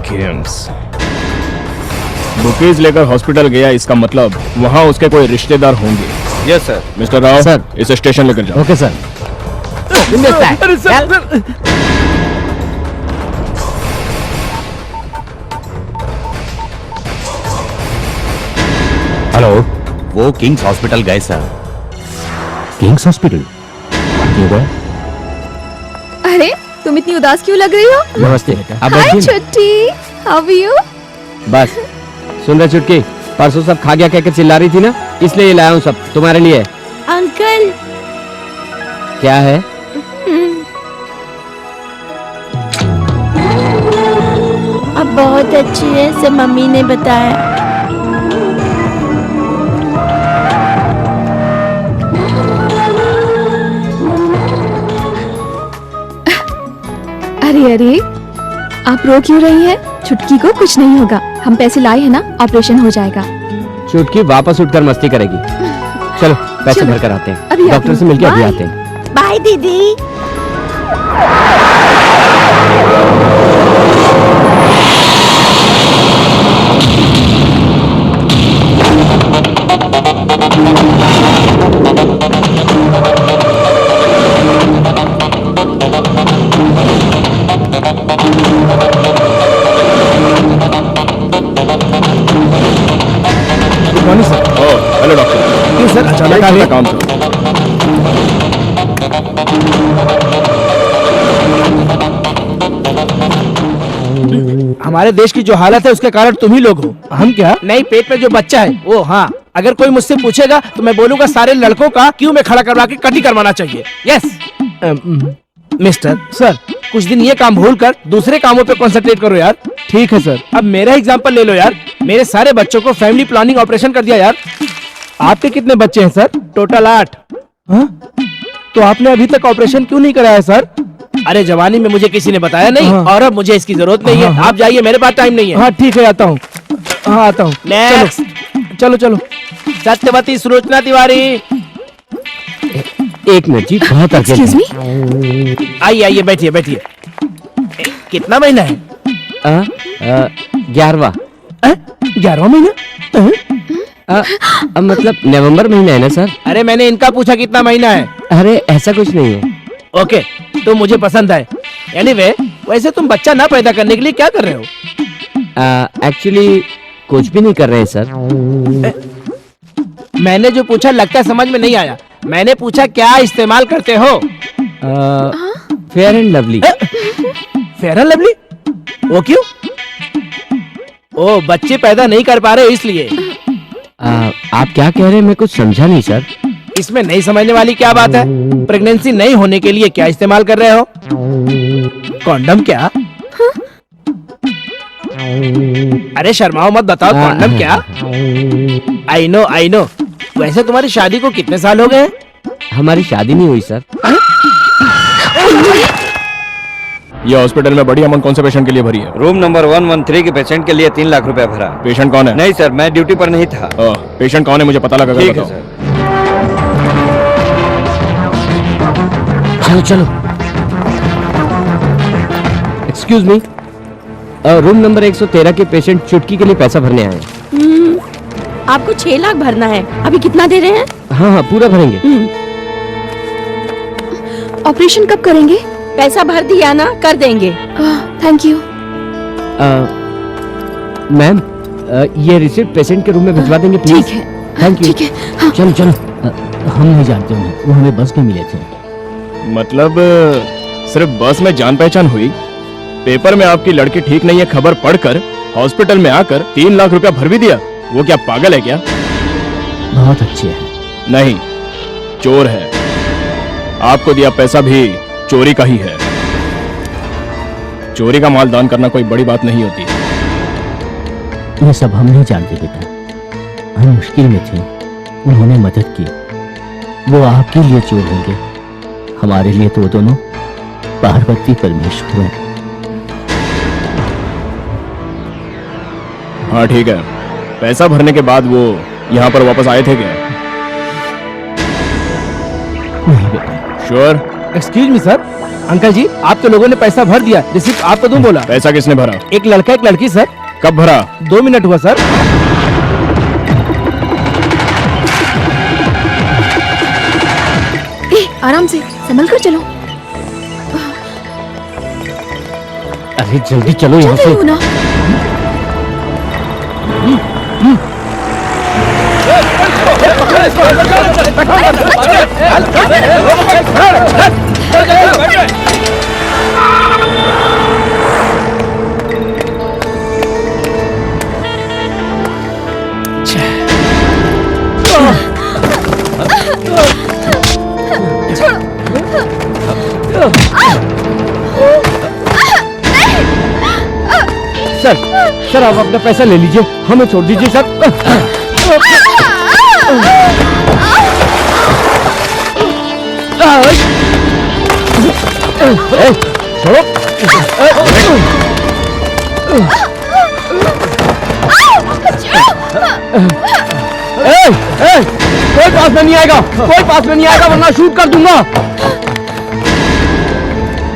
केम्स। बुकेज लेकर हॉस्पिटल गया, इसका मतलब वहाँ उसके कोई रिश्तेदार होंगे। Yes sir. Mister Rao sir. इसे स्टेशन लेकर जाओ। Okay sir. अरे सर, हेलो, वो किंग्स हॉस्पिटल गए सर। किंग्स हॉस्पिटल क्यों गए? अरे तुम इतनी उदास क्यों लग रही हो? नमस्ते बेटा। अब हाय बैठिए ना। छुट्टी, हाउ आर यू? बस सुन रहे चुटकी, परसों सब खा गया कहकर चिल्ला रही थी ना, इसलिए ये लाया हूँ सब तुम्हारे लिए। अंकल, क्या है? अब बहुत अच्छी है, से मम्मी ने बताया। अरे अरे, आप रो क्यों रही हैं? छुटकी को कुछ नहीं होगा, हम पैसे लाए हैं ना, ऑपरेशन हो जाएगा। चुटकी वापस उठकर मस्ती करेगी। चलो पैसे चलो, भर कर आते हैं, अभी डॉक्टर आती से हूँ। मिलके अभी बाय। आते हैं। बाय दीदी। Good morning sir. Oh hello doctor. क्यों सर अचानक आ गए? काम था। हमारे देश की जो हालत है उसके कारण तुम ही लोग हो। हम क्या? नहीं, पेट में जो बच्चा है वो। हाँ, अगर कोई मुझसे पूछेगा तो मैं बोलूंगा सारे लड़कों का क्यों में खड़ा करवा के कटी करवाना चाहिए। यस। मिस्टर सर, कुछ दिन ये काम भूल कर दूसरे कामों पे कंसंट्रेट करो यार। ठीक है सर। अब मेरा एग्जांपल ले लो यार, मेरे सारे बच्चों को फैमिली प्लानिंग ऑपरेशन कर दिया यार। आपके कितने बच्चे हैं सर? टोटल 8। हाँ? तो आपने अभी तक ऑपरेशन क्यों नहीं कराया सर? अरे जवानी में मुझे किसी ने बताया नहीं, और अब मुझे इसकी जरूरत नहीं है। आप जाइए, मेरे पास टाइम नहीं है। हाँ ठीक है, आता हूँ। हाँ आता हूँ। चलो चलो। सत्यवती सुलोचना तिवारी। एक मिनट जी, बहुत एक्सक्यूज मी, आइए आइए, बैठिए बैठिए। कितना महीना है? 11वां। 11वां महीना? मतलब नवंबर महीना है ना सर? अरे मैंने इनका पूछा कितना महीना है। अरे ऐसा कुछ नहीं है। ओके, तो मुझे पसंद है। एनीवे, वैसे तुम बच्चा ना पैदा करने के लिए क्या कर रहे हो? एक्चुअली कुछ भी नहीं कर रहे हैं सर। मैंने जो पूछा लगता है समझ में नहीं आया। मैंने पूछा क्या इस्तेमाल करते हो? Fair and lovely. Fair and lovely? वो क्यों? ओ, बच्चे पैदा नहीं कर पा रहे इसलिए। आप क्या कह रहे हैं, मैं कुछ समझा नहीं सर। इसमें नहीं समझने वाली क्या बात है? प्रेगनेंसी नहीं होने के लिए क्या इस्तेमाल कर रहे हो? कॉन्डम क्या? अरे शर्माओ मत, बताओ कॉन्डम क्या? I know. वैसे तुम्हारी शादी को कितने साल हो गए? हमारी शादी नहीं हुई सर। ये हॉस्पिटल में बड़ी अमाउंट कौन से पेशेंट के लिए भरी है? रूम नंबर 113 के पेशेंट के लिए 3 लाख रुपए भरा। पेशेंट कौन है? नहीं सर, मैं ड्यूटी पर नहीं था। पेशेंट कौन है मुझे पता लगा। ठीक है बताओ। सर। चलो चलो। एक्सक्यूज मी, रूम नंबर 113 के पेशेंट चुटकी के लिए पैसा भरने आए हैं। आपको 6 लाख भरना है। अभी कितना दे रहे हैं? हाँ, पूरा भरेंगे। ऑपरेशन कब करेंगे? पैसा भर दिया ना, कर देंगे। Thank you. मैम, ये रिसिप्ट पेशेंट के रूम में भिजवा देंगे प्लीज। ठीक है। Thank you. ठीक है। हाँ। चलो चलो। हम नहीं जानते उन्हें, वो हमें बस में मिले थे। मतलब सिर्फ बस में जान पहचान हुई, पेपर में आपकी लड़की ठीक नहीं है खबर पढ़कर हॉस्पिटल में आकर 3 लाख रुपया भर भी दिया। वो क्या पागल है क्या? बहुत अच्छे हैं। नहीं, चोर है। आपको दिया पैसा भी चोरी का ही है। चोरी का माल दान करना कोई बड़ी बात नहीं होती। ये सब हम नहीं जानते बेटा। हम मुश्किल में थे, उन्होंने मदद की। वो आपके लिए चोर होंगे, हमारे लिए तो वो दोनों पार्वती परमेश्वर हैं। हाँ ठीक है, पैसा भरने के बाद वो यहाँ पर वापस आए थे क्या? नहीं बेटा। Sure? Excuse me sir, uncle ji आपके लोगों ने पैसा भर दिया, रिसिप्ट आपको दूं बोला। पैसा किसने भरा? एक लड़का एक लड़की सर। कब भरा? 2 मिनट हुआ सर। आराम से, संभल कर चलो। अरे जल्दी चलो यहाँ से। ना। सर आप अपना पैसा ले लीजिए, हमें छोड़ दीजिए सर। छोड़ो। कोई पास में नहीं आएगा, कोई पास में नहीं आएगा वरना शूट कर दूंगा।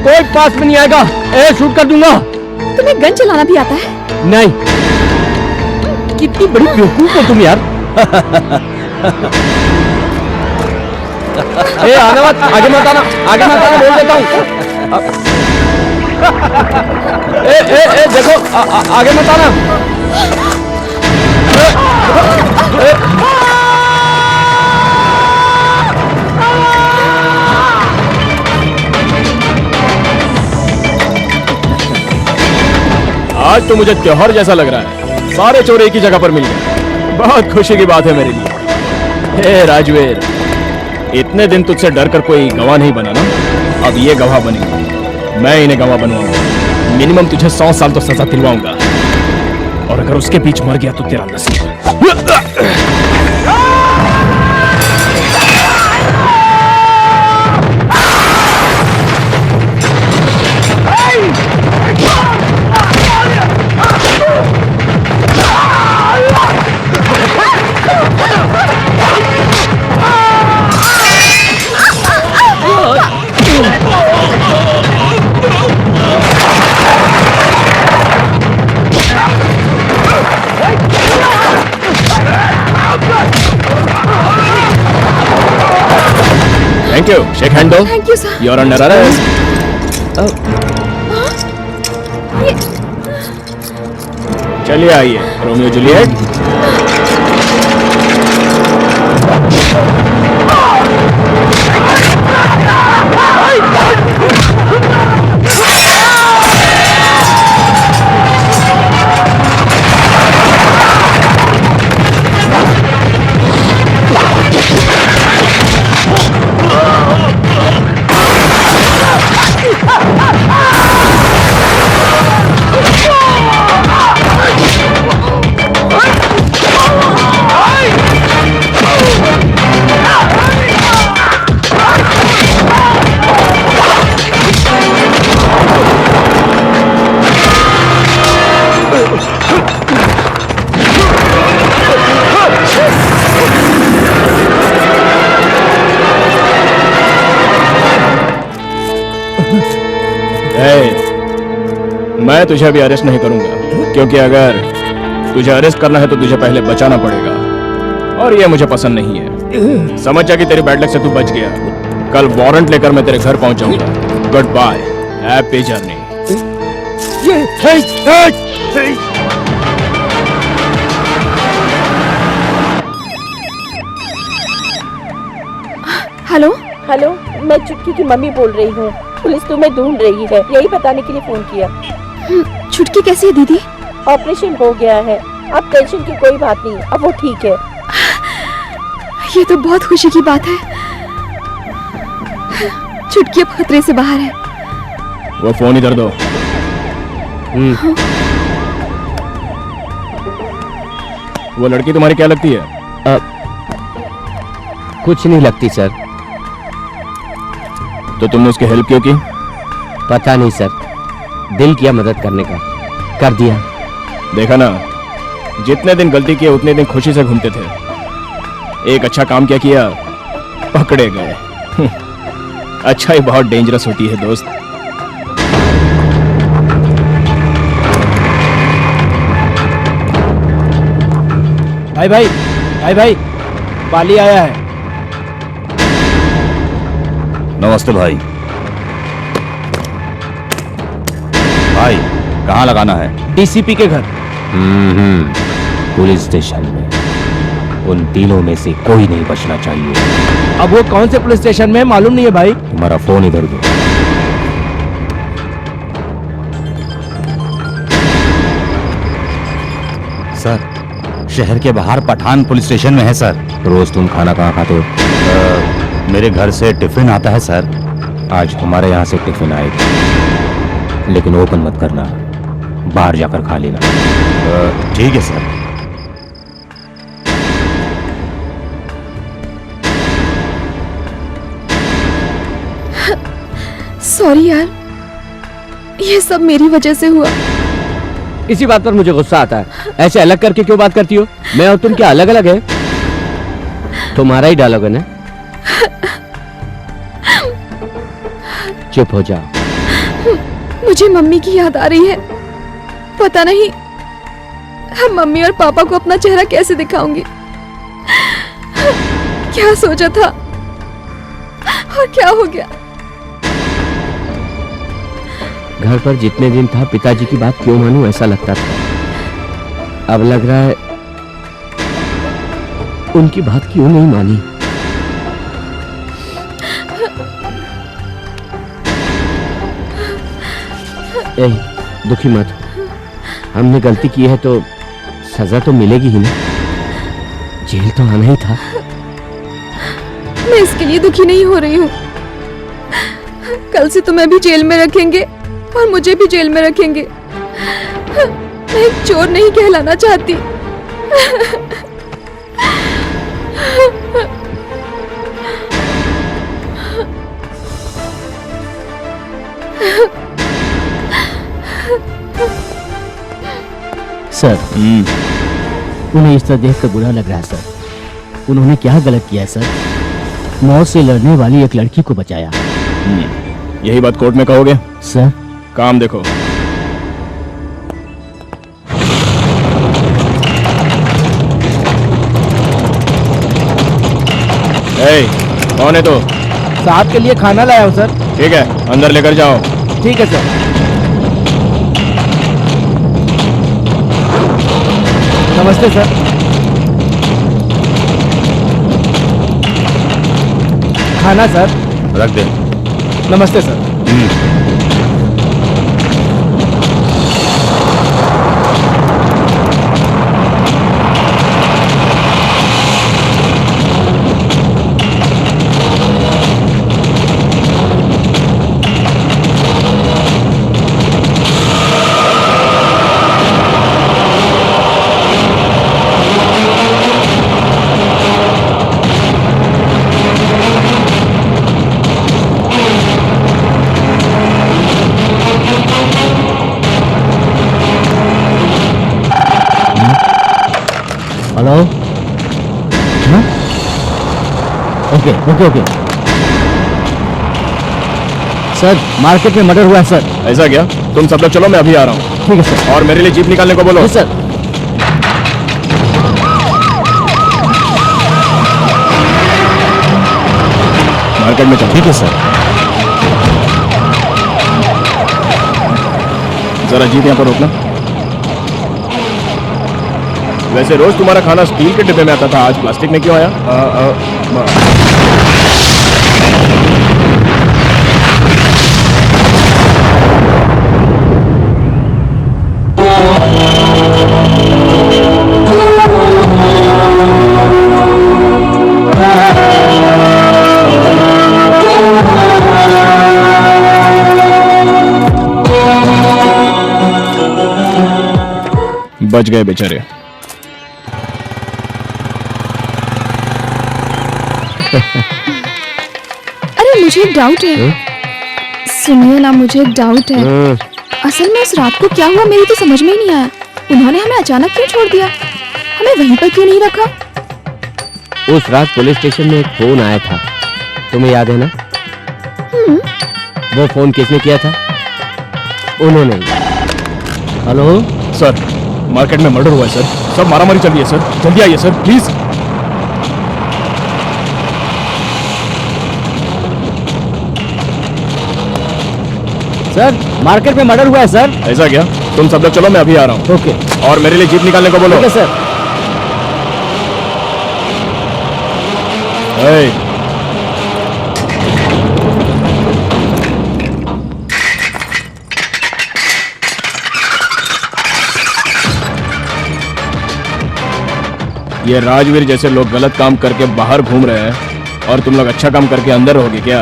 कोई पास में नहीं आएगा, शूट कर दूंगा। तुम्हें गन चलाना भी आता है? नहीं। कितनी बड़ी बेवकूफ हो तुम यार। आगे मत आना, आगे मत आना, बोल देता हूँ। देखो आगे मत आना। आज तो मुझे त्योहार जैसा लग रहा है, सारे चोर एक ही जगह पर मिल गए। बहुत खुशी की बात है मेरे लिए। हे राजवीर, इतने दिन तुझसे डर कर कोई गवाह नहीं बना ना? अब ये गवाह बनेंगे, मैं इन्हें गवाह बनवाऊंगा। मिनिमम तुझे 100 साल तो सजा दिलवाऊंगा, और अगर उसके बीच मर गया तो तेरा नसीब। थैंक यू, शेक हैंड दो। Thank you sir. You are under arrest. चलिए आइए, रोमियो जूलियट। मैं तुझे अभी अरेस्ट नहीं करूंगा, क्योंकि अगर तुझे अरेस्ट करना है तो तुझे पहले बचाना पड़ेगा, और ये मुझे पसंद नहीं है। समझ जा कि तेरी बैड लक से तू बच गया। कल वारंट लेकर मैं तेरे घर पहुंचाऊंगा। Good bye, happy journey. Hello hello, मैं चुटकी की मम्मी बोल रही हूँ। पुलिस तुम्हें ढूंढ रही है, यही बताने के लिए फोन किया। छुटकी कैसी है दीदी? ऑपरेशन हो गया है, अब टेंशन की कोई बात नहीं, अब वो ठीक है। ये तो बहुत खुशी की बात है। छुटकी अब खतरे से बाहर है। वो फोन इधर दो। वो लड़की तुम्हारी क्या लगती है? कुछ नहीं लगती सर। तो तुमने उसकी हेल्प क्यों की? पता नहीं सर, दिल किया मदद करने का, कर दिया। देखा ना, जितने दिन गलती किए उतने दिन खुशी से घूमते थे। एक अच्छा काम क्या किया, पकड़े गए। अच्छा ही बहुत डेंजरस होती है दोस्त। भाई, पाली आया है। नमस्ते भाई। भाई कहाँ लगाना है? डीसीपी के घर। पुलिस स्टेशन में। उन तीनों में से कोई नहीं बचना चाहिए। अब वो कौन से पुलिस स्टेशन में है मालूम नहीं है भाई। तुम्हारा फोन इधर दो। सर, शहर के बाहर पठान पुलिस स्टेशन में है सर। रोज तुम खाना कहाँ खाते हो? मेरे घर से टिफिन आता है सर। आज हमारे यहाँ से टिफिन आएगा, लेकिन ओपन मत करना, बाहर जाकर खा लेना। ठीक है सर। सॉरी यार, ये सब मेरी वजह से हुआ। इसी बात पर मुझे गुस्सा आता है। ऐसे अलग करके क्यों बात करती हो? मैं और तुम क्या अलग अलग है? तुम्हारा ही डायलॉग है ना? चुप हो जाओ। मुझे मम्मी की याद आ रही है। पता नहीं हम मम्मी और पापा को अपना चेहरा कैसे दिखाऊंगी। क्या सोचा था और क्या हो गया। घर पर जितने दिन था पिताजी की बात क्यों मानूं ऐसा लगता था। अब लग रहा है उनकी बात क्यों नहीं मानी। दुखी मत। हमने गलती की है तो सजा तो मिलेगी ही ना। जेल तो आना ही था। मैं इसके लिए दुखी नहीं हो रही हूँ। कल से तुम्हें भी जेल में रखेंगे और मुझे भी जेल में रखेंगे। मैं एक चोर नहीं कहलाना चाहती। सर, उन्हें इस तरह देखकर बुरा लग रहा है सर। उन्होंने क्या गलत किया है सर? मौत से लड़ने वाली एक लड़की को बचाया। यही बात कोर्ट में कहोगे? सर, काम देखो। कौन है तो? साहब के लिए खाना लाया हूँ सर। ठीक है, अंदर लेकर जाओ। ठीक है सर। नमस्ते सर। खाना सर। रख दे। नमस्ते सर। हेलो? हाँ? Okay okay okay. Sir, market में मर्डर हुआ है सर। ऐसा क्या? तुम सब लोग चलो, मैं अभी आ रहा हूँ। ठीक है सर। और मेरे लिए जीप निकालने को बोलो। जी सर। मार्केट में चलो। ठीक है सर। जरा जीप यहाँ पर रोकना। वैसे रोज तुम्हारा खाना स्टील के डिब्बे में आता था, आज प्लास्टिक में क्यों आया? बच गए बेचारे। अरे मुझे एक डाउट है। सुनिए ना, मुझे एक डाउट है। असल में उस रात को क्या हुआ मेरी तो समझ में ही नहीं आया। उन्होंने हमें अचानक क्यों छोड़ दिया? हमें वहीं पर क्यों नहीं रखा? उस रात पुलिस स्टेशन में एक फोन आया था, तुम्हें याद है ना? वो फोन किसने किया था? उन्होंने। हेलो सर, मार्केट में मर्डर हुआ है सर। सब मारामारी चल रही है सर। जल्दी आइए सर, प्लीज। सर, मार्केट में मर्डर हुआ है सर। ऐसा क्या? तुम सब लोग चलो, मैं अभी आ रहा हूँ। ओके। और मेरे लिए जीप निकालने को बोलो। ठीक है सर। ये राजवीर जैसे लोग गलत काम करके बाहर घूम रहे हैं और तुम लोग अच्छा काम करके अंदर रहोगे क्या?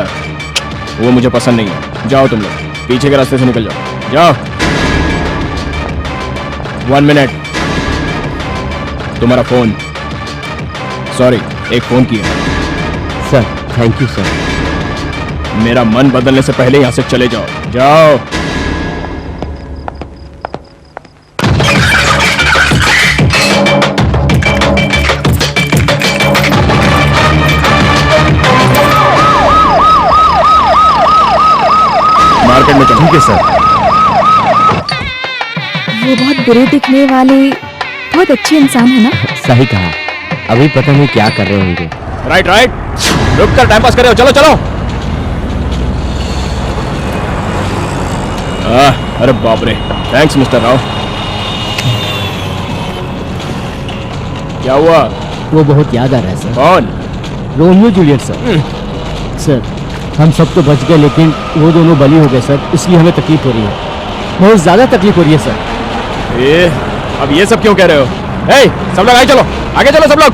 वो मुझे पसंद नहीं है। जाओ तुम लोग, पीछे के रास्ते से निकल जाओ। जाओ। 1 मिनट। तुम्हारा फोन। सॉरी, एक फोन किया। Sir, thank you sir. मेरा मन बदलने से पहले यहां से चले जाओ। जाओ। मार्केट में चलो। ठीक है सर। वो बहुत बुरे दिखने वाले बहुत अच्छे इंसान है ना? सही कहा। अभी पता नहीं क्या कर रहे होंगे। Right right. रुक कर टाइम पास कर रहे हो? चलो चलो। अरे बाप रे। Thanks mister Rao. क्या हुआ? वो बहुत याद आ रहा है सर। कौन? Romeo Juliet sir. सर, हम सब तो बच गए लेकिन वो दोनों बली हो गए सर, इसलिए हमें तकलीफ हो रही है। बहुत ज्यादा तकलीफ हो रही है सर। अब ये सब क्यों कह रहे हो? सब लोग आगे चलो, आगे चलो सब लोग।